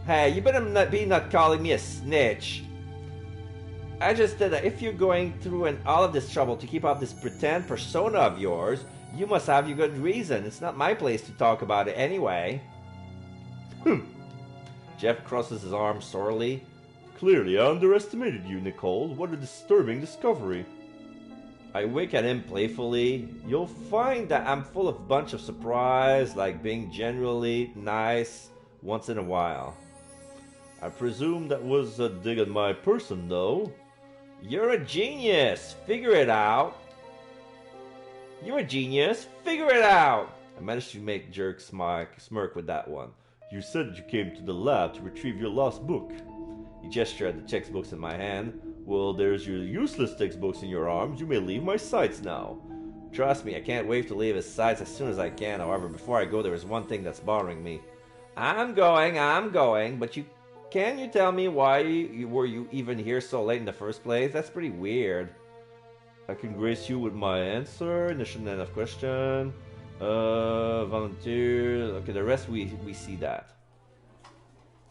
Hey, you better not calling me a snitch. I just said that if you're going through all of this trouble to keep up this pretend persona of yours, you must have your good reason. It's not my place to talk about it anyway. Jeff crosses his arms sorely. Clearly, I underestimated you, Nicole. What a disturbing discovery. I wink at him playfully. You'll find that I'm full of a bunch of surprise, like being generally nice once in a while. I presume that was a dig at my person, though. You're a genius! Figure it out! You're a genius! Figure it out! I managed to make Jerk smirk with that one. You said you came to the lab to retrieve your lost book. He gestured at the textbooks in my hand. Well, there's your useless textbooks in your arms. You may leave my sights now. Trust me, I can't wait to leave his sights as soon as I can. However, before I go, there is one thing that's bothering me. I'm going, but can you tell me why were you even here so late in the first place? That's pretty weird. I can grace you with my answer. Initial end of question. Volunteer. Okay, the rest we see that.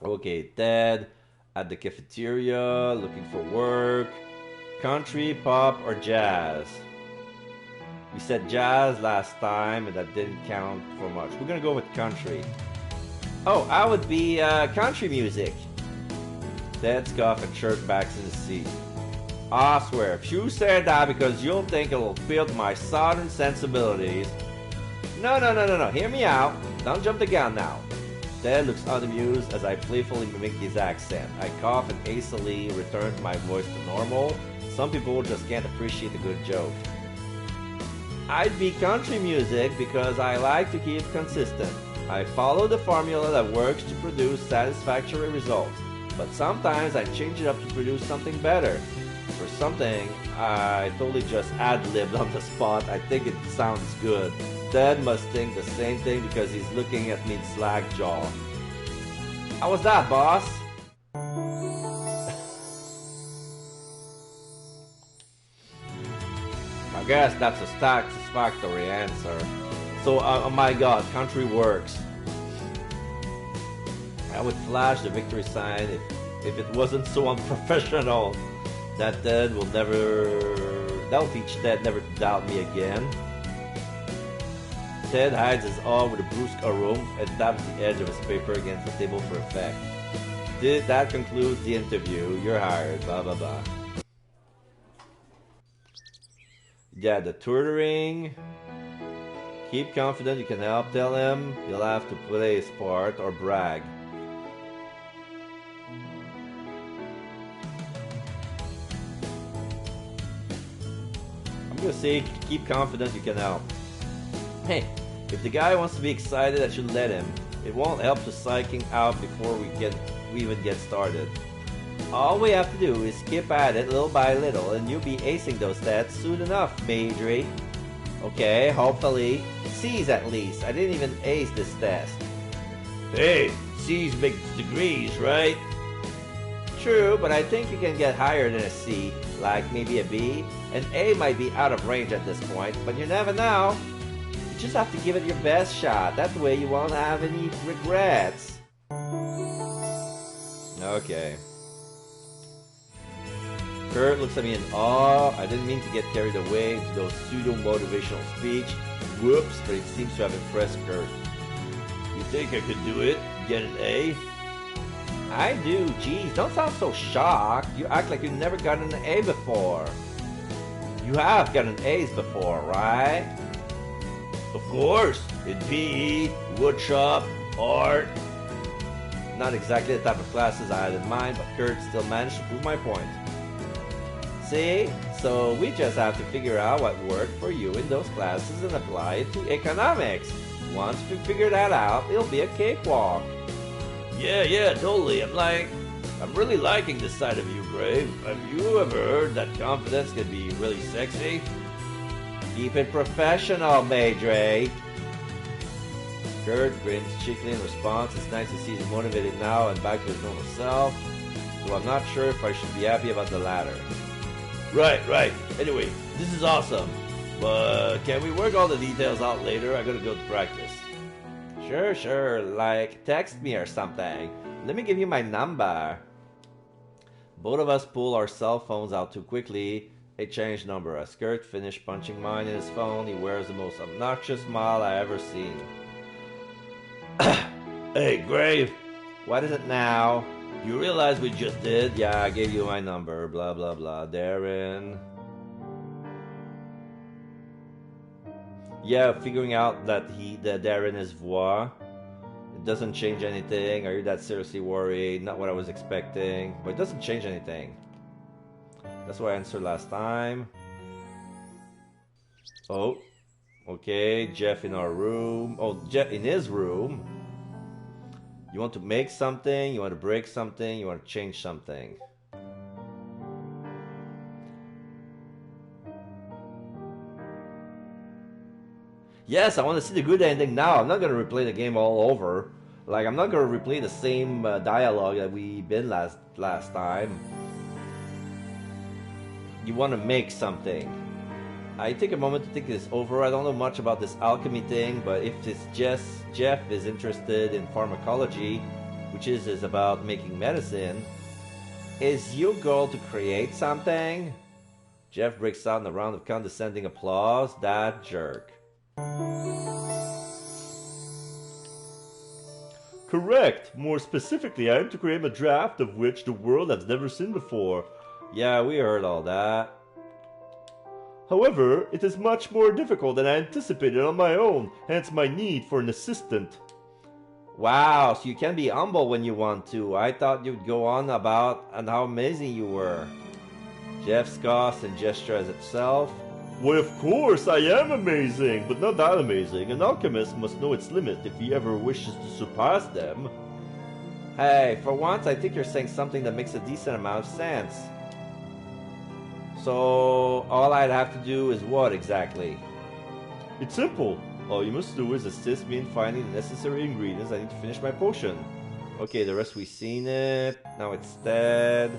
Okay, Ted. At the cafeteria, looking for work. Country, pop, or jazz? We said jazz last time, and that didn't count for much. We're gonna go with country. Oh, I would be country music. Ted scoffs and shirt backs in the seat. I swear, if you said that because you'll think it'll fit my southern sensibilities. No. Hear me out. Don't jump the gun now. Ted looks unamused as I playfully mimic his accent. I cough and hastily return my voice to normal. Some people just can't appreciate a good joke. I'd be country music because I like to keep consistent. I follow the formula that works to produce satisfactory results, but sometimes I change it up to produce something better. For something, I totally just ad-libbed on the spot. I think it sounds good. Ted must think the same thing because he's looking at me slack jaw. How was that, boss? I guess that's a satisfactory answer. So, oh my god, country works. I would flash the victory sign if it wasn't so unprofessional. That'll teach Ted never to doubt me again. Ted hides his awe with a brusque harumph and taps the edge of his paper against the table for effect. That concludes the interview. You're hired. Blah blah blah. Yeah, the tutoring. Keep confident you can help. Tell him you'll have to play his part or brag. I'm gonna say keep confident you can help. Hey, if the guy wants to be excited, I should let him. It won't help to psyching out before we even get started. All we have to do is skip at it little by little, and you'll be acing those stats soon enough, Majory. Okay, hopefully. C's at least. I didn't even ace this test. Hey, C's make degrees, right? True, but I think you can get higher than a C, like maybe a B. An A might be out of range at this point, but you never know. You just have to give it your best shot. That way you won't have any regrets. Okay. Kurt looks at me in awe. I didn't mean to get carried away into those pseudo-motivational speech. Whoops, but it seems to have impressed Kurt. You think I could do it? Get an A? I do. Geez, don't sound so shocked. You act like you've never gotten an A before. You have gotten A's before, right? Of course. In PE, woodshop, art. Not exactly the type of classes I had in mind, but Kurt still managed to prove my point. See? So we just have to figure out what worked for you in those classes and apply it to economics. Once we figure that out, it'll be a cakewalk. Yeah, totally. I'm really liking this side of you, Grave. Have you ever heard that confidence can be really sexy? Keep it professional, Maydre. Kurt grins cheekily in response. It's nice to see he's motivated now and back to his normal self, though I'm not sure if I should be happy about the latter. Right. Anyway, this is awesome. But can we work all the details out later? I gotta go to practice. Sure. Like, text me or something. Let me give you my number. Both of us pull our cell phones out too quickly. They change number. As Kurt finished punching mine in his phone, he wears the most obnoxious smile I ever seen. Hey, Grave. What is it now? You realize we just did? Yeah, I gave you my number. Blah, blah, blah. Darren. Yeah, figuring out that Darren is voix. It doesn't change anything. Are you that seriously worried? Not what I was expecting. But it doesn't change anything. That's what I answered last time. Oh. Okay, Jeff in our room. Oh, Jeff in his room. You want to make something, you want to break something, you want to change something. Yes, I want to see the good ending now. I'm not going to replay the game all over. Like, I'm not going to replay the same dialogue that we been last time. You want to make something. I take a moment to think this over. I don't know much about this alchemy thing, but if this Jeff is interested in pharmacology, which is about making medicine, is your goal to create something? Jeff breaks out in a round of condescending applause. That jerk. Correct. More specifically, I aim to create a draft of which the world has never seen before. Yeah, we heard all that. However, it is much more difficult than I anticipated on my own, hence my need for an assistant. Wow, so you can be humble when you want to. I thought you'd go on about and how amazing you were. Jeff scoffs and gestures itself. Why, of course, I am amazing, but not that amazing. An alchemist must know its limit if he ever wishes to surpass them. Hey, for once, I think you're saying something that makes a decent amount of sense. So, all I'd have to do is what exactly? It's simple. All you must do is assist me in finding the necessary ingredients I need to finish my potion. Okay, the rest we've seen it. Now it's dead.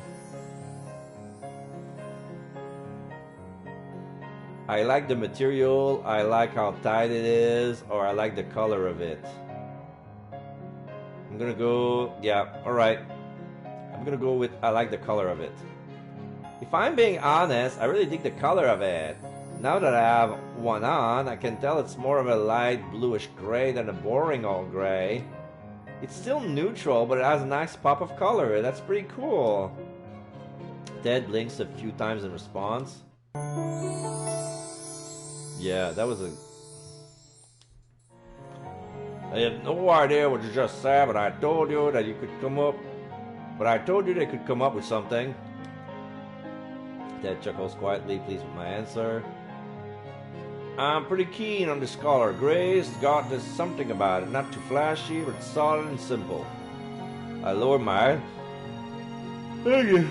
I like the material, I like how tight it is, or I like the color of it. I'm gonna go, yeah, alright. I'm gonna go with, I like the color of it. If I'm being honest, I really dig the color of it. Now that I have one on, I can tell it's more of a light bluish gray than a boring old gray. It's still neutral, but it has a nice pop of color. That's pretty cool. Ted blinks a few times in response. Yeah, that was a... I had no idea what you just said, but I told you that you could come up... But I told you they could come up with something. Ted chuckles quietly, pleased with my answer. I'm pretty keen on this color. Gray's got this something about it. Not too flashy, but solid and simple. I lower my... Thank you.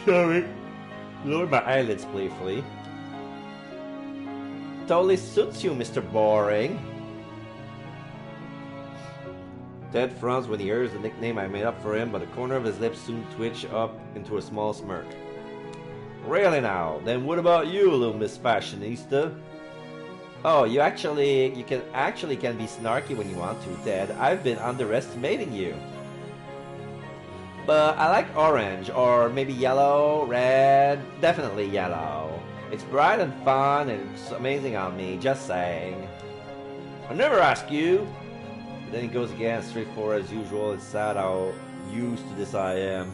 Sorry. Lower my eyelids playfully. Totally suits you, Mr. Boring. Ted frowns when he hears the nickname I made up for him, but the corner of his lips soon twitch up into a small smirk. Really now? Then what about you, little Miss Fashionista? Oh, you can be snarky when you want to, Ted. I've been underestimating you. But I like orange, or maybe yellow, red, definitely yellow. It's bright and fun, and it's amazing on me, just saying. I never ask you. But then he goes again, straightforward as usual. It's sad how used to this I am.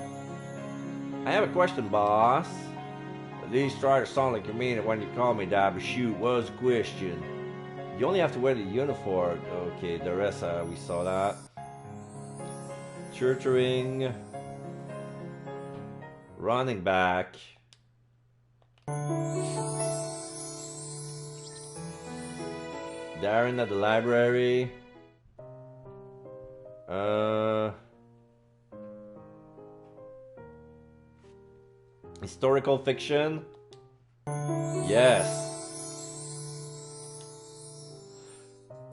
I have a question, boss. At least try to sound like you mean it when you call me that, but shoot, what's the question? You only have to wear the uniform. Okay, the rest, we saw that. Churchering. Running back. Darren at the library. Historical fiction. Yes.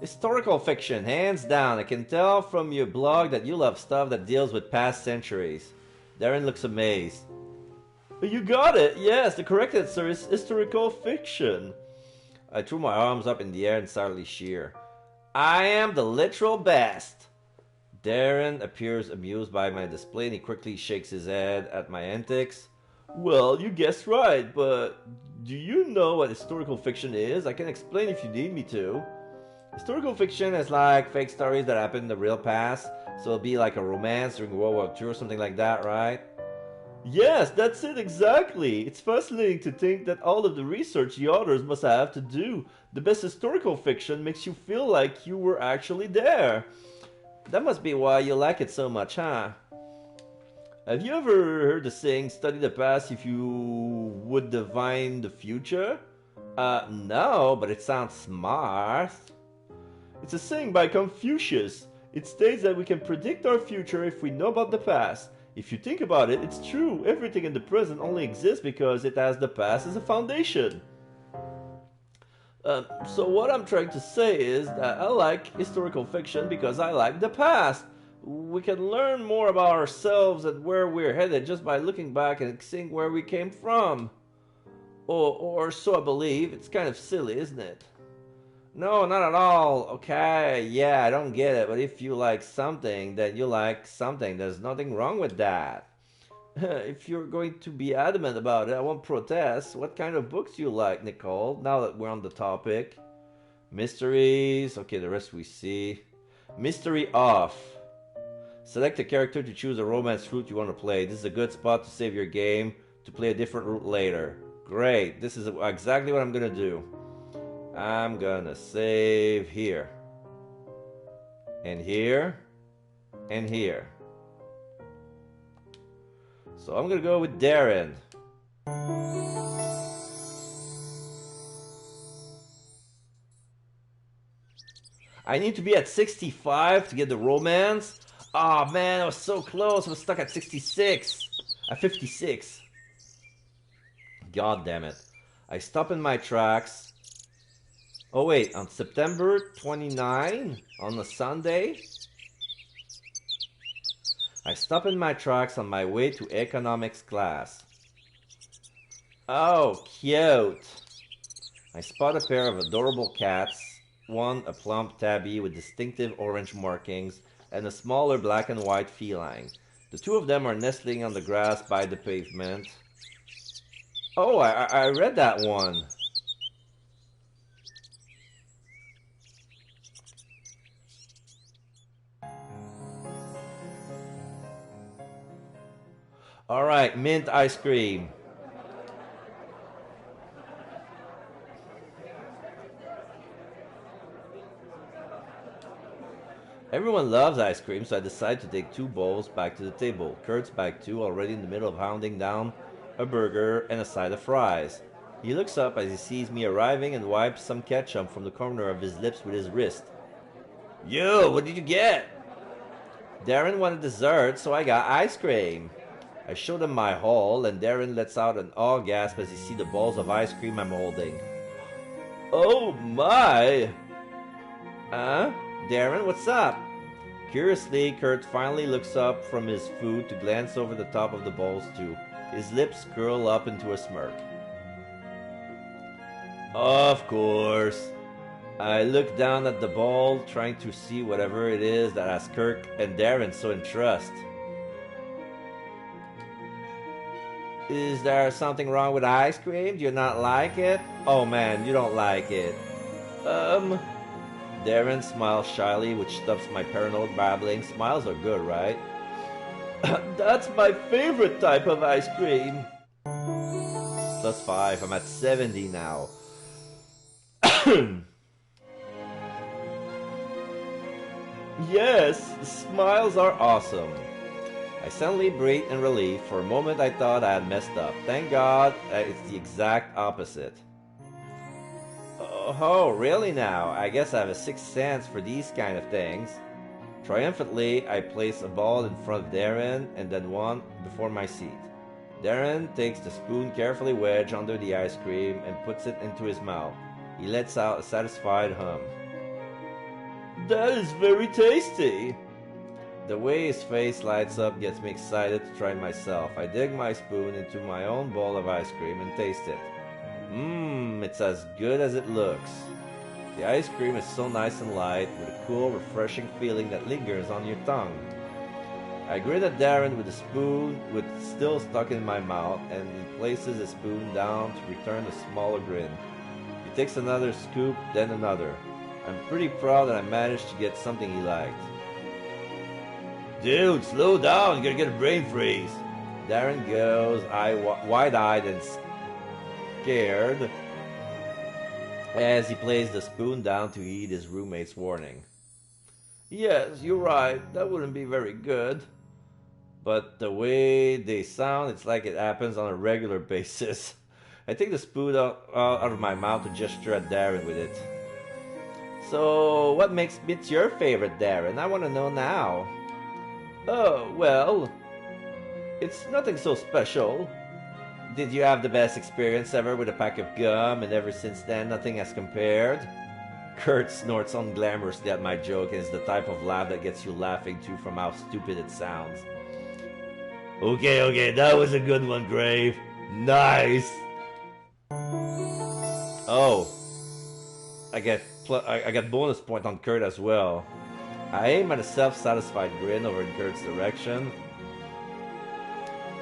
Historical fiction, hands down. I can tell from your blog that you love stuff that deals with past centuries. Darren looks amazed. You got it! Yes, the correct answer is historical fiction. I threw my arms up in the air and silently cheer. I am the literal best! Darren appears amused by my display and he quickly shakes his head at my antics. Well, you guessed right, but do you know what historical fiction is? I can explain if you need me to. Historical fiction is like fake stories that happen in the real past, so it'll be like a romance during World War II or something like that, right? Yes, that's it exactly. It's fascinating to think that all of the research the authors must have to do. The best historical fiction makes you feel like you were actually there. That must be why you like it so much, huh? Have you ever heard the saying, study the past if you would divine the future? No, but it sounds smart. It's a saying by Confucius. It states that we can predict our future if we know about the past. If you think about it, it's true. Everything in the present only exists because it has the past as a foundation. So what I'm trying to say is that I like historical fiction because I like the past. We can learn more about ourselves and where we're headed just by looking back and seeing where we came from. Or so I believe. It's kind of silly, isn't it? No, not at all. Okay, yeah, I don't get it. But if you like something, then you like something. There's nothing wrong with that. If you're going to be adamant about it, I won't protest. What kind of books do you like, Nicole? Now that we're on the topic. Mysteries. Okay, the rest we see. Mystery off. Select a character to choose a romance route you want to play. This is a good spot to save your game to play a different route later. Great. This is exactly what I'm going to do. I'm gonna save here. And here. and here. So I'm gonna go with Darren. I need to be at 65 to get the romance. Oh man, I was so close. I was stuck at 66. At 56. God damn it. I stop in my tracks. Oh wait, on September 29, on a Sunday, I stop in my tracks on my way to economics class. Oh, cute. I spot a pair of adorable cats, one a plump tabby with distinctive orange markings, and a smaller black and white feline. The two of them are nestling on the grass by the pavement. Oh, I read that one. Alright, mint ice cream. Everyone loves ice cream, so I decide to take 2 bowls back to the table. Kurt's back too, already in the middle of hounding down a burger and a side of fries. He looks up as he sees me arriving and wipes some ketchup from the corner of his lips with his wrist. Yo, what did you get? Darren wanted dessert, so I got ice cream. I showed him my haul, and Darren lets out an awe gasp as he sees the balls of ice cream I'm holding. Oh my! Huh? Darren, what's up? Curiously, Kurt finally looks up from his food to glance over the top of the bowls too. His lips curl up into a smirk. Of course. I look down at the bowl, trying to see whatever it is that has Kirk and Darren so in trust. Is there something wrong with ice cream? Do you not like it? Oh man, you don't like it. Darren smiles shyly, which stops my paranoid babbling. Smiles are good, right? That's my favorite type of ice cream. +5, I'm at 70 now. Yes, the smiles are awesome. I suddenly breathed in relief. For a moment I thought I had messed up. Thank God it's the exact opposite. Oh, really now? I guess I have a sixth sense for these kind of things. Triumphantly, I place a ball in front of Darren and then one before my seat. Darren takes the spoon carefully wedged under the ice cream and puts it into his mouth. He lets out a satisfied hum. That is very tasty! The way his face lights up gets me excited to try myself. I dig my spoon into my own bowl of ice cream and taste it. It's as good as it looks. The ice cream is so nice and light, with a cool, refreshing feeling that lingers on your tongue. I grin at Darren with the spoon still stuck in my mouth, and he places the spoon down to return a smaller grin. He takes another scoop, then another. I'm pretty proud that I managed to get something he liked. Dude, slow down, you're gonna get a brain freeze. Darren goes, wide-eyed and scared as he plays the spoon down to heed his roommate's warning. Yes, you're right, that wouldn't be very good. But the way they sound, it's like it happens on a regular basis. I take the spoon out of my mouth to gesture at Darren with it. So, what makes it your favorite, Darren? I want to know now. Oh, well, it's nothing so special. Did you have the best experience ever with a pack of gum, and ever since then nothing has compared? Kurt snorts unglamorously at my joke, and it's the type of laugh that gets you laughing too from how stupid it sounds. Okay, that was a good one, Grave. Nice! Oh. I get bonus point on Kurt as well. I aim at a self-satisfied grin over in Kurt's direction.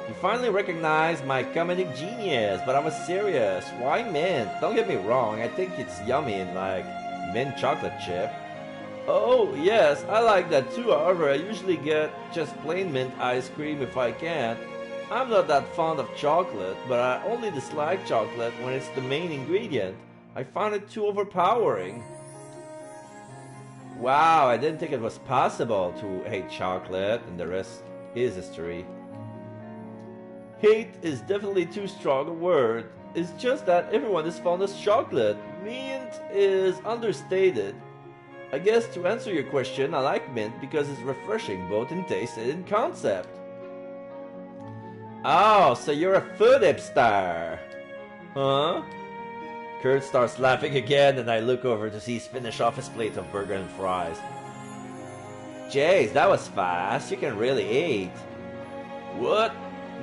You finally recognized my comedic genius, but I was serious. Why mint? Don't get me wrong, I think it's yummy and like mint chocolate chip. Oh, yes, I like that too. However, I usually get just plain mint ice cream if I can. I'm not that fond of chocolate, but I only dislike chocolate when it's the main ingredient. I found it too overpowering. Wow, I didn't think it was possible to hate chocolate, and the rest is history. Hate is definitely too strong a word. It's just that everyone is fond of chocolate. Mint is understated. I guess to answer your question, I like mint because it's refreshing both in taste and in concept. Oh, so you're a food hipster. Huh? Kurt starts laughing again, and I look over to see he's finished off his plate of burger and fries. Jeez, that was fast. You can really eat. What?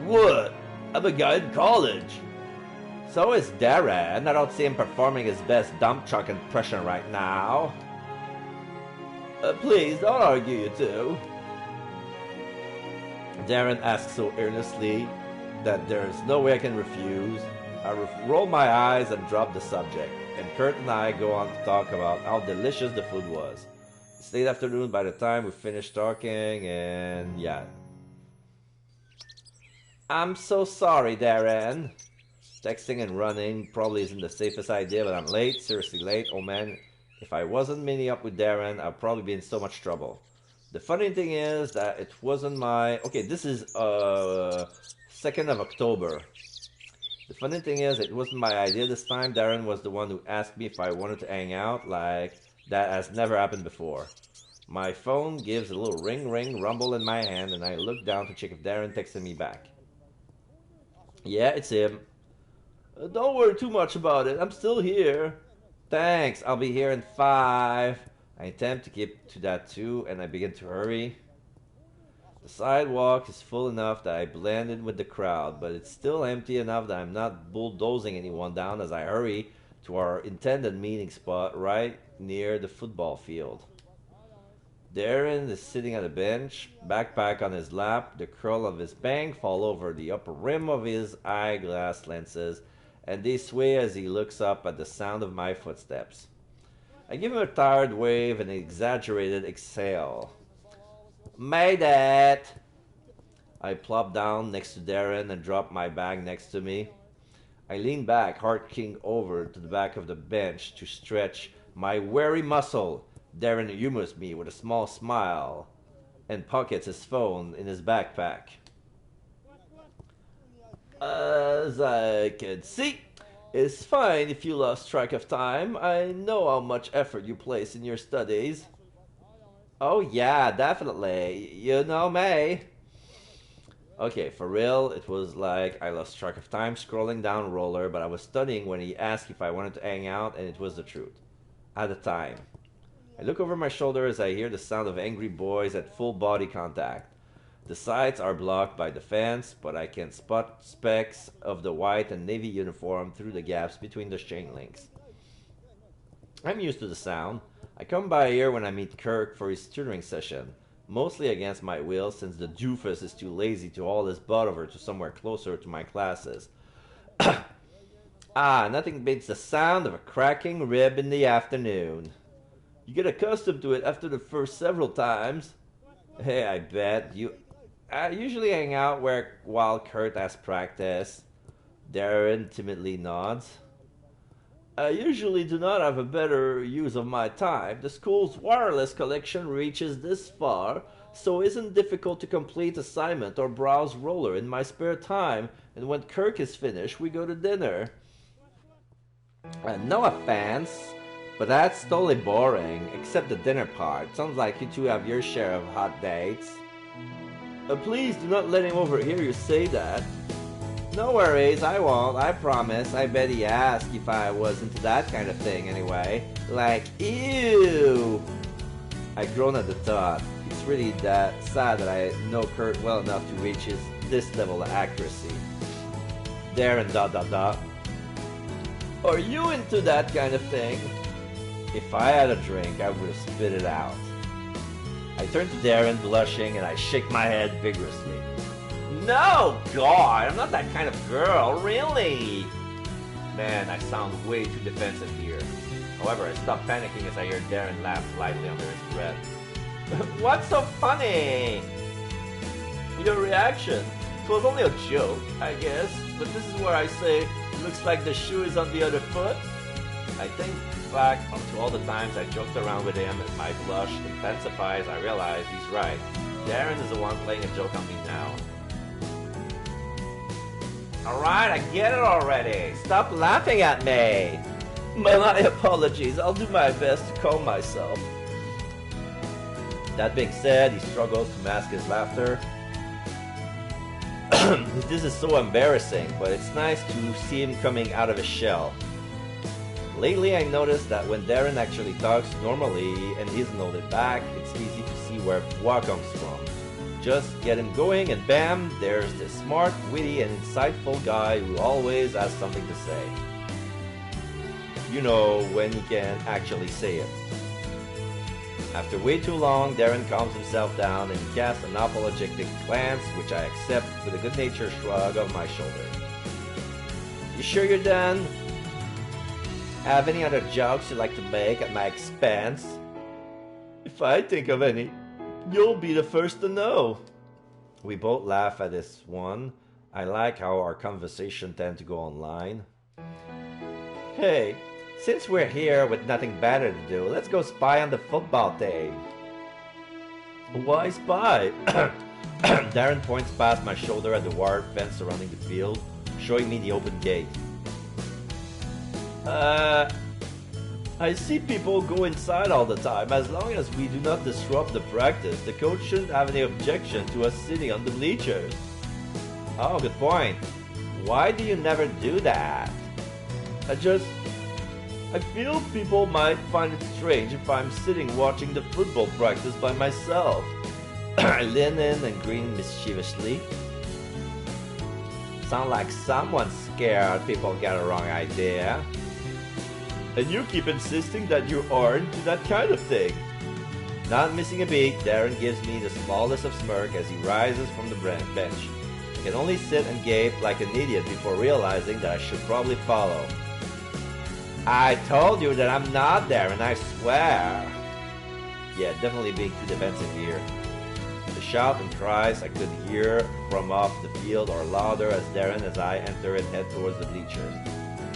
What? I'm a guy in college. So is Darren. I don't see him performing his best dump truck impression right now. Please, don't argue, you two. Darren asks so earnestly that there's no way I can refuse. I roll my eyes and drop the subject, and Kurt and I go on to talk about how delicious the food was. It's late afternoon by the time we finish talking, and yeah. I'm so sorry, Darren. Texting and running probably isn't the safest idea, but I'm late, seriously late. Oh man, if I wasn't meeting up with Darren, I'd probably be in so much trouble. The funny thing is that it wasn't my... Okay, this is 2nd of October. The funny thing is, it wasn't my idea this time. Darren was the one who asked me if I wanted to hang out. Like, that has never happened before. My phone gives a little ring rumble in my hand, and I look down to check if Darren texted me back. Yeah, it's him. Don't worry too much about it. I'm still here. Thanks, I'll be here in 5. I attempt to keep to that too, and I begin to hurry. The sidewalk is full enough that I blend in with the crowd, but it's still empty enough that I'm not bulldozing anyone down as I hurry to our intended meeting spot right near the football field. Darren is sitting at a bench, backpack on his lap, the curl of his bang fall over the upper rim of his eyeglass lenses, and they sway as he looks up at the sound of my footsteps. I give him a tired wave and an exaggerated exhale. Made it! I plop down next to Darren and drop my bag next to me. I lean back, harking over to the back of the bench to stretch my weary muscle. Darren humors me with a small smile and pockets his phone in his backpack. As I can see, it's fine if you lost track of time. I know how much effort you place in your studies. Oh yeah, definitely. You know me. Okay, for real, it was like I lost track of time scrolling down Roller, but I was studying when he asked if I wanted to hang out, and it was the truth. At the time. I look over my shoulder as I hear the sound of angry boys at full body contact. The sights are blocked by the fence, but I can spot specks of the white and navy uniform through the gaps between the chain links. I'm used to the sound. I come by here when I meet Kirk for his tutoring session, mostly against my will since the doofus is too lazy to haul his butt over to somewhere closer to my classes. Nothing beats the sound of a cracking rib in the afternoon. You get accustomed to it after the first several times. Hey, I bet. I usually hang out while Kurt has practice. Darren timidly nods. I usually do not have a better use of my time. The school's wireless collection reaches this far, so it isn't difficult to complete assignment or browse Roller in my spare time, and when Kirk is finished, we go to dinner. No offense, but that's totally boring, except the dinner part. Sounds like you two have your share of hot dates. Please do not let him overhear you say that. No worries, I won't, I promise. I bet he asked if I was into that kind of thing anyway. Like, ew! I groan at the thought. It's really that sad that I know Kurt well enough to reach this level of accuracy. Darren ... Are you into that kind of thing? If I had a drink, I would have spit it out. I turn to Darren, blushing, and I shake my head vigorously. No, God, I'm not that kind of girl, really. Man, I sound way too defensive here. However, I stop panicking as I hear Darren laugh lightly under his breath. What's so funny? Your reaction. It was only a joke, I guess, but this is where I say, looks like the shoe is on the other foot. I think back to all the times I joked around with him and my blush intensifies. I realize he's right. Darren is the one playing a joke on me now. Alright, I get it already. Stop laughing at me. My apologies. I'll do my best to calm myself. That being said, he struggles to mask his laughter. This is so embarrassing, but it's nice to see him coming out of his shell. Lately, I noticed that when Darren actually talks normally and isn't holding back, it's easy to see where Pois comes from. Just get him going and bam, there's this smart, witty, and insightful guy who always has something to say. You know, when he can actually say it. After way too long, Darren calms himself down and casts an apologetic glance, which I accept with a good-natured shrug of my shoulder. You sure you're done? Have any other jokes you'd like to make at my expense? If I think of any, you'll be the first to know. We both laugh at this one. I like how our conversation tend to go online. Hey, since we're here with nothing better to do, let's go spy on the football team. Why spy? Darren points past my shoulder at the wire fence surrounding the field, showing me the open gate. I see people go inside all the time. As long as we do not disrupt the practice, the coach shouldn't have any objection to us sitting on the bleachers. Oh, good point. Why do you never do that? I feel people might find it strange if I'm sitting watching the football practice by myself. I lean in and grin mischievously. Sound like someone's scared people get a wrong idea. And you keep insisting that you aren't into that kind of thing. Not missing a beat, Darren gives me the smallest of smirk as he rises from the bench. I can only sit and gape like an idiot before realizing that I should probably follow. I told you that I'm not there, and I swear. Yeah, definitely being too defensive here. The shout and cries I could hear from off the field are louder as Darren as I enter and head towards the bleachers.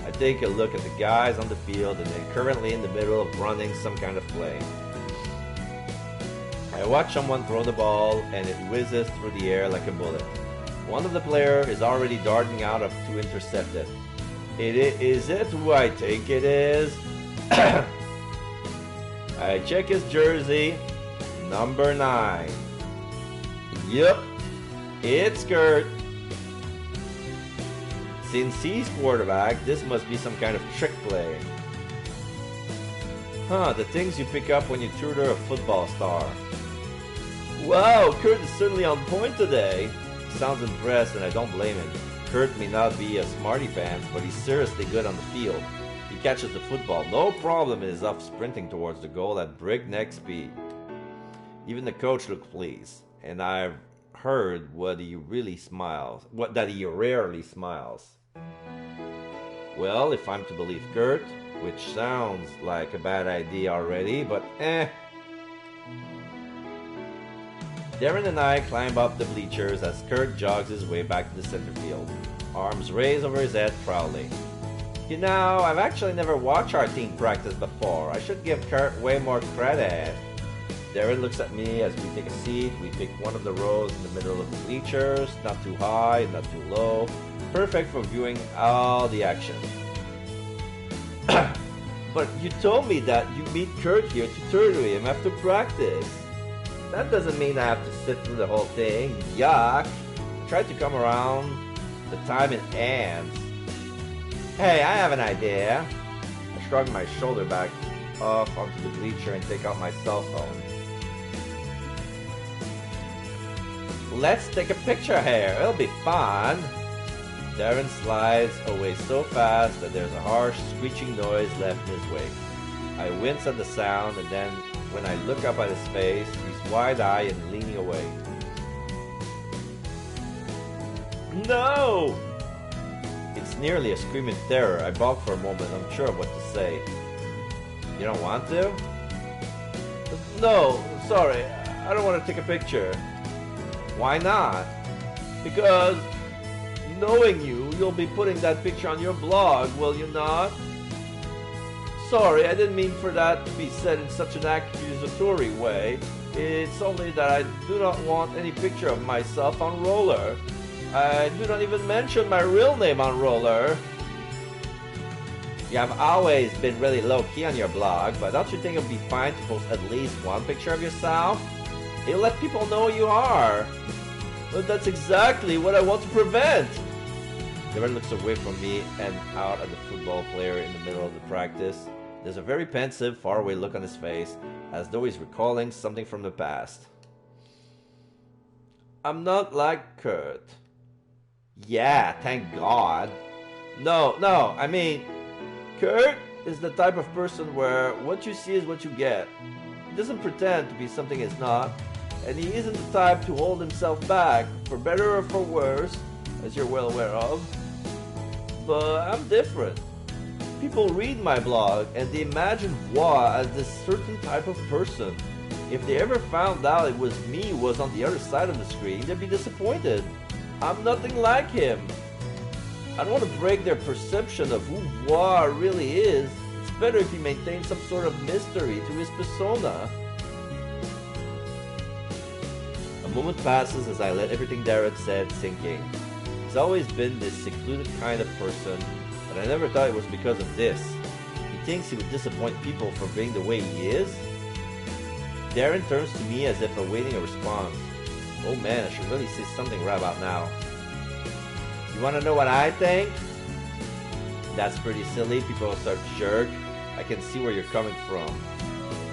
I take a look at the guys on the field and they're currently in the middle of running some kind of play. I watch someone throw the ball and it whizzes through the air like a bullet. One of the players is already darting out to intercept it. Is it who I think it is? I check his jersey, number 9. Yep, it's Kurt. Since he's quarterback, this must be some kind of trick play. The things you pick up when you tutor a football star. Wow, Kurt is certainly on point today. He sounds impressed and I don't blame him. Kurt may not be a smarty pants, but he's seriously good on the field. He catches the football, no problem, and is off sprinting towards the goal at breakneck speed. Even the coach looked pleased, and I've heard that he rarely smiles. Well, if I'm to believe Kurt, which sounds like a bad idea already, but Darren and I climb up the bleachers as Kurt jogs his way back to the center field, arms raised over his head proudly. You know, I've actually never watched our team practice before. I should give Kurt way more credit. Darren looks at me as we take a seat. We pick one of the rows in the middle of the bleachers, not too high, not too low. Perfect for viewing all the action. But you told me that you meet Kurt here to tutor him after practice. That doesn't mean I have to sit through the whole thing. Yuck. I tried to come around the time in ants. Hey, I have an idea. I shrug my shoulder back off onto the bleacher and take out my cell phone. Let's take a picture here. It'll be fun. Darren slides away so fast that there's a harsh, screeching noise left in his wake. I wince at the sound, and then when I look up at his face, he's wide-eyed and leaning away. No! It's nearly a scream in terror. I balk for a moment, unsure of what to say. You don't want to? No, sorry. I don't want to take a picture. Why not? Because, knowing you, you'll be putting that picture on your blog, will you not? Sorry, I didn't mean for that to be said in such an accusatory way. It's only that I do not want any picture of myself on Roller. I do not even mention my real name on Roller. You have always been really low-key on your blog, but don't you think it would be fine to post at least one picture of yourself? It'll let people know who you are. But that's exactly what I want to prevent. Darren looks away from me and out at the football player in the middle of the practice. There's a very pensive, faraway look on his face, as though he's recalling something from the past. I'm not like Kurt. Yeah, thank God. No, I mean, Kurt is the type of person where what you see is what you get. He doesn't pretend to be something he's not, and he isn't the type to hold himself back, for better or for worse, as you're well aware of. But I'm different. People read my blog and they imagine moi as this certain type of person. If they ever found out it was me who was on the other side of the screen, they'd be disappointed. I'm nothing like him. I don't want to break their perception of who moi really is. It's better if he maintains some sort of mystery to his persona. A moment passes as I let everything Darren said sink in. He's always been this secluded kind of person, but I never thought it was because of this. He thinks he would disappoint people for being the way he is? Darren turns to me as if awaiting a response. Oh man, I should really say something right about now. You want to know what I think? That's pretty silly. People will start to jerk. I can see where you're coming from.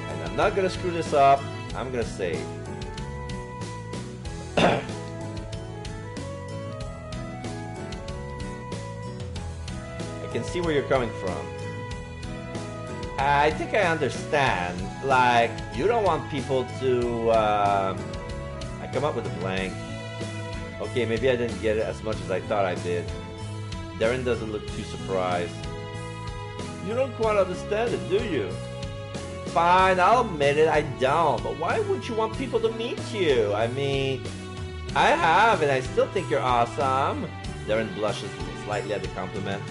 And I'm not going to screw this up. I'm going to save. I can see where you're coming from. I think I understand. Like, you don't want people to... I come up with a blank. Okay, maybe I didn't get it as much as I thought I did. Darren doesn't look too surprised. You don't quite understand it, do you? Fine, I'll admit it, I don't. But why would you want people to meet you? I mean, I have, and I still think you're awesome. Darren blushes slightly at the compliment.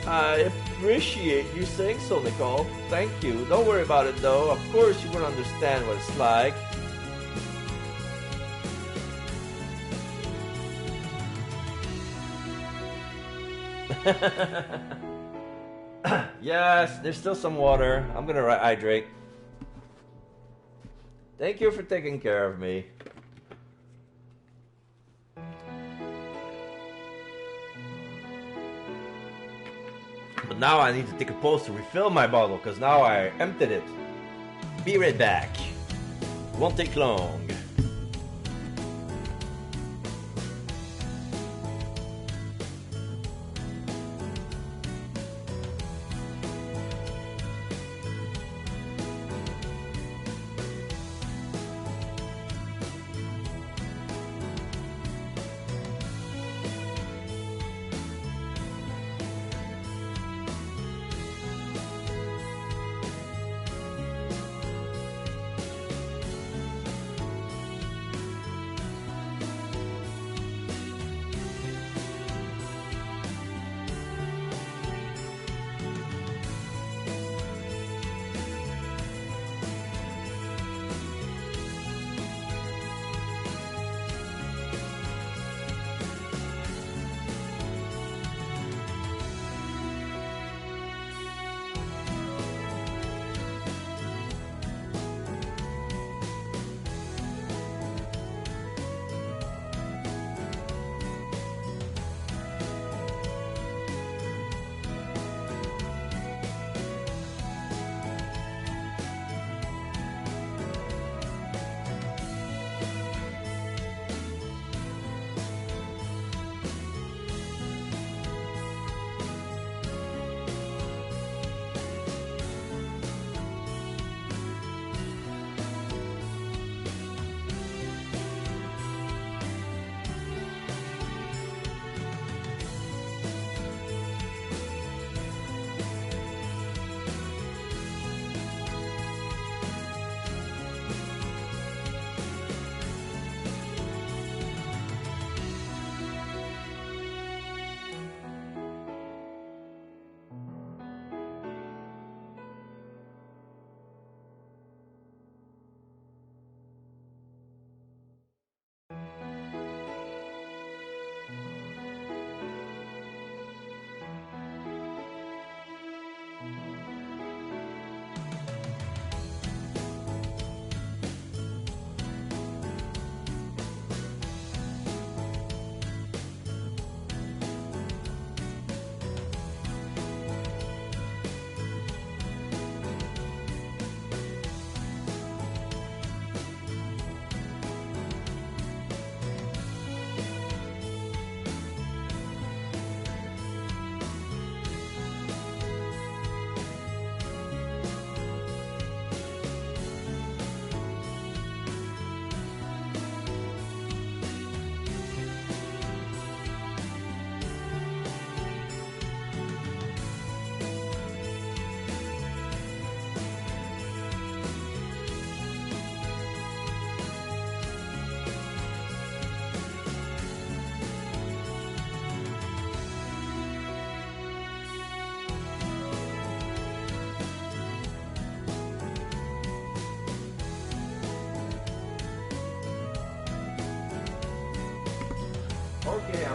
I appreciate you saying so, Nicole. Thank you. Don't worry about it, though. Of course you won't understand what it's like. Yes, there's still some water. I'm gonna hydrate. Thank you for taking care of me. But now I need to take a pause to refill my bottle, because now I emptied it. Be right back. Won't take long.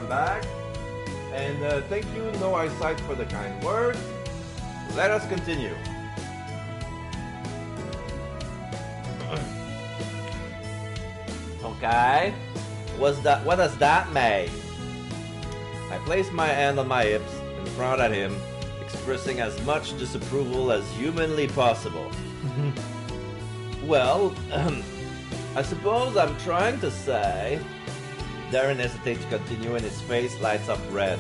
I'm back. And thank you, No Eyesight, for the kind words. Let us continue. Okay. What does that mean? I placed my hand on my hips and frowned at him, expressing as much disapproval as humanly possible. Well, I suppose I'm trying to say... Darren hesitates to continue and his face lights up red.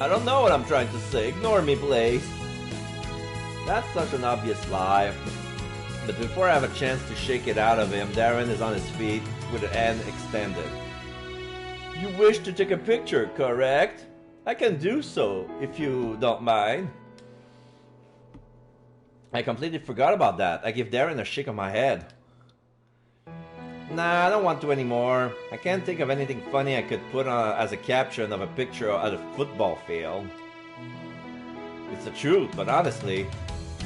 I don't know what I'm trying to say. Ignore me, please. That's such an obvious lie. But before I have a chance to shake it out of him, Darren is on his feet with a hand extended. You wish to take a picture, correct? I can do so, if you don't mind. I completely forgot about that. I give Darren a shake of my head. Nah, I don't want to anymore. I can't think of anything funny I could put on as a caption of a picture at a football field. It's the truth, but honestly,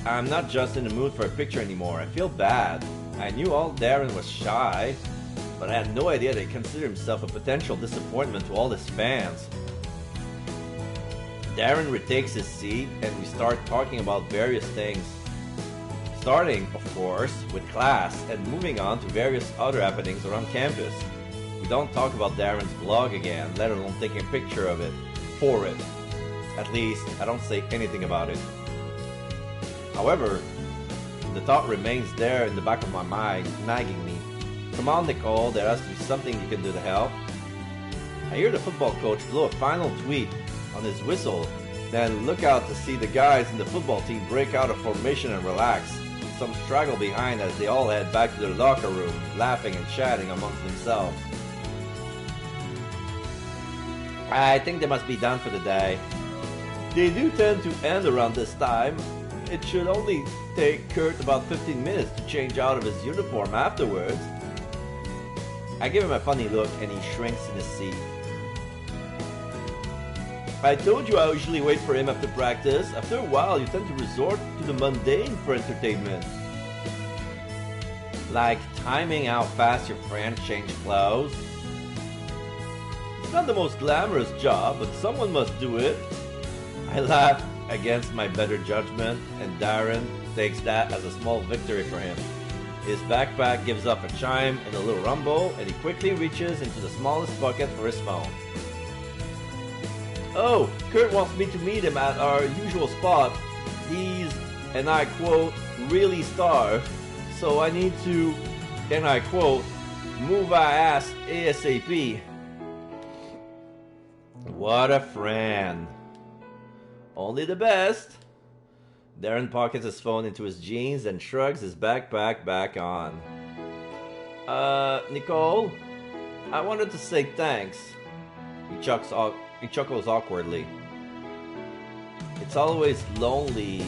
I'm not just in the mood for a picture anymore. I feel bad. I knew all Darren was shy, but I had no idea that he considered himself a potential disappointment to all his fans. Darren retakes his seat and we start talking about various things. Starting, of course, with class and moving on to various other happenings around campus. We don't talk about Darren's blog again, let alone taking a picture of it, for it. At least, I don't say anything about it. However, the thought remains there in the back of my mind, nagging me. Come on, Nicole, there has to be something you can do to help. I hear the football coach blow a final tweet on his whistle, then look out to see the guys in the football team break out of formation and relax. Some straggle behind as they all head back to their locker room, laughing and chatting amongst themselves. I think they must be done for the day. They do tend to end around this time. It should only take Kurt about 15 minutes to change out of his uniform afterwards. I give him a funny look and he shrinks in his seat. I told you I usually wait for him after practice. After a while, you tend to resort to the mundane for entertainment. Like timing how fast your friends change clothes. It's not the most glamorous job, but someone must do it. I laugh against my better judgment, and Darren takes that as a small victory for him. His backpack gives up a chime and a little rumble, and he quickly reaches into the smallest pocket for his phone. Oh, Kurt wants me to meet him at our usual spot. He's, and I quote, really starved, so I need to, and I quote, move my ass ASAP. What a friend. Only the best. Darren pockets his phone into his jeans and shrugs his backpack back on. Nicole? I wanted to say thanks. He chuckles awkwardly. It's always lonely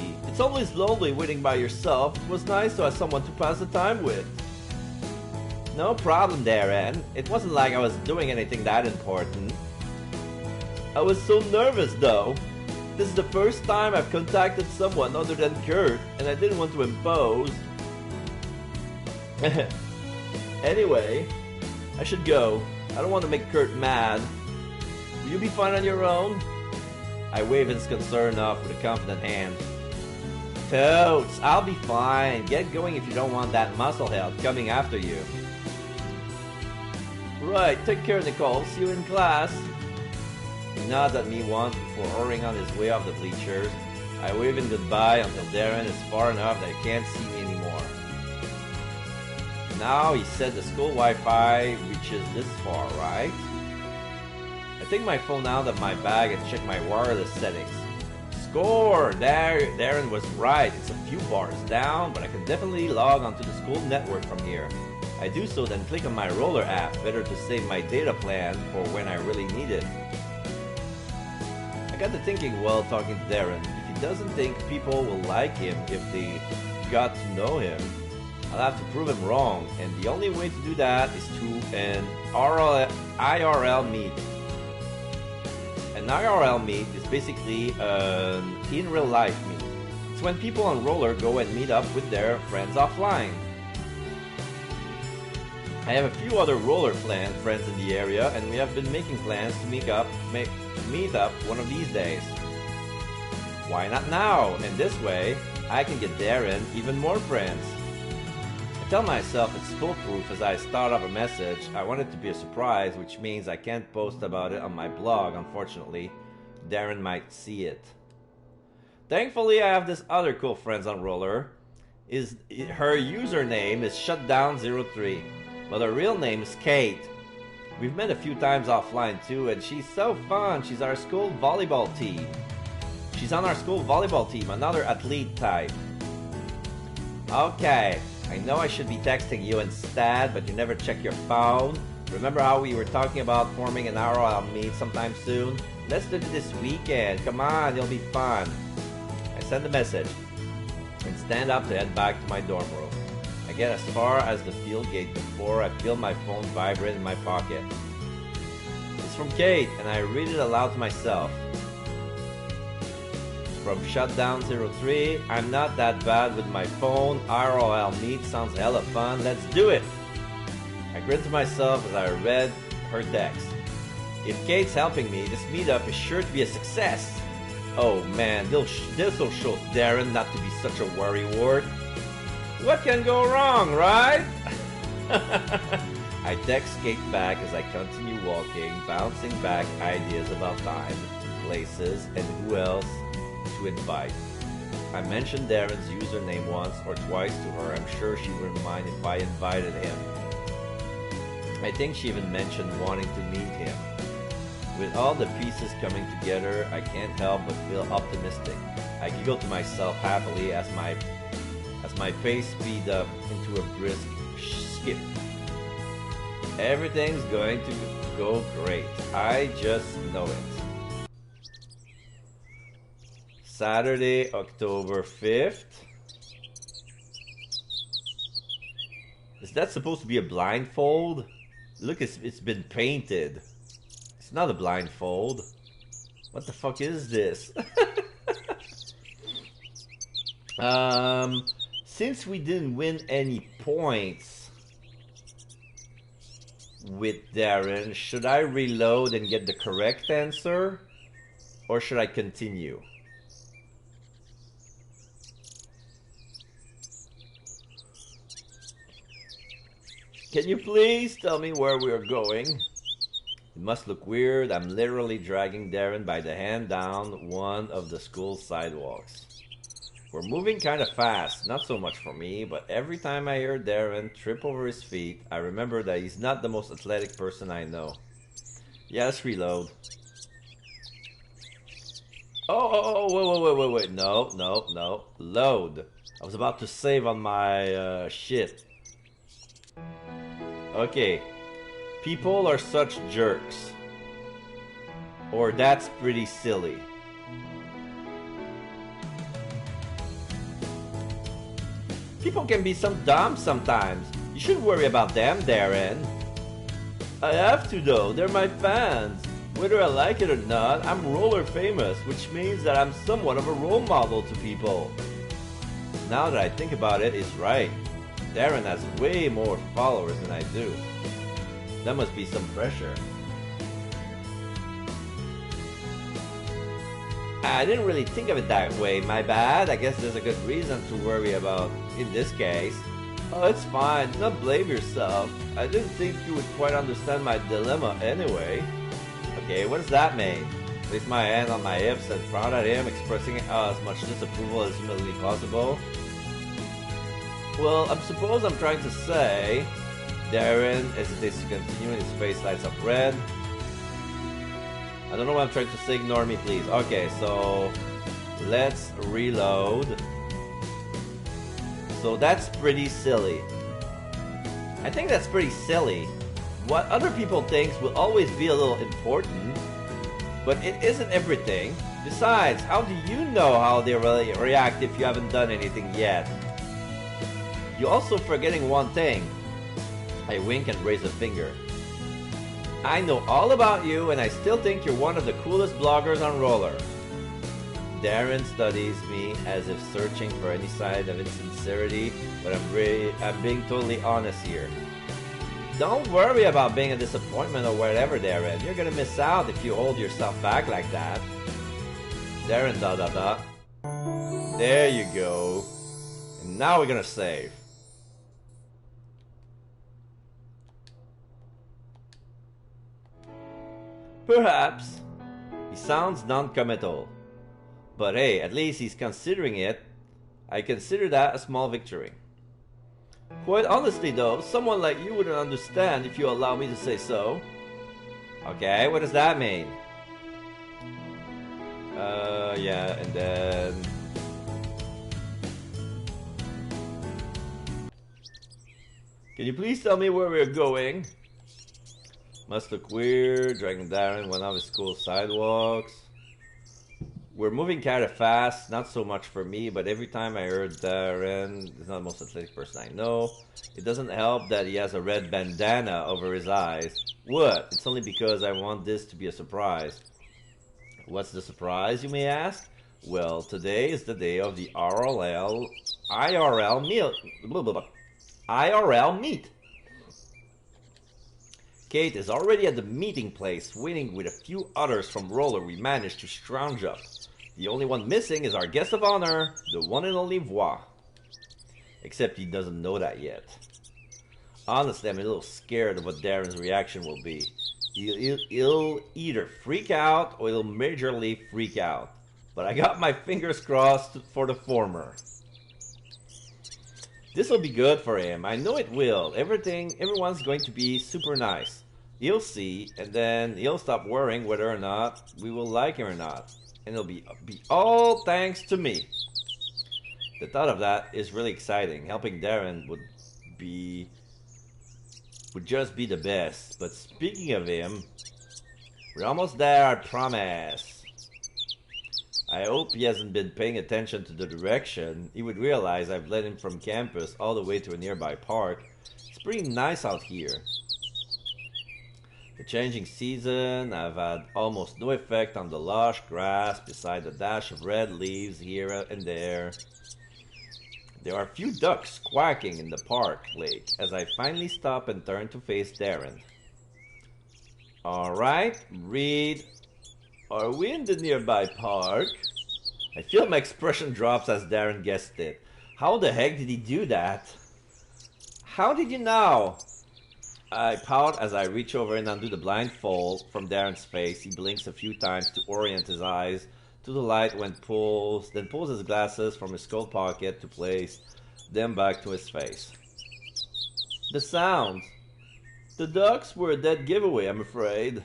waiting by yourself. It was nice to have someone to pass the time with. No problem, Darren. It wasn't like I was doing anything that important. I was so nervous, though. This is the first time I've contacted someone other than Kurt, and I didn't want to impose. Anyway, I should go. I don't want to make Kurt mad. Will you be fine on your own? I wave his concern off with a confident hand. Totes, I'll be fine. Get going if you don't want that musclehead coming after you. Right, take care, Nicole. See you in class. He nods at me once before hurrying on his way off the bleachers. I wave him goodbye until Darren is far enough that he can't see me anymore. Now he said the school Wi-Fi reaches this far, right? I take my phone out of my bag and check my wireless settings. Score! Darren was right. It's a few bars down, but I can definitely log onto the school network from here. I do so, then click on my roller app. Better to save my data plan for when I really need it. I got to thinking while talking to Darren. If he doesn't think people will like him if they got to know him, I'll have to prove him wrong. And the only way to do that is through an IRL meet. An IRL meet is basically an in real life meet. It's when people on roller go and meet up with their friends offline. I have a few other roller friends in the area, and we have been making plans to meet up one of these days. Why not now? And this way, I can get Darren even more friends. I tell myself it's foolproof as I start up a message. I want it to be a surprise, which means I can't post about it on my blog, unfortunately. Darren might see it. Thankfully, I have this other cool friends on Roller. Her username is Shutdown03, but her real name is Kate. We've met a few times offline too, and she's so fun. She's our school volleyball team. She's on our school volleyball team, another athlete type. Okay, I know I should be texting you instead, but you never check your phone. Remember how we were talking about forming an ROL meet sometime soon? Let's do it this weekend. Come on, it'll be fun. I send a message and stand up to head back to my dorm room. I get as far as the field gate before I feel my phone vibrate in my pocket. It's from Kate, and I read it aloud to myself. From Shutdown03, I'm not that bad with my phone. ROL meet sounds hella fun. Let's do it. I grin to myself as I read her text. If Kate's helping me, this meetup is sure to be a success. Oh man, this'll show Darren not to be such a worrywart. What can go wrong, right? I text Kate back as I continue walking, bouncing back ideas about time, places, and who else to invite. I mentioned Darren's username once or twice to her. I'm sure she wouldn't mind if I invited him. I think she even mentioned wanting to meet him. With all the pieces coming together, I can't help but feel optimistic. I giggle to myself happily as my pace speeds up into a brisk skip. Everything's going to go great. I just know it. Saturday, October 5th. Is that supposed to be a blindfold? Look, it's been painted. It's not a blindfold. What the fuck is this? Since we didn't win any points with Darren, should I reload and get the correct answer? Or should I continue? Can you please tell me where we are going? It must look weird. I'm literally dragging Darren by the hand down one of the school sidewalks. We're moving kind of fast, not so much for me, but every time I hear Darren trip over his feet, I remember that he's not the most athletic person I know. Yeah, let's reload. Wait. No. Load. I was about to save on my shit. Okay. People are such jerks. Or that's pretty silly. People can be some dumb sometimes. You shouldn't worry about them, Darren. I have to though, they're my fans. Whether I like it or not, I'm roller famous, which means that I'm somewhat of a role model to people. Now that I think about it, he's right. Darren has way more followers than I do. That must be some pressure. I didn't really think of it that way, my bad. I guess there's a good reason to worry about in this case. Oh, it's fine, do not blame yourself. I didn't think you would quite understand my dilemma anyway. Okay, what does that mean? Place my hand on my hips and frown at him, expressing as much disapproval as humanly possible. Well, I suppose I'm trying to say... Darren hesitates to continue and his face lights up red. I don't know what I'm trying to say, ignore me please. Okay, so let's reload. So that's pretty silly. I think that's pretty silly. What other people think will always be a little important, but it isn't everything. Besides, how do you know how they really react if you haven't done anything yet? You're also forgetting one thing. I wink and raise a finger. I know all about you and I still think you're one of the coolest bloggers on Roller. Darren studies me as if searching for any sign of insincerity, but I'm being totally honest here. Don't worry about being a disappointment or whatever, Darren. You're gonna miss out if you hold yourself back like that. Darren, da da da. There you go. And now we're gonna save. Perhaps. He sounds non-committal. But hey, at least he's considering it. I consider that a small victory. Quite honestly though, someone like you wouldn't understand if you allow me to say so. Okay, what does that mean? Yeah, and then... Can you please tell me where we're going? Must look weird, dragging Darren one of his school sidewalks. We're moving kind of fast, not so much for me, but every time I heard Darren, he's not the most athletic person I know. It doesn't help that he has a red bandana over his eyes. What? It's only because I want this to be a surprise. What's the surprise, you may ask? Well, today is the day of the IRL meet. Kate is already at the meeting place, waiting with a few others from Roller we managed to scrounge up. The only one missing is our guest of honor, the one and only Voix. Except he doesn't know that yet. Honestly, I'm a little scared of what Darren's reaction will be. He'll either freak out or he'll majorly freak out. But I got my fingers crossed for the former. This will be good for him. I know it will. Everyone's going to be super nice. He'll see, and then he'll stop worrying whether or not we will like him or not. And it'll be all thanks to me. The thought of that is really exciting. Helping Darren would just be the best. But speaking of him, we're almost there, I promise. I hope he hasn't been paying attention to the direction. He would realize I've led him from campus all the way to a nearby park. It's pretty nice out here. The changing season have had almost no effect on the lush grass beside the dash of red leaves here and there. There are a few ducks quacking in the park lake as I finally stop and turn to face Darren. Alright, Reed. Are we in the nearby park? I feel my expression drops as Darren guessed it. How the heck did he do that? How did you know? I pout as I reach over and undo the blindfold from Darren's face. He blinks a few times to orient his eyes to the light then pulls his glasses from his coat pocket to place them back to his face. The sounds. The ducks were a dead giveaway, I'm afraid.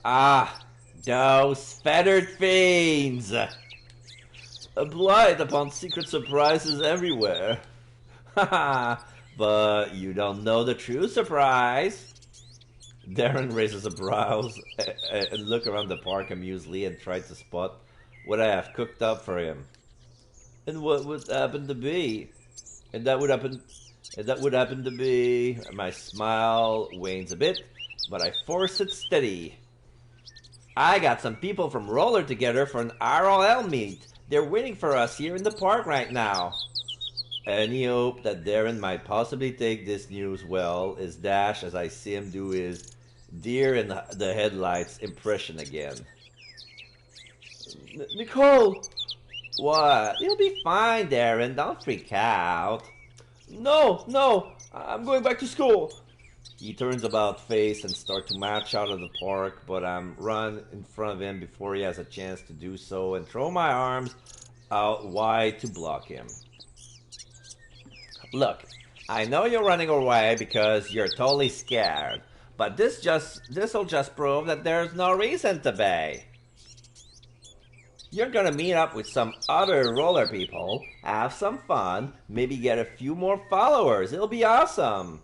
Ah, those feathered fiends! A blight upon secret surprises everywhere. Haha, but you don't know the true surprise. Darren raises a brows and look around the park amusedly and tries to spot what I have cooked up for him. And what would happen to be? And that would happen to be... My smile wanes a bit, but I force it steady. I got some people from Roller together for an RLL meet. They're waiting for us here in the park right now. Any hope that Darren might possibly take this news well is dashed as I see him do his deer in the headlights impression again. Nicole! What? You'll be fine, Darren. Don't freak out. No! I'm going back to school. He turns about face and starts to march out of the park, but I'm run in front of him before he has a chance to do so and throw my arms out wide to block him. Look, I know you're running away because you're totally scared, but this'll just prove that there's no reason to be. You're gonna meet up with some other roller people, have some fun, maybe get a few more followers. It'll be awesome.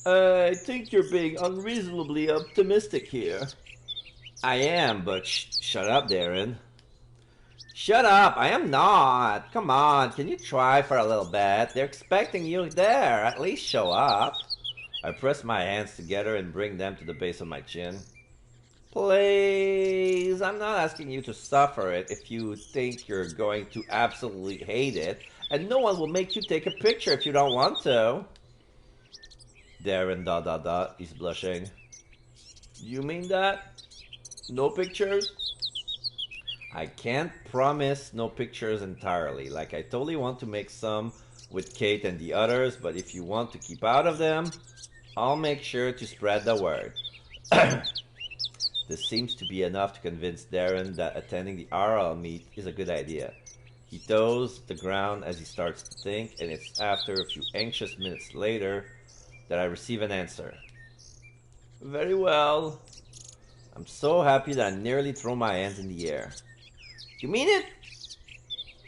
I think you're being unreasonably optimistic here. I am, but shut up, Darren. Shut up, I am not. Come on, can you try for a little bit? They're expecting you there. At least show up. I press my hands together and bring them to the base of my chin. Please, I'm not asking you to suffer it if you think you're going to absolutely hate it. and no one will make you take a picture if you don't want to. Darren is blushing. You mean that? No pictures? I can't promise no pictures entirely. Like, I totally want to make some with Kate and the others, but if you want to keep out of them, I'll make sure to spread the word. This seems to be enough to convince Darren that attending the RL meet is a good idea. He toes the ground as he starts to think, and it's after a few anxious minutes later that I receive an answer. Very well. I'm so happy that I nearly throw my hands in the air. You mean it?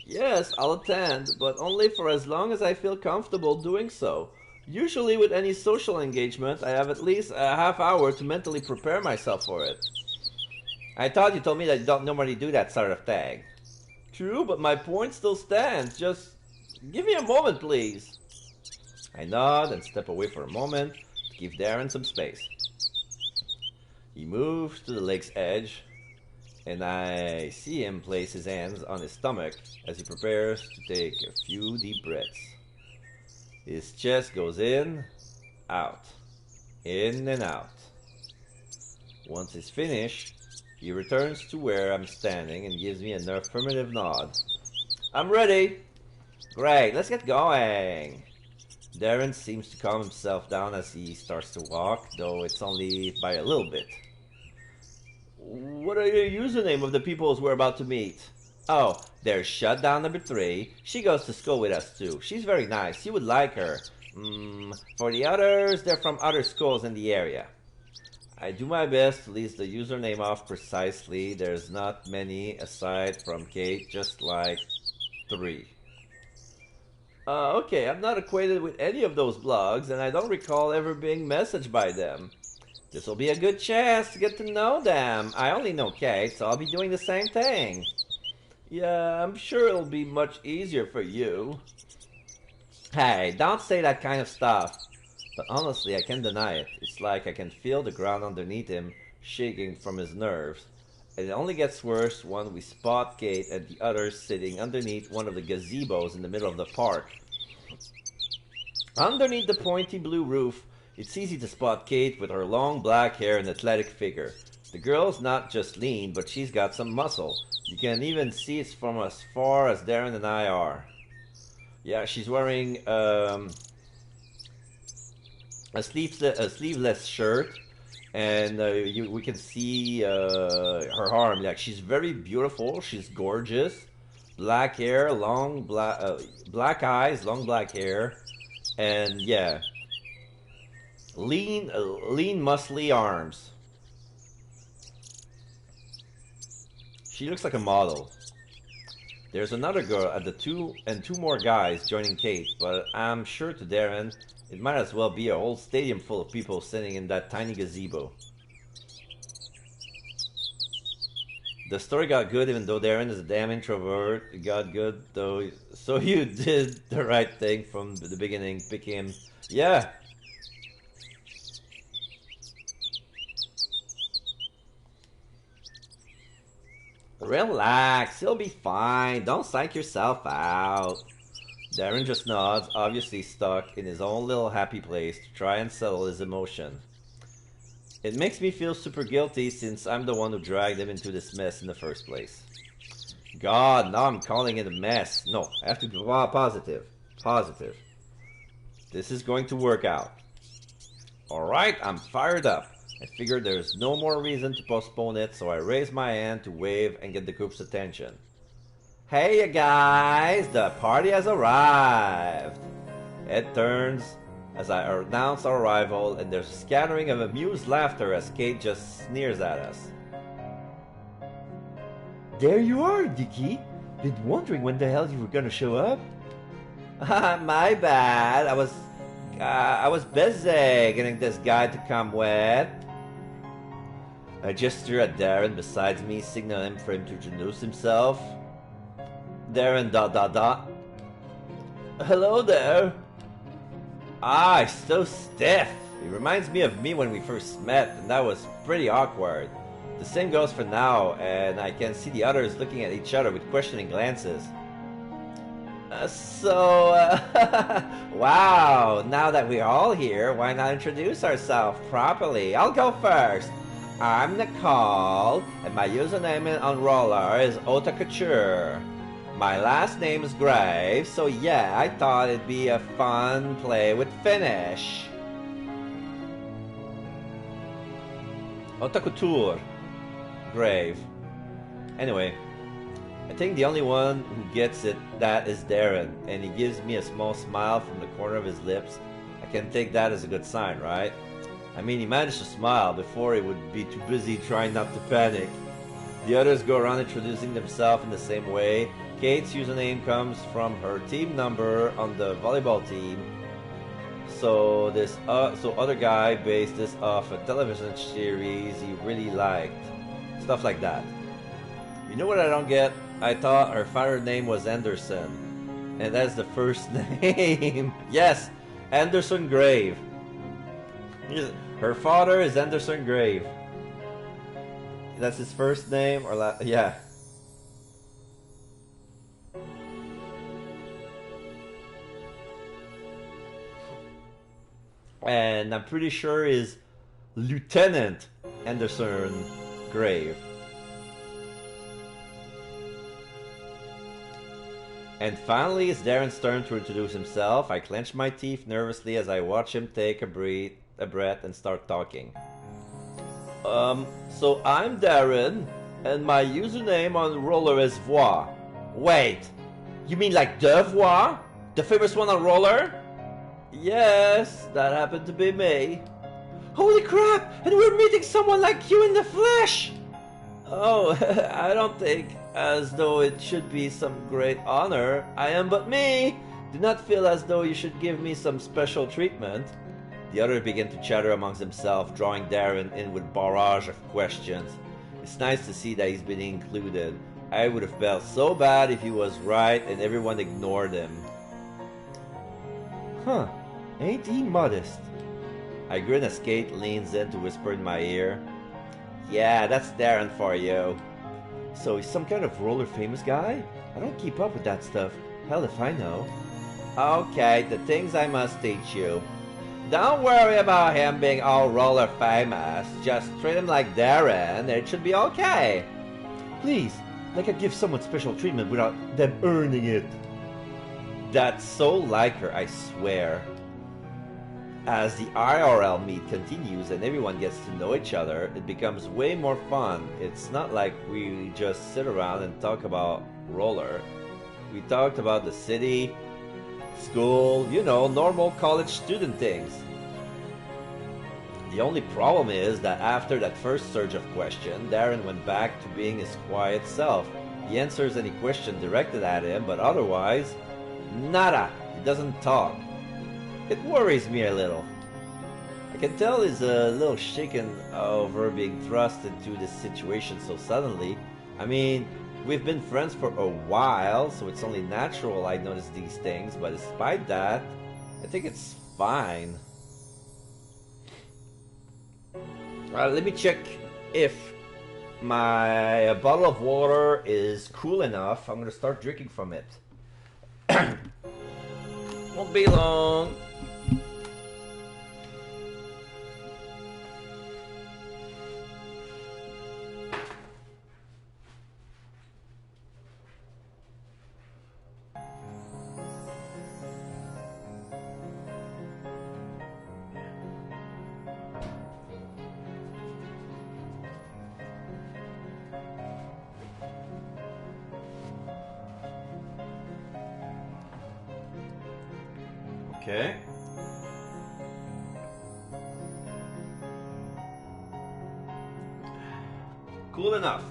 Yes, I'll attend, but only for as long as I feel comfortable doing so. Usually with any social engagement, I have at least a half hour to mentally prepare myself for it. I thought you told me that you don't normally do that sort of thing. True, but my point still stands. Just give me a moment, please. I nod and step away for a moment to give Darren some space. He moves to the lake's edge, and I see him place his hands on his stomach as he prepares to take a few deep breaths. His chest goes in, out, in and out. Once he's finished, he returns to where I'm standing and gives me an affirmative nod. I'm ready. Great, let's get going. Darren seems to calm himself down as he starts to walk, though it's only by a little bit. What are your username of the peoples we're about to meet? Oh, there's Shutdown number 3. She goes to school with us too. She's very nice. You would like her. For the others, they're from other schools in the area. I do my best to list the username off precisely. There's not many aside from Kate, just like 3. Okay, I'm not acquainted with any of those blogs, and I don't recall ever being messaged by them. This will be a good chance to get to know them. I only know Kate, so I'll be doing the same thing. Yeah, I'm sure it'll be much easier for you. Hey, don't say that kind of stuff. But honestly, I can't deny it. It's like I can feel the ground underneath him shaking from his nerves. And it only gets worse when we spot Kate and the others sitting underneath one of the gazebos in the middle of the park. Underneath the pointy blue roof, it's easy to spot Kate with her long black hair and athletic figure. The girl's not just lean, but she's got some muscle. You can even see it from as far as Darren and I are. Yeah, she's wearing a sleeveless shirt, and we can see her arm. Like, she's very beautiful. She's gorgeous. Black hair, long black eyes, long black hair, and yeah, lean, muscly arms. She looks like a model. There's another girl at the two more guys joining Kate, but I'm sure to Darren, it might as well be a whole stadium full of people sitting in that tiny gazebo. The story got good even though Darren is a damn introvert. It got good though, so you did the right thing from the beginning, pick him. Yeah. Relax, he'll be fine. Don't psych yourself out. Darren just nods, obviously stuck in his own little happy place to try and settle his emotion. It makes me feel super guilty since I'm the one who dragged him into this mess in the first place. God, now I'm calling it a mess. No, I have to be positive. Positive. This is going to work out. Alright, I'm fired up. I figured there's no more reason to postpone it, so I raise my hand to wave and get the group's attention. Hey you guys, the party has arrived. Ed turns as I announce our arrival, and there's a scattering of amused laughter as Kate just sneers at us. There you are, Dickie. Been wondering when the hell you were gonna show up. My bad. I was busy getting this guy to come with. I gesture at Darren beside me, signaling for him to introduce himself. Darren ... Hello there. Ah, he's so stiff. He reminds me of me when we first met, and that was pretty awkward. The same goes for now, and I can see the others looking at each other with questioning glances. Wow, now that we're all here, why not introduce ourselves properly? I'll go first. I'm Nicole, and my username on Roller is Ota Couture. My last name is Grave, so yeah, I thought it'd be a fun play with Finnish. Ota Couture. Grave. Anyway, I think the only one who gets that is Darren, and he gives me a small smile from the corner of his lips. I can take that as a good sign, right? I mean, he managed to smile before he would be too busy trying not to panic. The others go around introducing themselves in the same way. Kate's username comes from her team number on the volleyball team. So other guy based this off a television series he really liked. Stuff like that. You know what I don't get? I thought her father's name was Anderson. And that's the first name. Yes, Anderson Grave. Her father is Anderson Grave. That's his first name or yeah. And I'm pretty sure is Lieutenant Anderson Grave. And finally, it's Darren's turn to introduce himself. I clench my teeth nervously as I watch him take a breath and start talking. So I'm Darren, and my username on Roller is Voir. Wait, you mean like Devoir? The famous one on Roller? Yes, that happened to be me. Holy crap, and we're meeting someone like you in the flesh! Oh, I don't think as though it should be some great honor. I am but me. Do not feel as though you should give me some special treatment. The others begin to chatter amongst themselves, drawing Darren in with barrage of questions. It's nice to see that he's been included. I would have felt so bad if he was right and everyone ignored him. Huh, ain't he modest? I grin as Kate leans in to whisper in my ear. Yeah, that's Darren for you. So he's some kind of roller famous guy? I don't keep up with that stuff. Hell if I know. Okay, the things I must teach you. Don't worry about him being all roller famous. Just treat him like Darren. It should be okay. Please, like I give someone special treatment without them earning it. That's so like her, I swear. As the IRL meet continues and everyone gets to know each other, it becomes way more fun. It's not like we just sit around and talk about roller. We talked about the city, school, you know, normal college student things. The only problem is that after that first surge of question, Darren went back to being his quiet self. He answers any question directed at him, but otherwise, nada. He doesn't talk. It worries me a little. I can tell he's a little shaken over being thrust into this situation so suddenly. I mean, we've been friends for a while, so it's only natural I notice these things, but despite that, I think it's fine. Let me check if my bottle of water is cool enough. I'm gonna start drinking from it. Won't be long. Okay. Cool enough.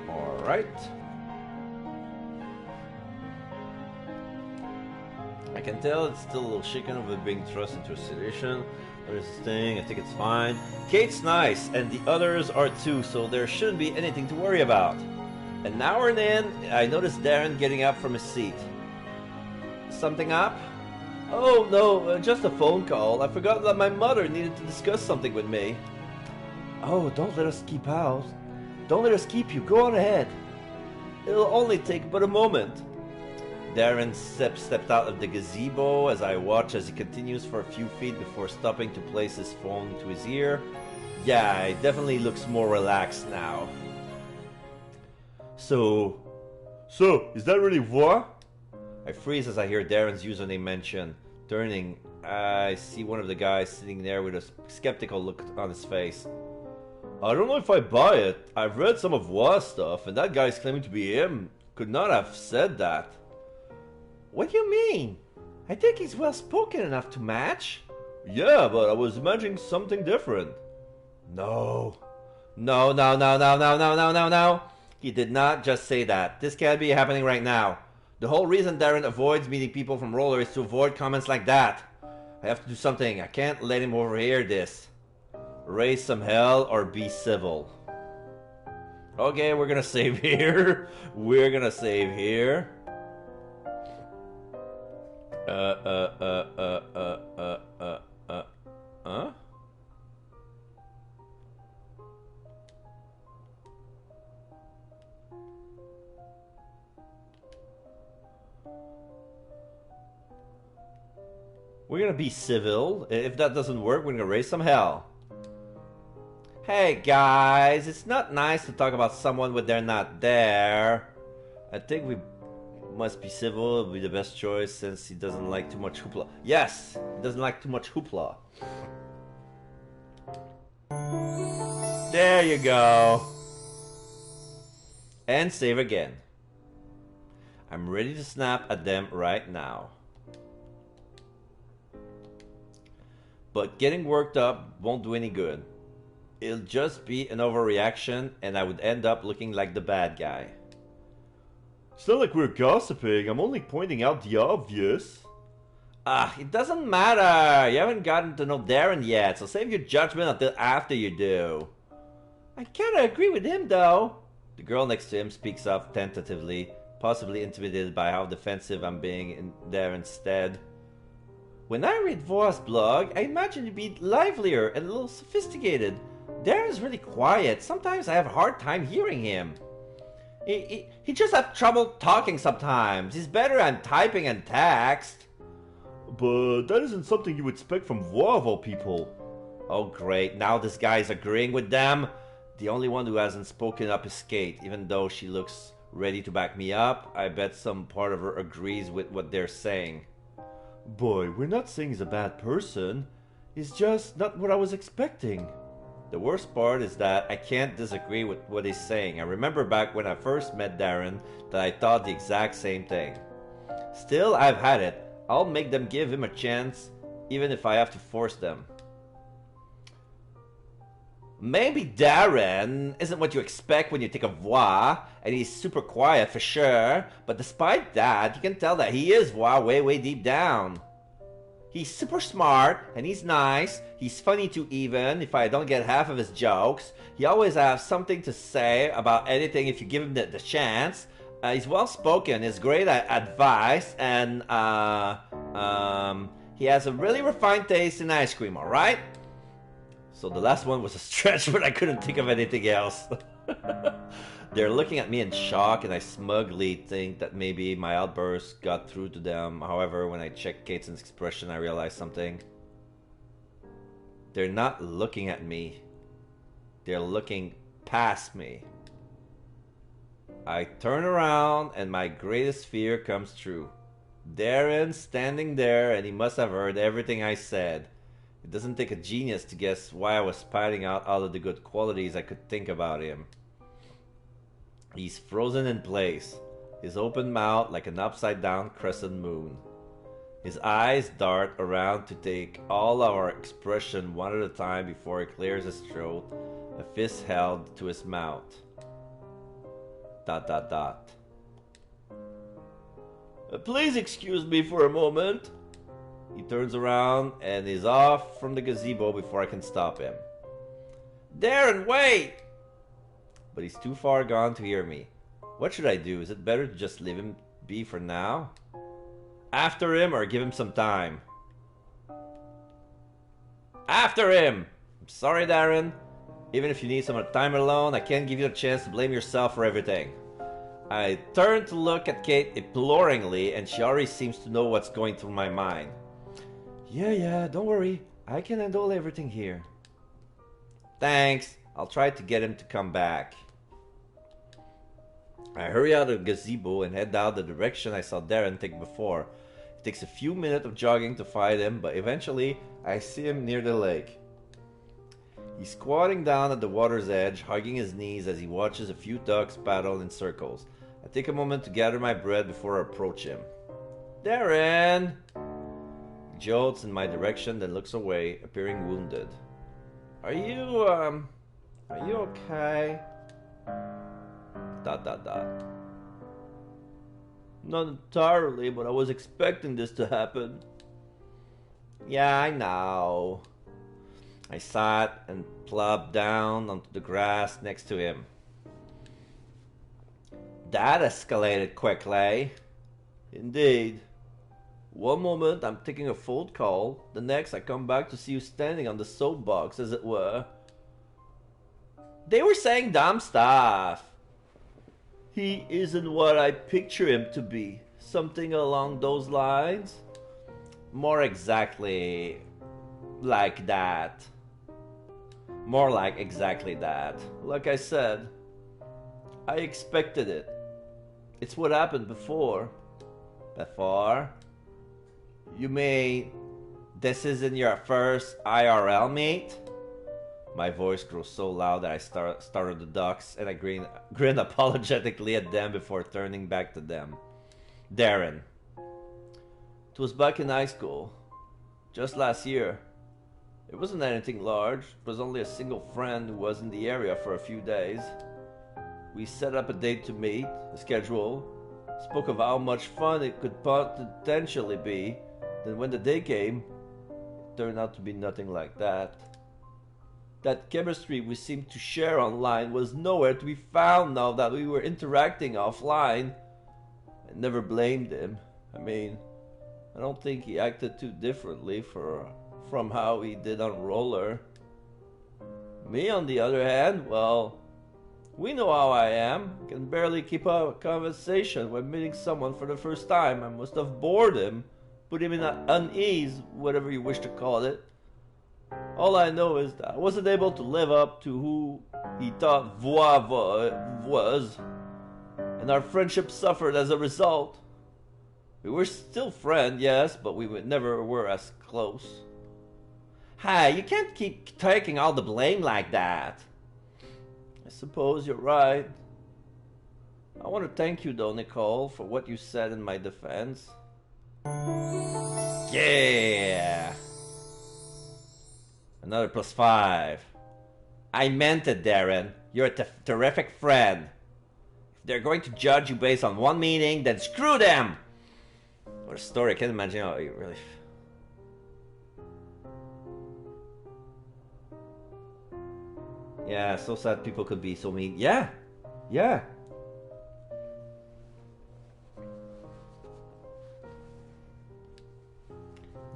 All right. I can tell it's still a little shaken over being thrust into a situation. There's this thing, I think it's fine. Kate's nice, and the others are too, so there shouldn't be anything to worry about. An hour in, I noticed Darren getting up from his seat. Something up? Oh, no, just a phone call. I forgot that my mother needed to discuss something with me. Oh, don't let us keep out. Don't let us keep you. Go on ahead. It'll only take but a moment. Darren stepped out of the gazebo as I watch as he continues for a few feet before stopping to place his phone to his ear. Yeah, he definitely looks more relaxed now. So, is that really what? I freeze as I hear Darren's username mentioned. Turning, I see one of the guys sitting there with a skeptical look on his face. I don't know if I buy it. I've read some of Wa's stuff, and that guy's claiming to be him could not have said that. What do you mean? I think he's well spoken enough to match. Yeah, but I was imagining something different. No. No. He did not just say that. This can't be happening right now. The whole reason Darren avoids meeting people from Roller is to avoid comments like that. I have to do something. I can't let him overhear this. Raise some hell or be civil. Okay, we're gonna save here. We're gonna save here. Huh? We're gonna be civil. If that doesn't work, we're gonna raise some hell. Hey guys, it's not nice to talk about someone when they're not there. I think we must be civil. It'll be the best choice since he doesn't like too much hoopla. Yes, he doesn't like too much hoopla. There you go. And save again. I'm ready to snap at them right now. But getting worked up won't do any good. It'll just be an overreaction and I would end up looking like the bad guy. It's not like we're gossiping, I'm only pointing out the obvious. It doesn't matter. You haven't gotten to know Darren yet, so save your judgment until after you do. I kinda agree with him though. The girl next to him speaks up tentatively, possibly intimidated by how defensive I'm being in Darren's stead. When I read Voa's blog, I imagine you'd be livelier and a little sophisticated. Darren's really quiet. Sometimes I have a hard time hearing him. He just has trouble talking sometimes. He's better at typing and text. But that isn't something you would expect from Voa of all people. Oh great, now this guy's agreeing with them. The only one who hasn't spoken up is Kate, even though she looks ready to back me up. I bet some part of her agrees with what they're saying. Boy, we're not saying he's a bad person. He's just not what I was expecting. The worst part is that I can't disagree with what he's saying. I remember back when I first met Darren that I thought the exact same thing. Still, I've had it. I'll make them give him a chance, even if I have to force them. Maybe Darren isn't what you expect when you think of Voa, and he's super quiet for sure, but despite that, you can tell that he is Voa way deep down. He's super smart, and he's nice, he's funny too even if I don't get half of his jokes. He always has something to say about anything if you give him the chance. He's well spoken, he's great at advice, and he has a really refined taste in ice cream, alright? So the last one was a stretch, but I couldn't think of anything else. They're looking at me in shock, and I smugly think that maybe my outburst got through to them. However, when I check Kate's expression, I realize something. They're not looking at me. They're looking past me. I turn around, and my greatest fear comes true. Darren's standing there, and he must have heard everything I said. It doesn't take a genius to guess why I was spouting out all of the good qualities I could think about him. He's frozen in place, his open mouth like an upside-down crescent moon. His eyes dart around to take all our expression one at a time before he clears his throat, a fist held to his mouth. ... Please excuse me for a moment. He turns around and is off from the gazebo before I can stop him. Darren, wait! But he's too far gone to hear me. What should I do? Is it better to just leave him be for now? After him or give him some time? After him! I'm sorry, Darren. Even if you need some time alone, I can't give you a chance to blame yourself for everything. I turn to look at Kate imploringly, and she already seems to know what's going through my mind. Yeah, don't worry. I can handle everything here. Thanks. I'll try to get him to come back. I hurry out of the gazebo and head down the direction I saw Darren take before. It takes a few minutes of jogging to find him, but eventually I see him near the lake. He's squatting down at the water's edge, hugging his knees as he watches a few ducks paddle in circles. I take a moment to gather my breath before I approach him. Darren! He jolts in my direction, then looks away, appearing wounded. Are you okay? ... Not entirely, but I was expecting this to happen. Yeah, I know. I sat and plopped down onto the grass next to him. That escalated quickly. Indeed. One moment I'm taking a phone call, the next I come back to see you standing on the soapbox, as it were. They were saying dumb stuff. He isn't what I picture him to be. Something along those lines? More exactly like that. More like exactly that. Like I said, I expected it. It's what happened before. Before? You mean this isn't your first IRL meet? My voice grows so loud that I startled the ducks, and I grin apologetically at them before turning back to them. Darren. It was back in high school. Just last year. It wasn't anything large. It was only a single friend who was in the area for a few days. We set up a date to meet, a schedule, spoke of how much fun it could potentially be. Then when the day came, it turned out to be nothing like that. That chemistry we seemed to share online was nowhere to be found now that we were interacting offline. I never blamed him. I mean, I don't think he acted too differently from how he did on Roller. Me, on the other hand, well, we know how I am. I can barely keep up a conversation when meeting someone for the first time. I must have bored him, put him in unease, whatever you wish to call it. All I know is that I wasn't able to live up to who he thought Voix was, and our friendship suffered as a result. We were still friends, yes, but we never were as close. Hey, you can't keep taking all the blame like that. I suppose you're right. I want to thank you though, Nicole, for what you said in my defense. Yeah! Another +5. I meant it, Darren. You're a terrific friend. If they're going to judge you based on one meeting, then screw them! What a story. I can't imagine how you really... Yeah, so sad people could be so mean. Yeah! Yeah!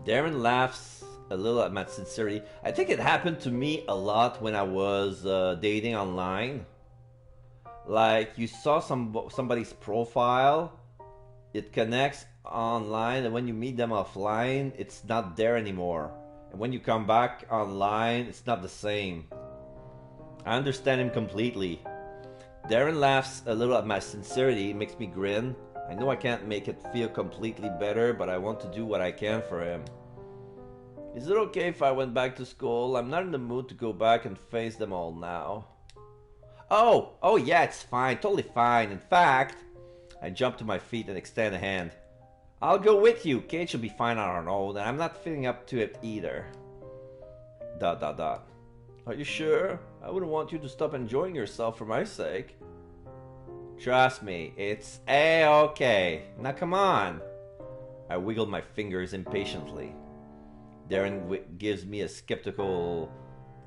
Darren laughs a little at my sincerity. I think it happened to me a lot when I was dating online. Like, you saw somebody's profile, it connects online, and when you meet them offline, it's not there anymore. And when you come back online, it's not the same. I understand him completely. Darren laughs a little at my sincerity, makes me grin. I know I can't make it feel completely better, but I want to do what I can for him. Is it okay if I went back to school? I'm not in the mood to go back and face them all now. Oh yeah, it's fine, totally fine. In fact, I jump to my feet and extend a hand. I'll go with you. Kate should be fine on her own, and I'm not feeling up to it either. ... Are you sure? I wouldn't want you to stop enjoying yourself for my sake. Trust me, it's A-okay. Now come on. I wiggle my fingers impatiently. Darren gives me a skeptical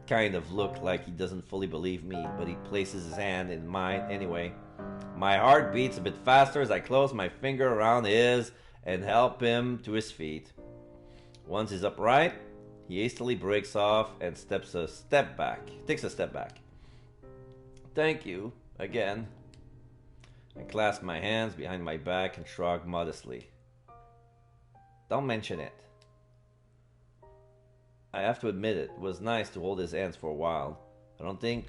kind of look like he doesn't fully believe me, but he places his hand in mine anyway. My heart beats a bit faster as I close my finger around his and help him to his feet. Once he's upright, he hastily breaks off and takes a step back. Thank you, again. I clasp my hands behind my back and shrug modestly. Don't mention it. I have to admit it was nice to hold his hands for a while. I don't think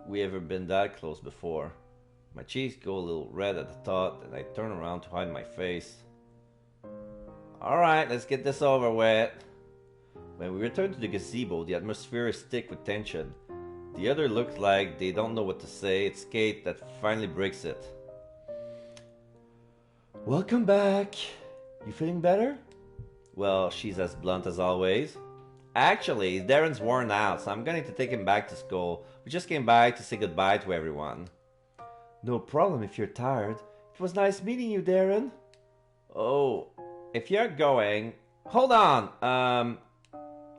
we ever been that close before. My cheeks go a little red at the thought, and I turn around to hide my face. Alright, let's get this over with. When we return to the gazebo, the atmosphere is thick with tension. The other look like they don't know what to say. It's Kate that finally breaks it. Welcome back. You feeling better? Well, she's as blunt as always. Actually, Darren's worn out, so I'm going to take him back to school. We just came by to say goodbye to everyone. No problem if you're tired. It was nice meeting you, Darren. Oh, if you're going... Hold on!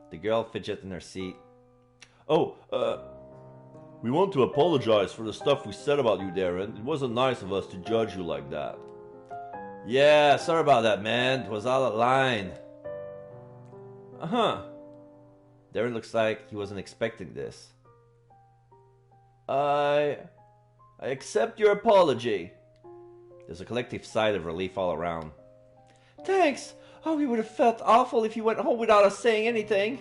The girl fidgets in her seat. We want to apologize for the stuff we said about you, Darren. It wasn't nice of us to judge you like that. Yeah, sorry about that, man. It was all a line. Uh-huh. Darren looks like he wasn't expecting this. I accept your apology. There's a collective sigh of relief all around. Thanks. Oh, we would have felt awful if you went home without us saying anything.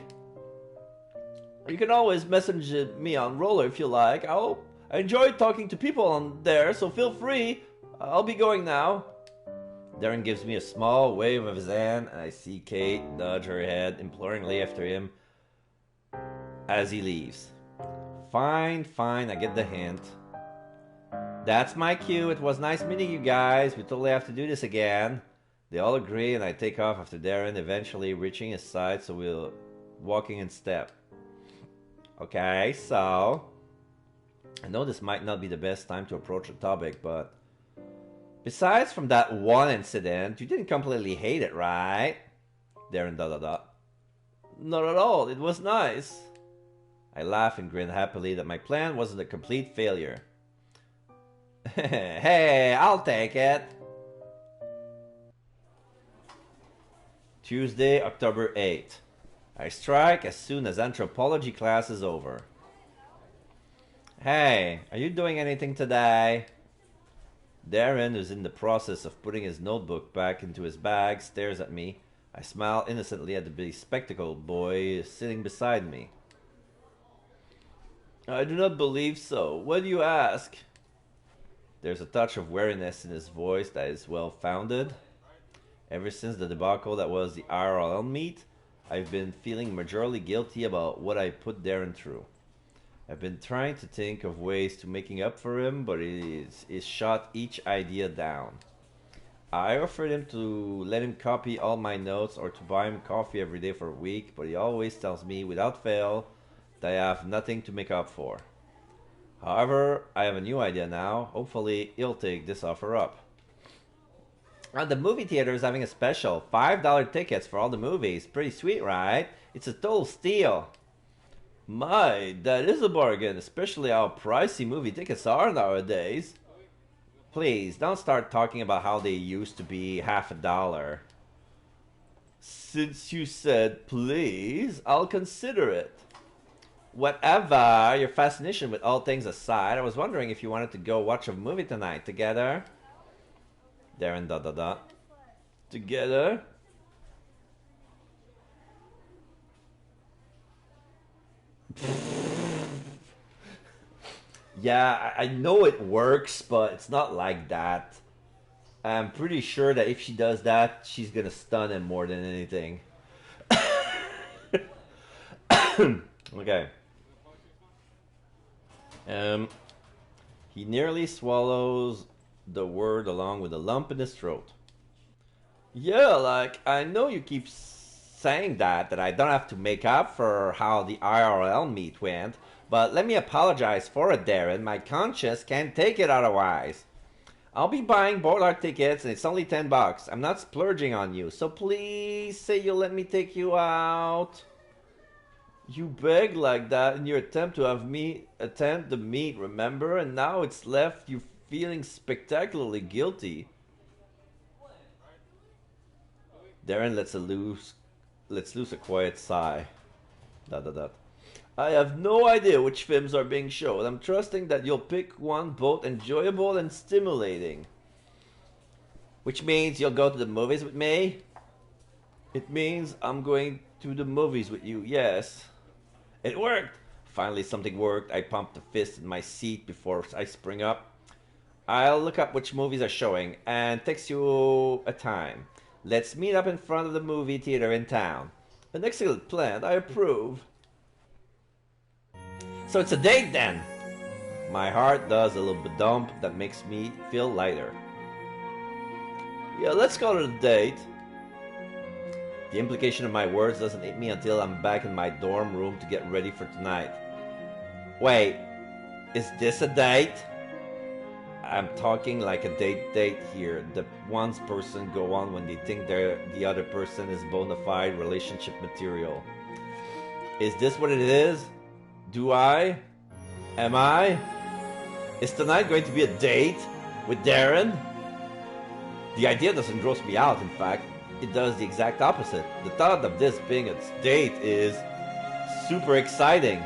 You can always message me on Roller if you like. I enjoyed talking to people on there, so feel free. I'll be going now. Darren gives me a small wave of his hand, and I see Kate nudge her head imploringly after him as he leaves. Fine, I get the hint. That's my cue. It was nice meeting you guys. We totally have to do this again. They all agree, and I take off after Darren, eventually reaching his side so we're walking in step. Okay, so I know this might not be the best time to approach the topic, but besides from that one incident, you didn't completely hate it, right? Darren ... Not at all. It was nice. I laugh and grin happily that my plan wasn't a complete failure. Hey, I'll take it. Tuesday, October 8th. I strike as soon as anthropology class is over. Hey, are you doing anything today? Darren, who's in the process of putting his notebook back into his bag, stares at me. I smile innocently at the bespectacled boy sitting beside me. I do not believe so. Why do you ask? There's a touch of wariness in his voice that is well founded. Ever since the debacle that was the IRL meet, I've been feeling majorly guilty about what I put Darren through. I've been trying to think of ways to making up for him, but he's shot each idea down. I offered him to let him copy all my notes or to buy him coffee every day for a week, but he always tells me without fail that I have nothing to make up for. However, I have a new idea now. Hopefully, he'll take this offer up. The movie theater is having a special. $5 tickets for all the movies. Pretty sweet, right? It's a total steal. My, that is a bargain, especially how pricey movie tickets are nowadays. Please, don't start talking about how they used to be $50. Since you said please, I'll consider it. Whatever, your fascination with all things aside, I was wondering if you wanted to go watch a movie tonight together. Darren ... Together? Yeah, I know it works, but it's not like that. I'm pretty sure that if she does that, she's gonna stun him more than anything. Okay. He nearly swallows the word along with a lump in his throat. Yeah, like, I know you keep saying that I don't have to make up for how the IRL meet went, but let me apologize for it, Darren. My conscience can't take it otherwise. I'll be buying both our tickets and it's only $10. I'm not splurging on you, so please say you'll let me take you out. You begged like that in your attempt to have me attend the meet, remember? And now it's left you feeling spectacularly guilty. Darren lets loose a quiet sigh. Dot dot dot. I have no idea which films are being shown. I'm trusting that you'll pick one both enjoyable and stimulating. Which means you'll go to the movies with me? It means I'm going to the movies with you, yes. It worked! Finally something worked. I pumped a fist in my seat before I spring up. I'll look up which movies are showing and text you a time. Let's meet up in front of the movie theater in town. An excellent plan, I approve. So it's a date then! My heart does a little dump that makes me feel lighter. Yeah, let's call it a date. The implication of my words doesn't hit me until I'm back in my dorm room to get ready for tonight. Wait, is this a date? I'm talking like a date here. The one person go on when they think the other person is bona fide relationship material. Is this what it is? Do I? Am I? Is tonight going to be a date with Darren? The idea doesn't gross me out, in fact. It does the exact opposite. The thought of this being a date is super exciting.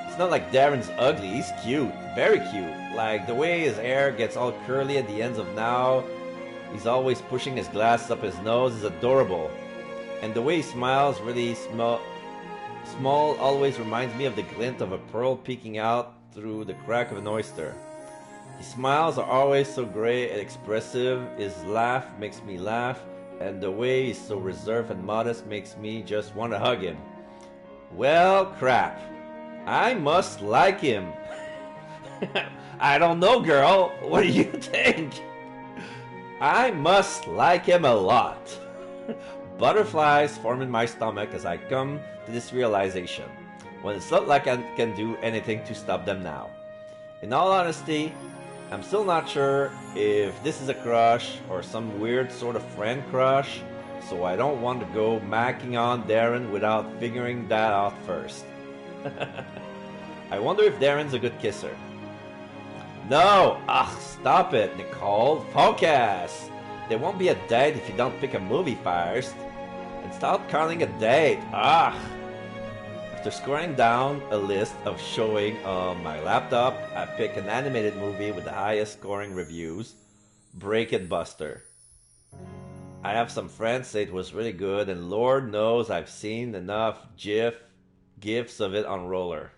It's not like Darren's ugly, he's cute, very cute. Like the way his hair gets all curly at the ends of now, he's always pushing his glasses up his nose is adorable. And the way he smiles really small always reminds me of the glint of a pearl peeking out through the crack of an oyster. His smiles are always so great and expressive, his laugh makes me laugh, and the way he's so reserved and modest makes me just want to hug him. Well, crap. I must like him. I don't know, girl. What do you think? I must like him a lot. Butterflies form in my stomach as I come to this realization, when it's not like I can do anything to stop them now. In all honesty, I'm still not sure if this is a crush or some weird sort of friend crush, so I don't want to go macking on Darren without figuring that out first. I wonder if Darren's a good kisser. No! Ugh, stop it, Nicole. Focus! There won't be a date if you don't pick a movie first. And stop calling a date. Ugh! After scoring down a list of showing on my laptop, I pick an animated movie with the highest scoring reviews, Break It Buster. I have some friends say it was really good, and Lord knows I've seen enough GIFs of it on Roller.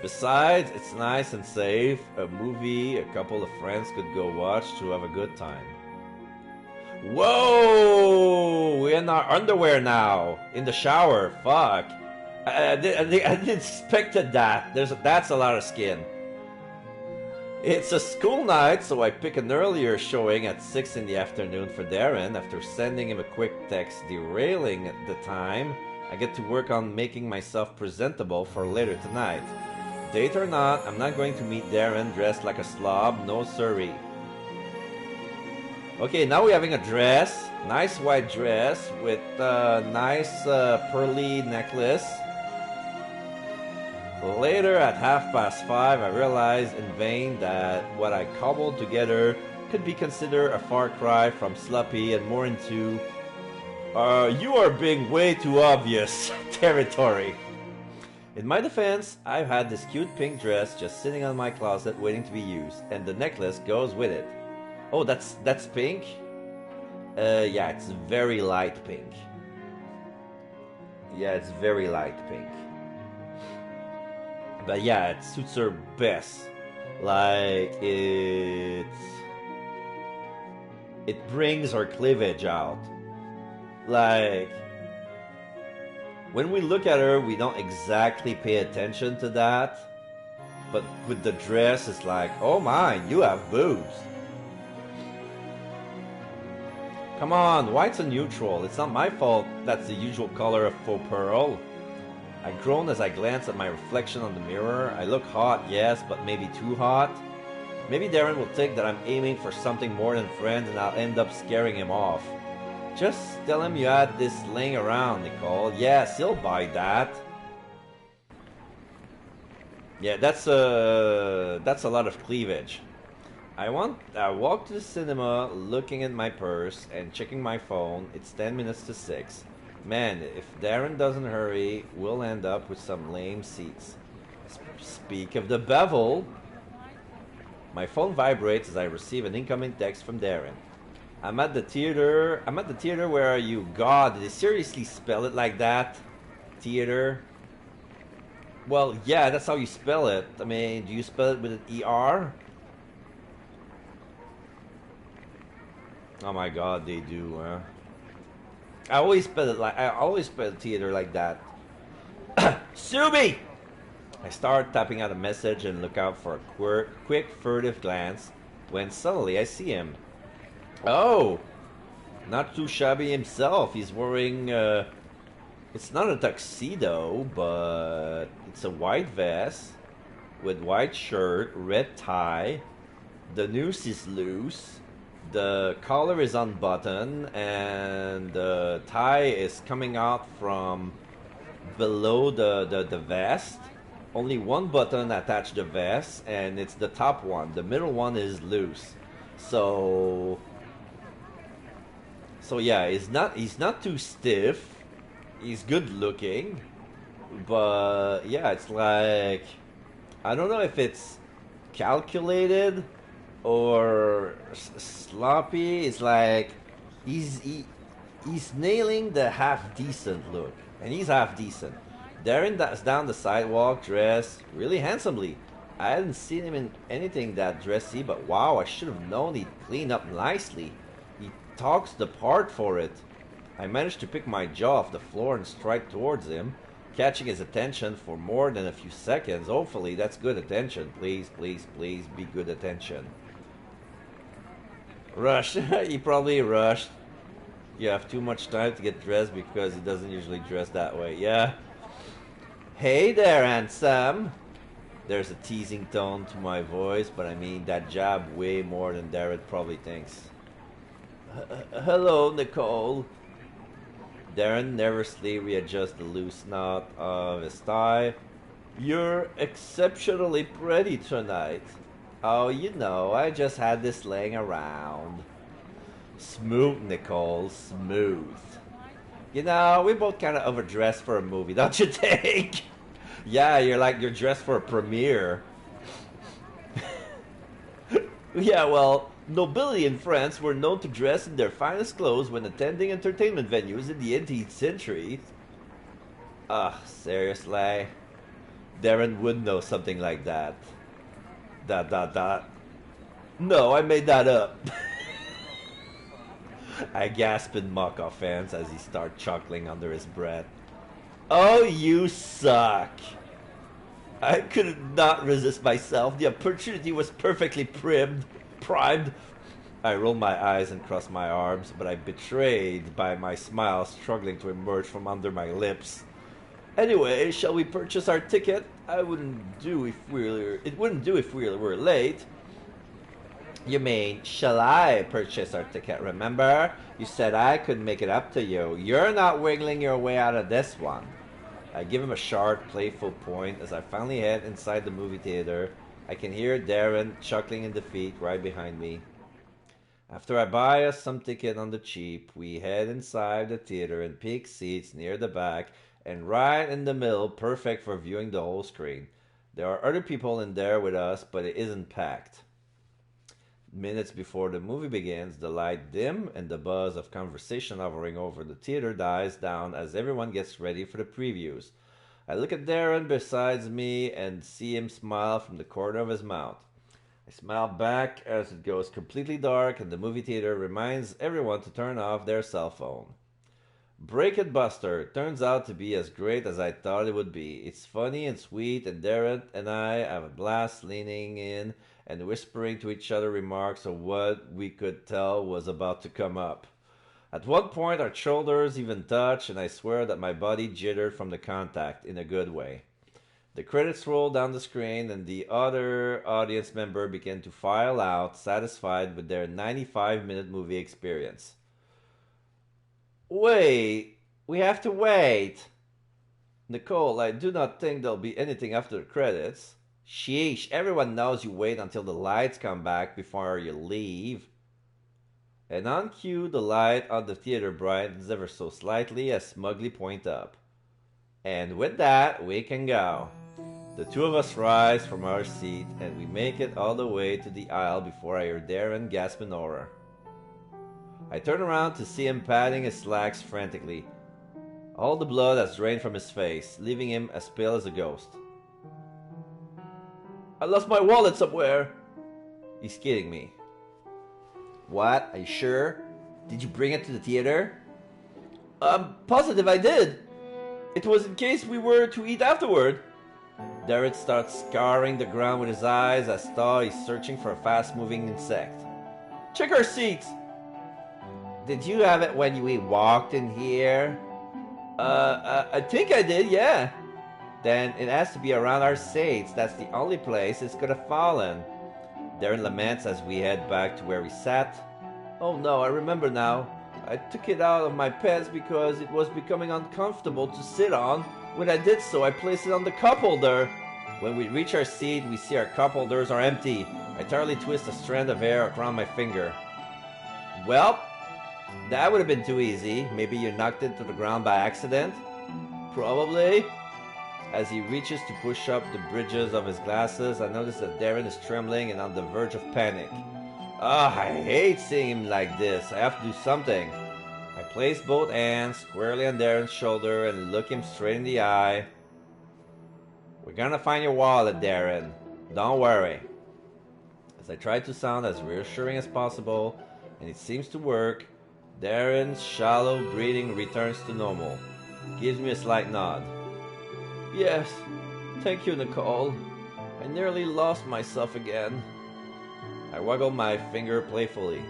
Besides, it's nice and safe, a movie a couple of friends could go watch to have a good time. Whoa! We're in our underwear now, in the shower. Fuck! I didn't expect that. That's a lot of skin. It's a school night, so I pick an earlier showing at 6 in the afternoon for Darren. After sending him a quick text derailing the time, I get to work on making myself presentable for later tonight. Date or not, I'm not going to meet Darren dressed like a slob, no siree. Okay, now we're having a dress, nice white dress with a nice pearly necklace. Later at 5:30, I realized in vain that what I cobbled together could be considered a far cry from sloppy and more into you are being way too obvious territory. In my defense, I've had this cute pink dress just sitting on my closet waiting to be used, and the necklace goes with it. Oh, that's pink? Yeah, it's very light pink. Yeah, it's very light pink. But yeah, it suits her best. Like, it brings her cleavage out. Like, when we look at her, we don't exactly pay attention to that. But with the dress, it's like, oh my, you have boobs. Come on, white's a neutral. It's not my fault that's the usual color of faux pearl. I groan as I glance at my reflection on the mirror. I look hot, yes, but maybe too hot. Maybe Darren will think that I'm aiming for something more than friends and I'll end up scaring him off. Just tell him you had this laying around, Nicole. Yes, he'll buy that. Yeah, that's a lot of cleavage. I walk to the cinema looking at my purse and checking my phone. It's 10 minutes to 6. Man, if Darren doesn't hurry, we'll end up with some lame seats. Speak of the bevel. My phone vibrates as I receive an incoming text from Darren. I'm at the theater. Where are you? God, did they seriously spell it like that? Theater. Well, yeah, that's how you spell it. I mean, do you spell it with an ER? Oh my God, they do, huh? I always spell theater like that. Subi! I start tapping out a message and look out for a quick furtive glance when suddenly I see him. Oh! Not too shabby himself. He's wearing, it's not a tuxedo, but it's a white vest with white shirt, red tie. The noose is loose. The collar is unbuttoned, and the tie is coming out from below the vest. Only one button attached to the vest, and it's the top one. The middle one is loose. So yeah, he's not too stiff. He's good looking, but yeah, it's like I don't know if it's calculated or sloppy. It's like he's nailing the half decent look, and he's half decent. Darren is down the sidewalk, dressed really handsomely. I hadn't seen him in anything that dressy, but wow, I should have known he'd clean up nicely. He talks the part for it. I managed to pick my jaw off the floor and stride towards him, catching his attention for more than a few seconds. Hopefully, that's good attention. Please, please, please be good attention. Rushed. He probably rushed. You have too much time to get dressed because he doesn't usually dress that way. Yeah. Hey there, handsome. There's a teasing tone to my voice, but I mean that jab way more than Darren probably thinks. Hello, Nicole. Darren nervously readjusts the loose knot of his tie. You're exceptionally pretty tonight. Oh, you know, I just had this laying around. Smooth, Nicole, smooth. You know, we both kind of overdressed for a movie, don't you think? Yeah, you're dressed for a premiere. Yeah, well, nobility in France were known to dress in their finest clothes when attending entertainment venues in the 18th century. Seriously? Darren would know something like that. ... No, I made that up. I gasp in mock offense as he starts chuckling under his breath. Oh, you suck. I could not resist myself. The opportunity was perfectly primed. I roll my eyes and cross my arms, but I'm betrayed by my smile struggling to emerge from under my lips. Anyway, shall we purchase our ticket? It wouldn't do if we were late. You mean, shall I purchase our ticket? Remember? You said I could make it up to you. You're not wiggling your way out of this one. I give him a sharp, playful point as I finally head inside the movie theater. I can hear Darren chuckling in defeat right behind me. After I buy us some ticket on the cheap, we head inside the theater and pick seats near the back and right in the middle, perfect for viewing the whole screen. There are other people in there with us, but it isn't packed. Minutes before the movie begins, the light dim and the buzz of conversation hovering over the theater dies down as everyone gets ready for the previews. I look at Darren beside me and see him smile from the corner of his mouth. I smile back as it goes completely dark and the movie theater reminds everyone to turn off their cell phone. Break It Buster turns out to be as great as I thought it would be. It's funny and sweet, and Darren and I have a blast leaning in and whispering to each other remarks of what we could tell was about to come up. At one point, our shoulders even touch, and I swear that my body jittered from the contact in a good way. The credits roll down the screen, and the other audience member began to file out, satisfied with their 95-minute movie experience. Wait, we have to wait. Nicole, I do not think there'll be anything after the credits. Sheesh, everyone knows you wait until the lights come back before you leave. And on cue, the light on the theater brightens ever so slightly as smugly point up. And with that, we can go. The two of us rise from our seat and we make it all the way to the aisle before I hear Darren gasp in horror. I turn around to see him patting his slacks frantically. All the blood has drained from his face, leaving him as pale as a ghost. I lost my wallet somewhere. He's kidding me. What? Are you sure? Did you bring it to the theater? I'm positive I did. It was in case we were to eat afterward. Darren starts scouring the ground with his eyes as though he's searching for a fast-moving insect. Check our seats. Did you have it when we walked in here? I think I did, yeah. Then it has to be around our seats. That's the only place it's could have fallen. Darren laments as we head back to where we sat. Oh no, I remember now. I took it out of my pants because it was becoming uncomfortable to sit on. When I did so, I placed it on the cup holder. When we reach our seat, we see our cup holders are empty. I thoroughly twist a strand of hair around my finger. Well, that would have been too easy. Maybe you knocked it to the ground by accident? Probably. As he reaches to push up the bridges of his glasses, I notice that Darren is trembling and on the verge of panic. I hate seeing him like this. I have to do something. I place both hands squarely on Darren's shoulder and look him straight in the eye. We're gonna find your wallet, Darren. Don't worry. As I try to sound as reassuring as possible, and it seems to work, Darren's shallow breathing returns to normal. Gives me a slight nod. Yes, thank you, Nicole. I nearly lost myself again. I waggle my finger playfully.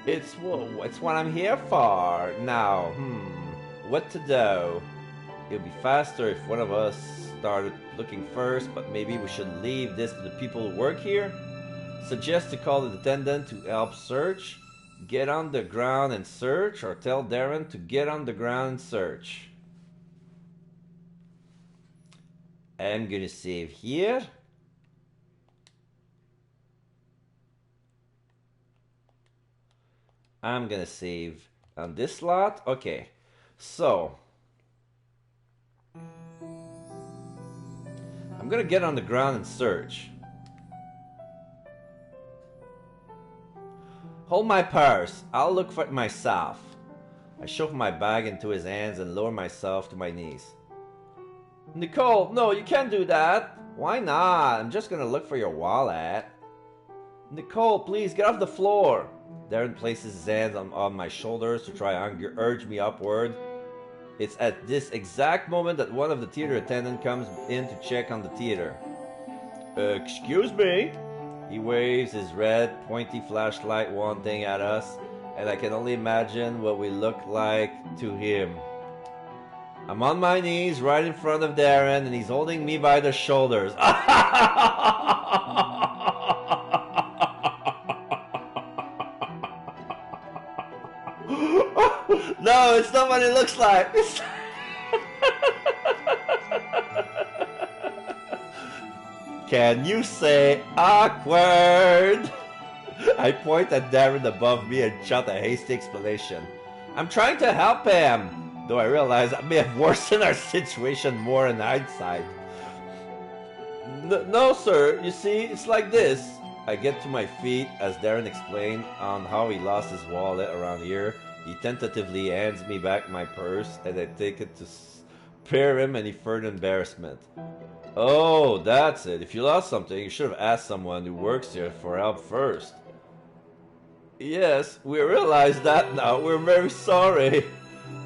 It's what I'm here for. Now, what to do? It would be faster if one of us started looking first, but maybe we should leave this to the people who work here? Suggest to call the attendant to help search? Get on the ground and search? Or tell Darren to get on the ground and search? I'm gonna save here. I'm gonna save on this slot. Okay, so I'm gonna get on the ground and search. Hold my purse. I'll look for it myself. I shove my bag into his hands and lower myself to my knees. Nicole, no, you can't do that. Why not? I'm just gonna look for your wallet. Nicole, please get off the floor. Darren places his hands on my shoulders to try and urge me upward. It's at this exact moment that one of the theater attendants comes in to check on the theater. Excuse me? He waves his red, pointy flashlight wanting at us, and I can only imagine what we look like to him. I'm on my knees right in front of Darren, and he's holding me by the shoulders. No, it's not what it looks like. Can you say awkward? I point at Darren above me and shout a hasty explanation. I'm trying to help him, though I realize I may have worsened our situation more in hindsight. No, sir. You see, it's like this. I get to my feet as Darren explained on how he lost his wallet around here. He tentatively hands me back my purse, and I take it to spare him any further embarrassment. Oh, that's it. If you lost something, you should have asked someone who works here for help first. Yes, we realize that now. We're very sorry.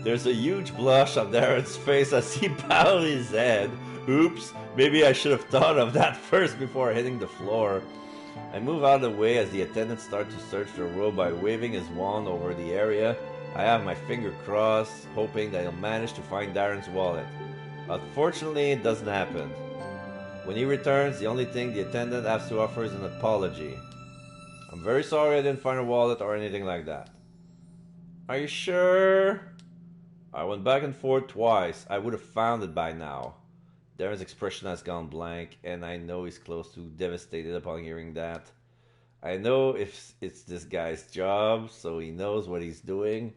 There's a huge blush on Darren's face as he bows his head. Oops, maybe I should have thought of that first before hitting the floor. I move out of the way as the attendants start to search the row by waving his wand over the area. I have my finger crossed, hoping that he'll manage to find Darren's wallet. Unfortunately, it doesn't happen. When he returns, the only thing the attendant has to offer is an apology. I'm very sorry I didn't find a wallet or anything like that. Are you sure? I went back and forth twice. I would have found it by now. Darren's expression has gone blank, and I know he's close to devastated upon hearing that. I know if it's this guy's job, so he knows what he's doing,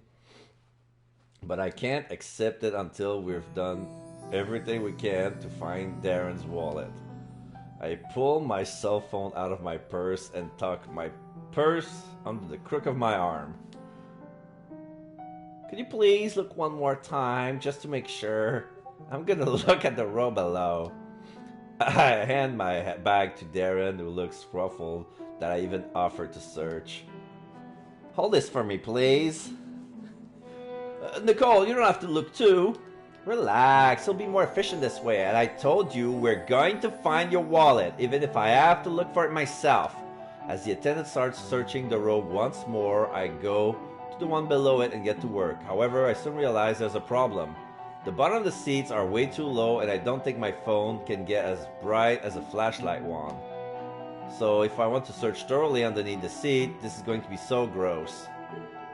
but I can't accept it until we've done everything we can to find Darren's wallet. I pull my cell phone out of my purse and tuck my purse under the crook of my arm. Could you please look one more time, just to make sure? I'm gonna look at the row below. I hand my bag to Darren, who looks ruffled that I even offered to search. Hold this for me, please. Nicole, you don't have to look too. Relax, it'll be more efficient this way. And I told you we're going to find your wallet, even if I have to look for it myself. As the attendant starts searching the row once more, I go to the one below it and get to work. However, I soon realize there's a problem. The bottom of the seats are way too low, and I don't think my phone can get as bright as a flashlight wand. So if I want to search thoroughly underneath the seat, this is going to be so gross.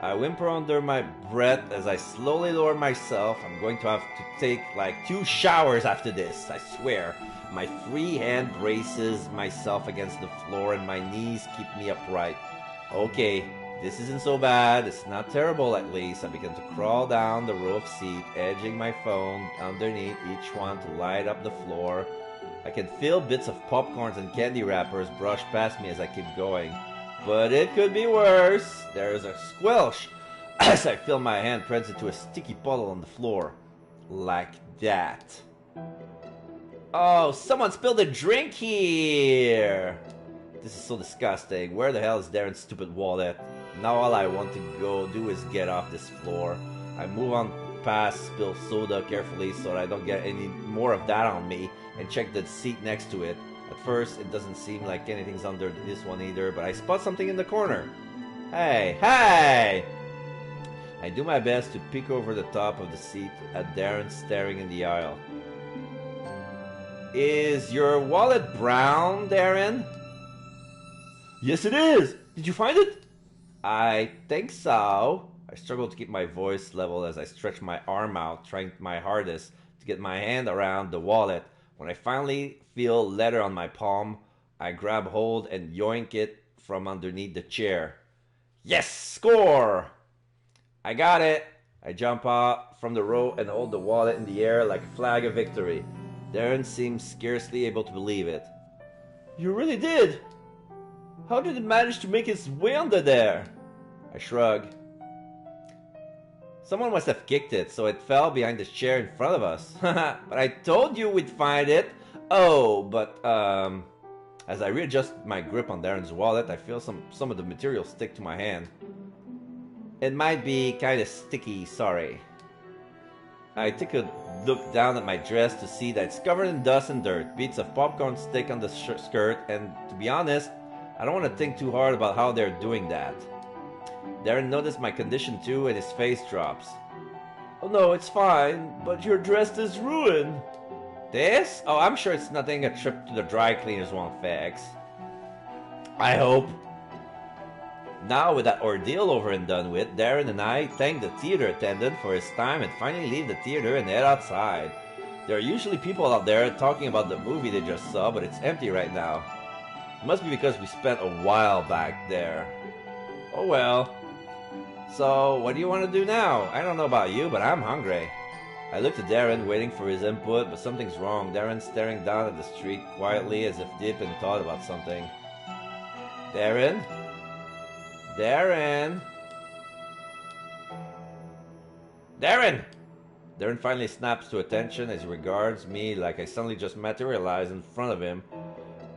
I whimper under my breath as I slowly lower myself. I'm going to have to take like 2 showers after this, I swear. My free hand braces myself against the floor and my knees keep me upright. Okay, this isn't so bad. It's not terrible at least. I begin to crawl down the row of seats, edging my phone underneath each one to light up the floor. I can feel bits of popcorns and candy wrappers brush past me as I keep going. But it could be worse. There's a squelch as I feel my hand press into a sticky puddle on the floor. Like that. Oh, someone spilled a drink here! This is so disgusting. Where the hell is Darren's stupid wallet? Now all I want to go do is get off this floor. I move on past spilled soda carefully so that I don't get any more of that on me and check the seat next to it. At first, it doesn't seem like anything's under this one either, but I spot something in the corner. Hey, hey! I do my best to peek over the top of the seat at Darren staring in the aisle. Is your wallet brown, Darren? Yes, it is! Did you find it? I think so. I struggle to keep my voice level as I stretch my arm out, trying my hardest to get my hand around the wallet. When I finally feel leather on my palm, I grab hold and yoink it from underneath the chair. Yes! Score! I got it! I jump out from the row and hold the wallet in the air like a flag of victory. Darren seems scarcely able to believe it. You really did! How did it manage to make its way under there? I shrug. Someone must have kicked it, so it fell behind the chair in front of us. But I told you we'd find it. Oh, but as I readjust my grip on Darren's wallet, I feel some of the material stick to my hand. It might be kind of sticky, sorry. I take a look down at my dress to see that it's covered in dust and dirt. Bits of popcorn stick on the skirt, and to be honest, I don't want to think too hard about how they're doing that. Darren noticed my condition too, and his face drops. Oh no, it's fine, but your dress is ruined. This? Oh, I'm sure it's nothing a trip to the dry cleaners won't fix. I hope. Now, with that ordeal over and done with, Darren and I thank the theater attendant for his time and finally leave the theater and head outside. There are usually people out there talking about the movie they just saw, but it's empty right now. It must be because we spent a while back there. Oh well. So, what do you want to do now? I don't know about you, but I'm hungry. I looked at Darren, waiting for his input, but something's wrong. Darren's staring down at the street quietly as if deep in thought about something. Darren? Darren? Darren! Darren finally snaps to attention as he regards me like I suddenly just materialized in front of him,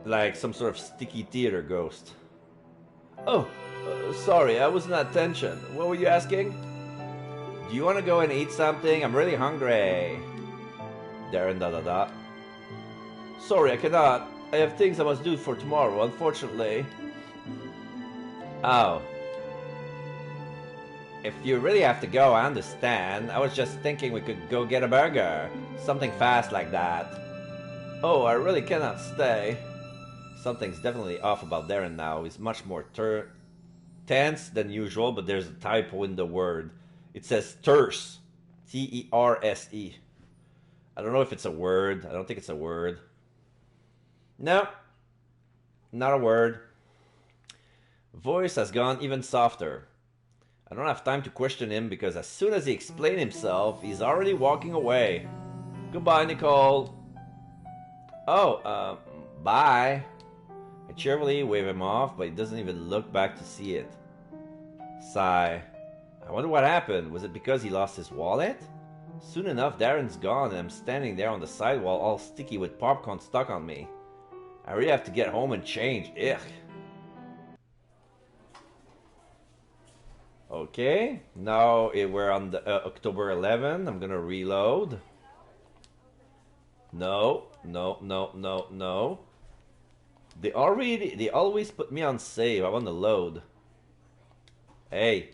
like some sort of sticky theater ghost. Oh, sorry, I wasn't at attention. What were you asking? Do you want to go and eat something? I'm really hungry. Darren ... Sorry, I cannot. I have things I must do for tomorrow, unfortunately. Oh. If you really have to go, I understand. I was just thinking we could go get a burger. Something fast like that. Oh, I really cannot stay. Something's definitely off about Darren now. He's much more tense than usual, but there's a typo in the word. It says terse. Terse. I don't know if it's a word. I don't think it's a word. No, not a word. Voice has gone even softer. I don't have time to question him because as soon as he explained himself, he's already walking away. Goodbye, Nicole. Oh, bye. I cheerfully wave him off, but he doesn't even look back to see it. Sigh. I wonder what happened. Was it because he lost his wallet? Soon enough, Darren's gone and I'm standing there on the sidewall all sticky with popcorn stuck on me. I really have to get home and change. Ugh. Okay, now we're on the October 11. I'm gonna reload. No. They always put me on save. I want to load. Hey.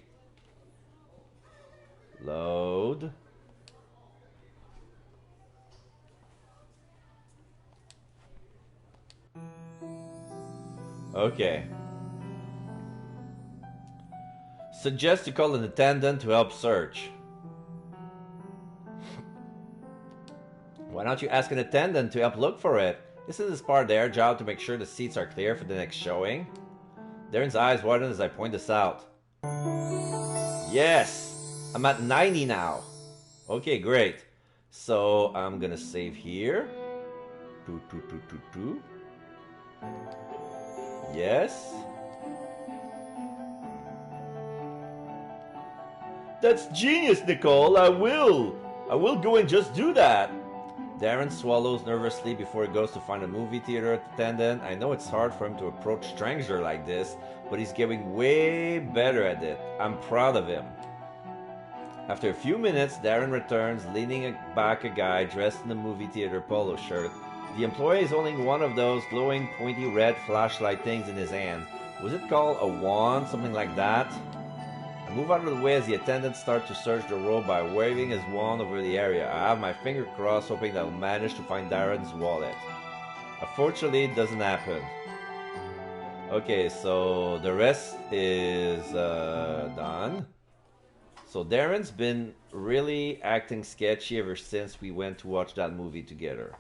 Load. Okay. Suggest you call an attendant to help search. Why don't you ask an attendant to help look for it? Isn't this part of their job to make sure the seats are clear for the next showing? Darren's eyes widen as I point this out. Yes! I'm at 90 now. Okay, great. So I'm gonna save here. Yes. That's genius, Nicole. I will go and just do that. Darren swallows nervously before he goes to find a movie theater attendant. I know it's hard for him to approach strangers like this, but he's getting way better at it. I'm proud of him. After a few minutes, Darren returns, leaning back a guy dressed in a movie theater polo shirt. The employee is holding one of those glowing, pointy red flashlight things in his hand. Was it called a wand? Something like that? I move out of the way as the attendants start to search the row by waving his wand over the area. I have my finger crossed, hoping that I'll manage to find Darren's wallet. Unfortunately, it doesn't happen. Okay, so the rest is done. So Darren's been really acting sketchy ever since we went to watch that movie together.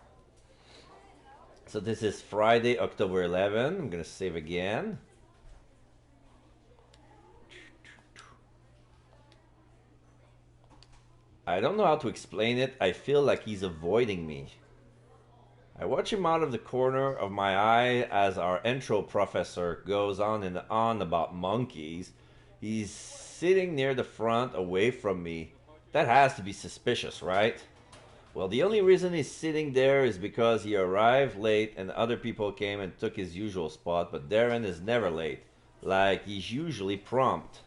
So this is Friday, October 11. I'm gonna save again. I don't know how to explain it. I feel like he's avoiding me. I watch him out of the corner of my eye as our intro professor goes on and on about monkeys. He's sitting near the front away from me. That has to be suspicious, right? Well, the only reason he's sitting there is because he arrived late and other people came and took his usual spot, but Darren is never late. Like, he's usually prompt.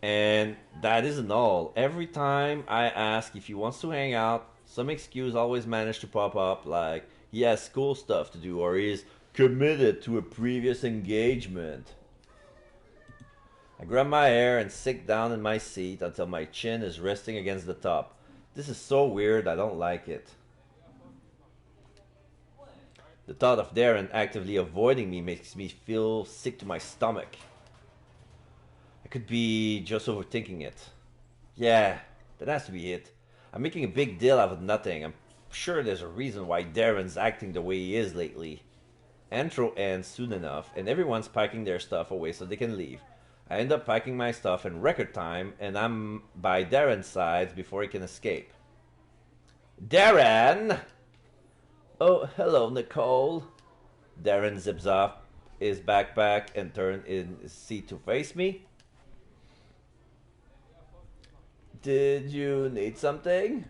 And that isn't all. Every time I ask if he wants to hang out, some excuse always manages to pop up, like he has school stuff to do or he's committed to a previous engagement. I grab my hair and sit down in my seat until my chin is resting against the top. This is so weird, I don't like it. The thought of Darren actively avoiding me makes me feel sick to my stomach. Could be just overthinking it. Yeah, that has to be it. I'm making a big deal out of nothing. I'm sure there's a reason why Darren's acting the way he is lately. Intro ends soon enough, and everyone's packing their stuff away so they can leave. I end up packing my stuff in record time, and I'm by Darren's side before he can escape. Darren! Oh, hello, Nicole. Darren zips off his backpack and turns in his seat to face me. Did you need something?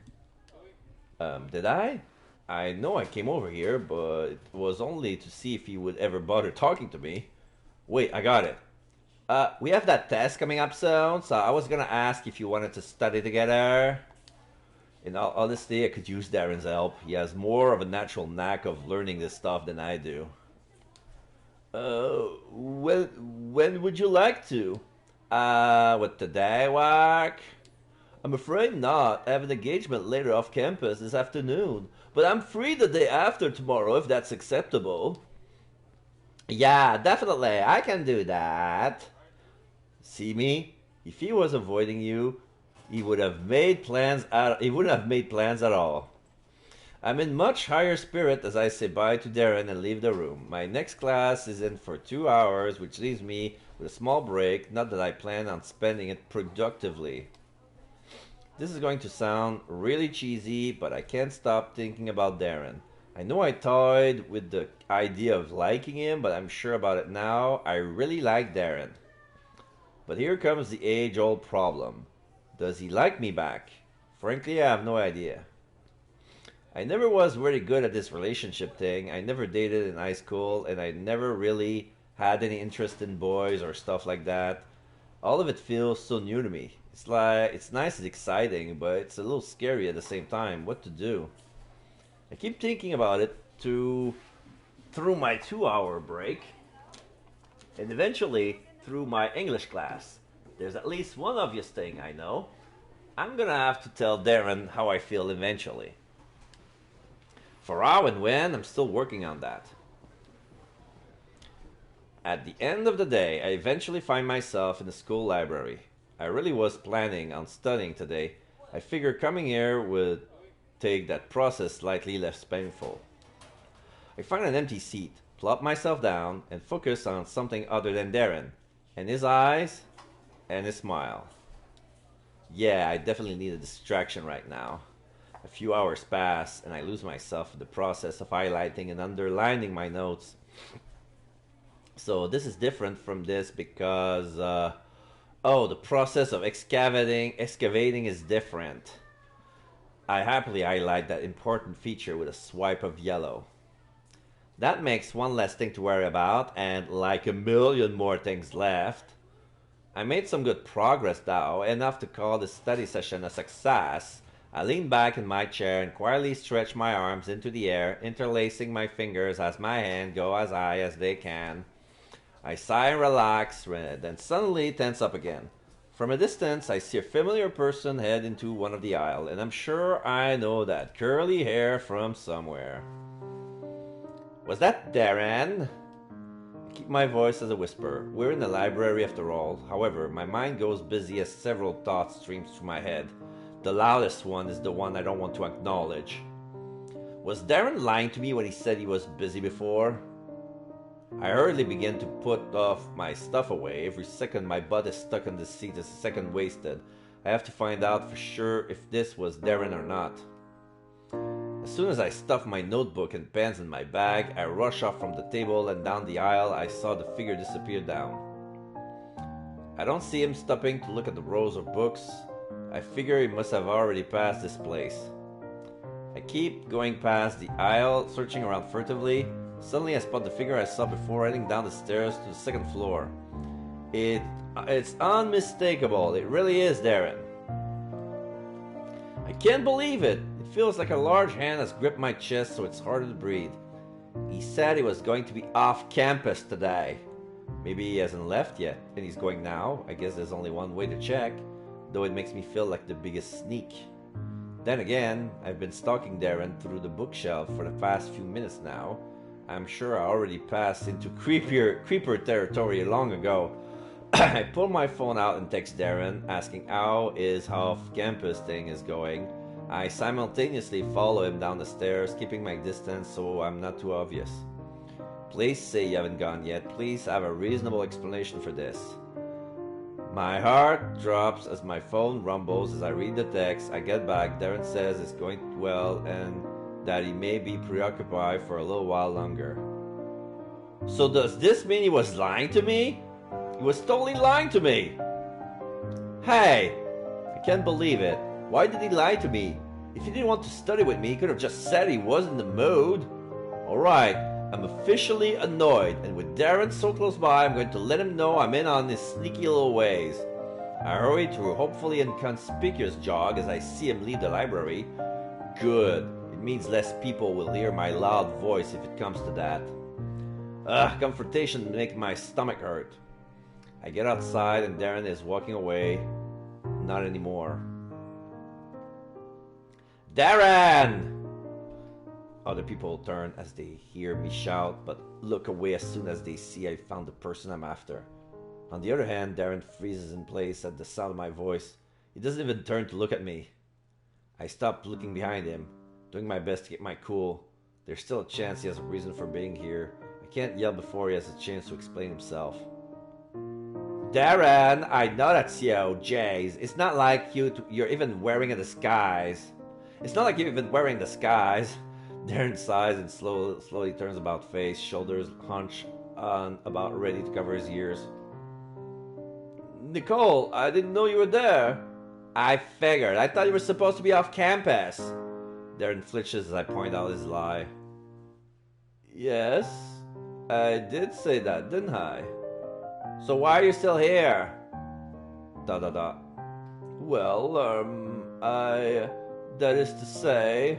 Did I? I know I came over here, but it was only to see if you would ever bother talking to me. Wait, I got it. We have that test coming up soon, so I was gonna ask if you wanted to study together. In all honesty, I could use Darren's help. He has more of a natural knack of learning this stuff than I do. When would you like to? What today, work? I'm afraid not. I have an engagement later off campus this afternoon. But I'm free the day after tomorrow if that's acceptable. Yeah, definitely. I can do that. See me? If he was avoiding you, he would have made plans he wouldn't have made plans at all. I'm in much higher spirit as I say bye to Darren and leave the room. My next class is in for 2 hours, which leaves me with a small break, not that I plan on spending it productively. This is going to sound really cheesy, but I can't stop thinking about Darren. I know I toyed with the idea of liking him, but I'm sure about it now. I really like Darren. But here comes the age-old problem. Does he like me back? Frankly, I have no idea. I never was very good at this relationship thing. I never dated in high school, and I never really had any interest in boys or stuff like that. All of it feels so new to me. It's like it's nice and exciting, but it's a little scary at the same time. What to do? I keep thinking about it through my 2 hour break, and eventually through my English class. There's at least one obvious thing I know. I'm gonna have to tell Darren how I feel eventually. For how and when, I'm still working on that. At the end of the day, I eventually find myself in the school library. I really was planning on studying today. I figured coming here would take that process slightly less painful. I find an empty seat, plop myself down, and focus on something other than Darren, and his eyes, and his smile. Yeah, I definitely need a distraction right now. A few hours pass, and I lose myself in the process of highlighting and underlining my notes. So this is different from this because, the process of excavating is different. I happily highlight that important feature with a swipe of yellow. That makes one less thing to worry about, and like a million more things left. I made some good progress though, enough to call this study session a success. I lean back in my chair and quietly stretch my arms into the air, interlacing my fingers as my hands go as high as they can. I sigh and relax, then suddenly tense up again. From a distance, I see a familiar person head into one of the aisle, and I'm sure I know that curly hair from somewhere. Was that Darren? I keep my voice as a whisper. We're in the library after all. However, my mind goes busy as several thoughts stream through my head. The loudest one is the one I don't want to acknowledge. Was Darren lying to me when he said he was busy before? I hurriedly begin to put off my stuff away. Every second my butt is stuck in the seat is a second wasted. I have to find out for sure if this was Darren or not. As soon as I stuff my notebook and pens in my bag, I rush off from the table and down the aisle. I saw the figure disappear down. I don't see him stopping to look at the rows of books. I figure he must have already passed this place. I keep going past the aisle, searching around furtively. Suddenly I spot the figure I saw before heading down the stairs to the second floor. It's unmistakable. It really is Darren. I can't believe it. It feels like a large hand has gripped my chest so it's harder to breathe. He said he was going to be off campus today. Maybe he hasn't left yet, and he's going now. I guess there's only one way to check, though it makes me feel like the biggest sneak. Then again, I've been stalking Darren through the bookshelf for the past few minutes now. I'm sure I already passed into creeper territory long ago. I pull my phone out and text Darren, asking how his off-campus thing is going. I simultaneously follow him down the stairs, keeping my distance so I'm not too obvious. Please say you haven't gone yet. Please have a reasonable explanation for this. My heart drops as my phone rumbles as I read the text. I get back. Darren says it's going well and that he may be preoccupied for a little while longer. So does this mean he was lying to me? He was totally lying to me! Hey! I can't believe it. Why did he lie to me? If he didn't want to study with me, he could have just said he wasn't in the mood. Alright, I'm officially annoyed, and with Darren so close by, I'm going to let him know I'm in on his sneaky little ways. I hurry through a hopefully inconspicuous jog as I see him leave the library. Good. It means less people will hear my loud voice if it comes to that. Confrontation makes my stomach hurt. I get outside and Darren is walking away. Not anymore. Darren! Other people turn as they hear me shout, but look away as soon as they see I found the person I'm after. On the other hand, Darren freezes in place at the sound of my voice. He doesn't even turn to look at me. I stop looking behind him, doing my best to get my cool. There's still a chance he has a reason for being here. I can't yell before he has a chance to explain himself. Darren, I know that's you, Jays. It's not like you're even wearing a disguise. It's not like you're even wearing disguise. Darren sighs and slowly turns about face, shoulders hunched on, about ready to cover his ears. Nicole, I didn't know you were there. I figured. I thought you were supposed to be off campus. Darren flinches as I point out his lie. Yes, I did say that, didn't I? So why are you still here? Well, that is to say...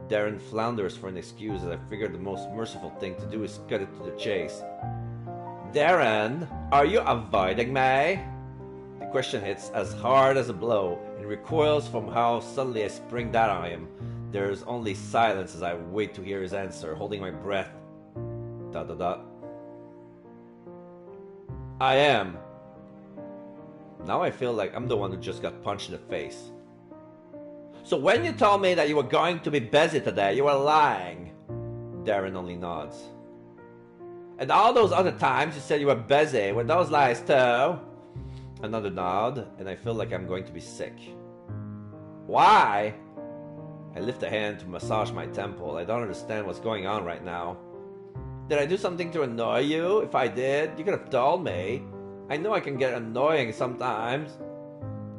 Darren flounders for an excuse as I figure the most merciful thing to do is cut it to the chase. Darren, are you avoiding me? The question hits as hard as a blow and recoils from how suddenly I spring that on him. There's only silence as I wait to hear his answer, holding my breath. I am. Now I feel like I'm the one who just got punched in the face. So when you told me that you were going to be busy today, you were lying. Darren only nods. And all those other times you said you were busy, were those lies too? Another nod, and I feel like I'm going to be sick. Why? I lift a hand to massage my temple. I don't understand what's going on right now. Did I do something to annoy you? If I did, you could have told me. I know I can get annoying sometimes.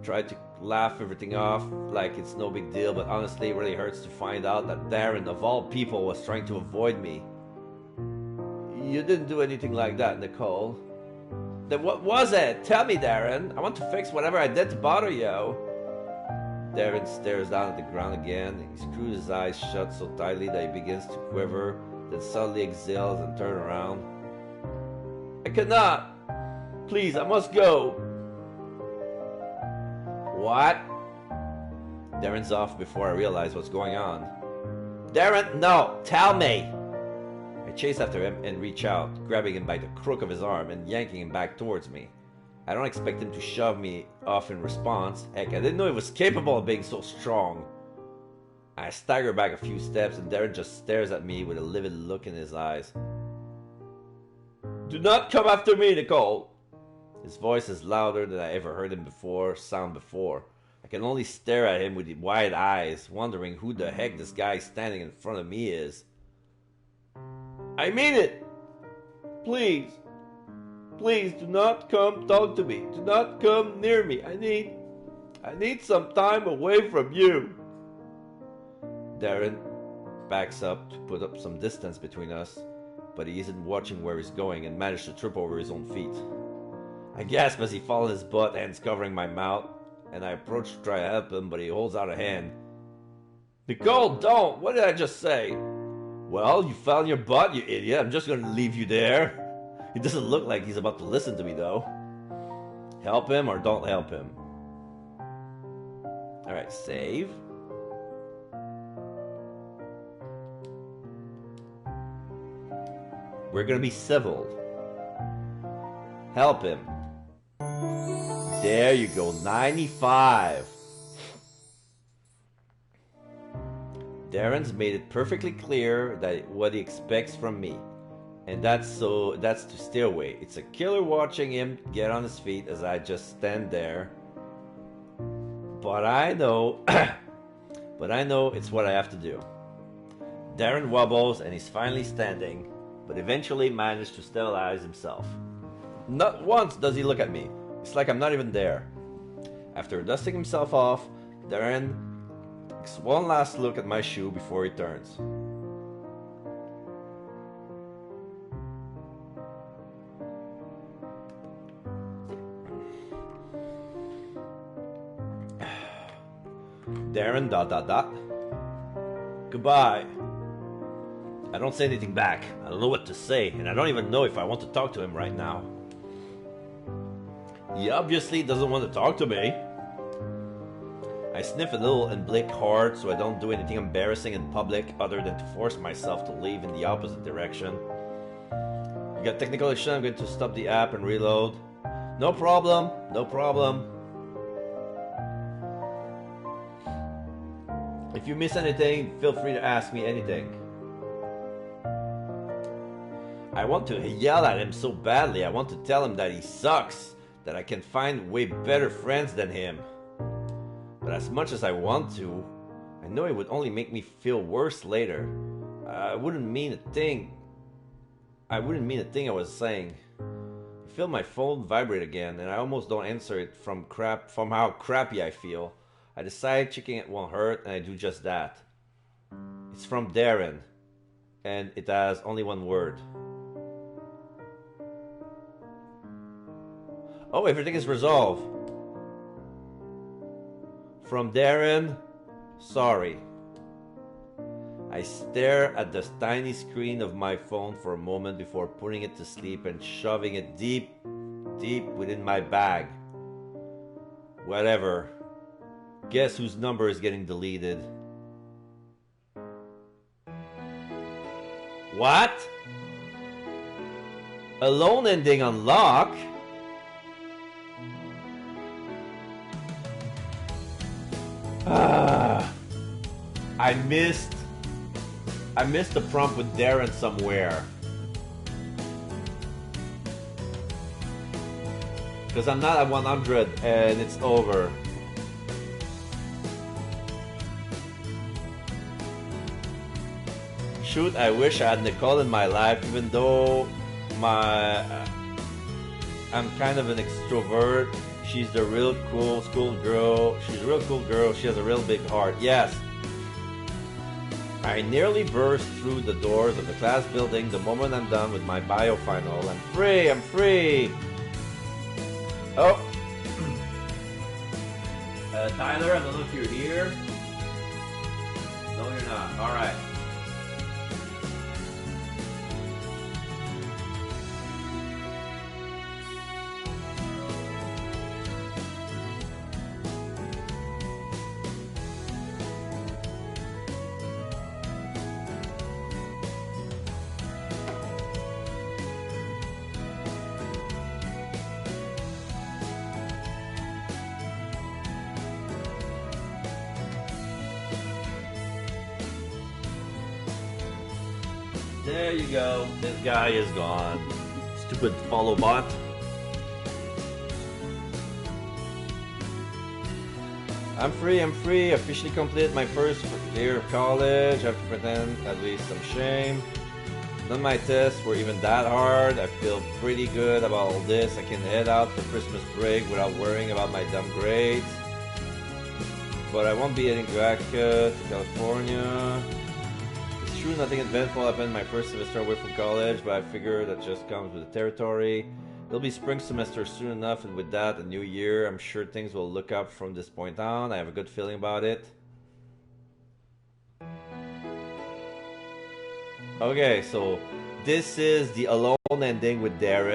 Tried to laugh everything off like it's no big deal, but honestly it really hurts to find out that Darren, of all people, was trying to avoid me. You didn't do anything like that, Nicole. Then what was it? Tell me, Darren. I want to fix whatever I did to bother you. Darren stares down at the ground again. He screws his eyes shut so tightly that he begins to quiver, then suddenly exhales and turns around. I cannot. Please, I must go. What? Darren's off before I realize what's going on. Darren, no! Tell me! I chase after him and reach out, grabbing him by the crook of his arm and yanking him back towards me. I don't expect him to shove me off in response. Heck, I didn't know he was capable of being so strong. I stagger back a few steps and Darren just stares at me with a livid look in his eyes. Do not come after me, Nicole! His voice is louder than I ever heard him sound before. I can only stare at him with wide eyes, wondering who the heck this guy standing in front of me is. I mean it! Please. Please do not come talk to me. Do not come near me. I need some time away from you. Darren backs up to put up some distance between us, but he isn't watching where he's going and managed to trip over his own feet. I gasp as he falls on his butt, hands covering my mouth, and I approach to try to help him, but he holds out a hand. Nicole, don't! What did I just say? Well, you fell on your butt, you idiot. I'm just going to leave you there. He doesn't look like he's about to listen to me, though. Help him or don't help him. Alright, save. We're going to be civil. Help him. There you go, 95. Darren's made it perfectly clear that what he expects from me. And that's to stay away. It's a killer watching him get on his feet as I just stand there. But I know it's what I have to do. Darren wobbles and he's finally standing, but eventually manages to stabilize himself. Not once does he look at me. It's like I'm not even there. After dusting himself off, Darren takes one last look at my shoe before he turns. Darren ... Goodbye. I don't say anything back. I don't know what to say, and I don't even know if I want to talk to him right now. He obviously doesn't want to talk to me. I sniff a little and blink hard so I don't do anything embarrassing in public other than to force myself to leave in the opposite direction. You got technical issue, I'm going to stop the app and reload. No problem, no problem. If you miss anything, feel free to ask me anything. I want to yell at him so badly. I want to tell him that he sucks, that I can find way better friends than him. But as much as I want to, I know it would only make me feel worse later. I wouldn't mean a thing I was saying. I feel my phone vibrate again, and I almost don't answer it from how crappy I feel. I decide checking it won't hurt, and I do just that. It's from Darren, and it has only one word. Oh, everything is resolved. From Darren, sorry. I stare at the tiny screen of my phone for a moment before putting it to sleep and shoving it deep, deep within my bag. Whatever. Guess whose number is getting deleted? What? Alone ending unlock? I missed the prompt with Darren somewhere. Because I'm not at 100 and it's over. Shoot, I wish I had Nicole in my life, even though I'm kind of an extrovert. She's the real cool school girl. She's a real cool girl. She has a real big heart. Yes. I nearly burst through the doors of the class building the moment I'm done with my bio final. I'm free. I'm free. Oh. Tyler, I don't know if you're here. No, you're not. All right. There you go. This guy is gone. Stupid follow bot. I'm free. I'm free. Officially completed my first year of college. I have to pretend at least some shame. None of my tests were even that hard. I feel pretty good about all this. I can head out for Christmas break without worrying about my dumb grades. But I won't be heading back to California. It's true, nothing eventful happened my first semester away from college, but I figure that just comes with the territory. It'll be spring semester soon enough, and with that, a new year. I'm sure things will look up from this point on. I have a good feeling about it. Okay, so this is the alone ending with Darren.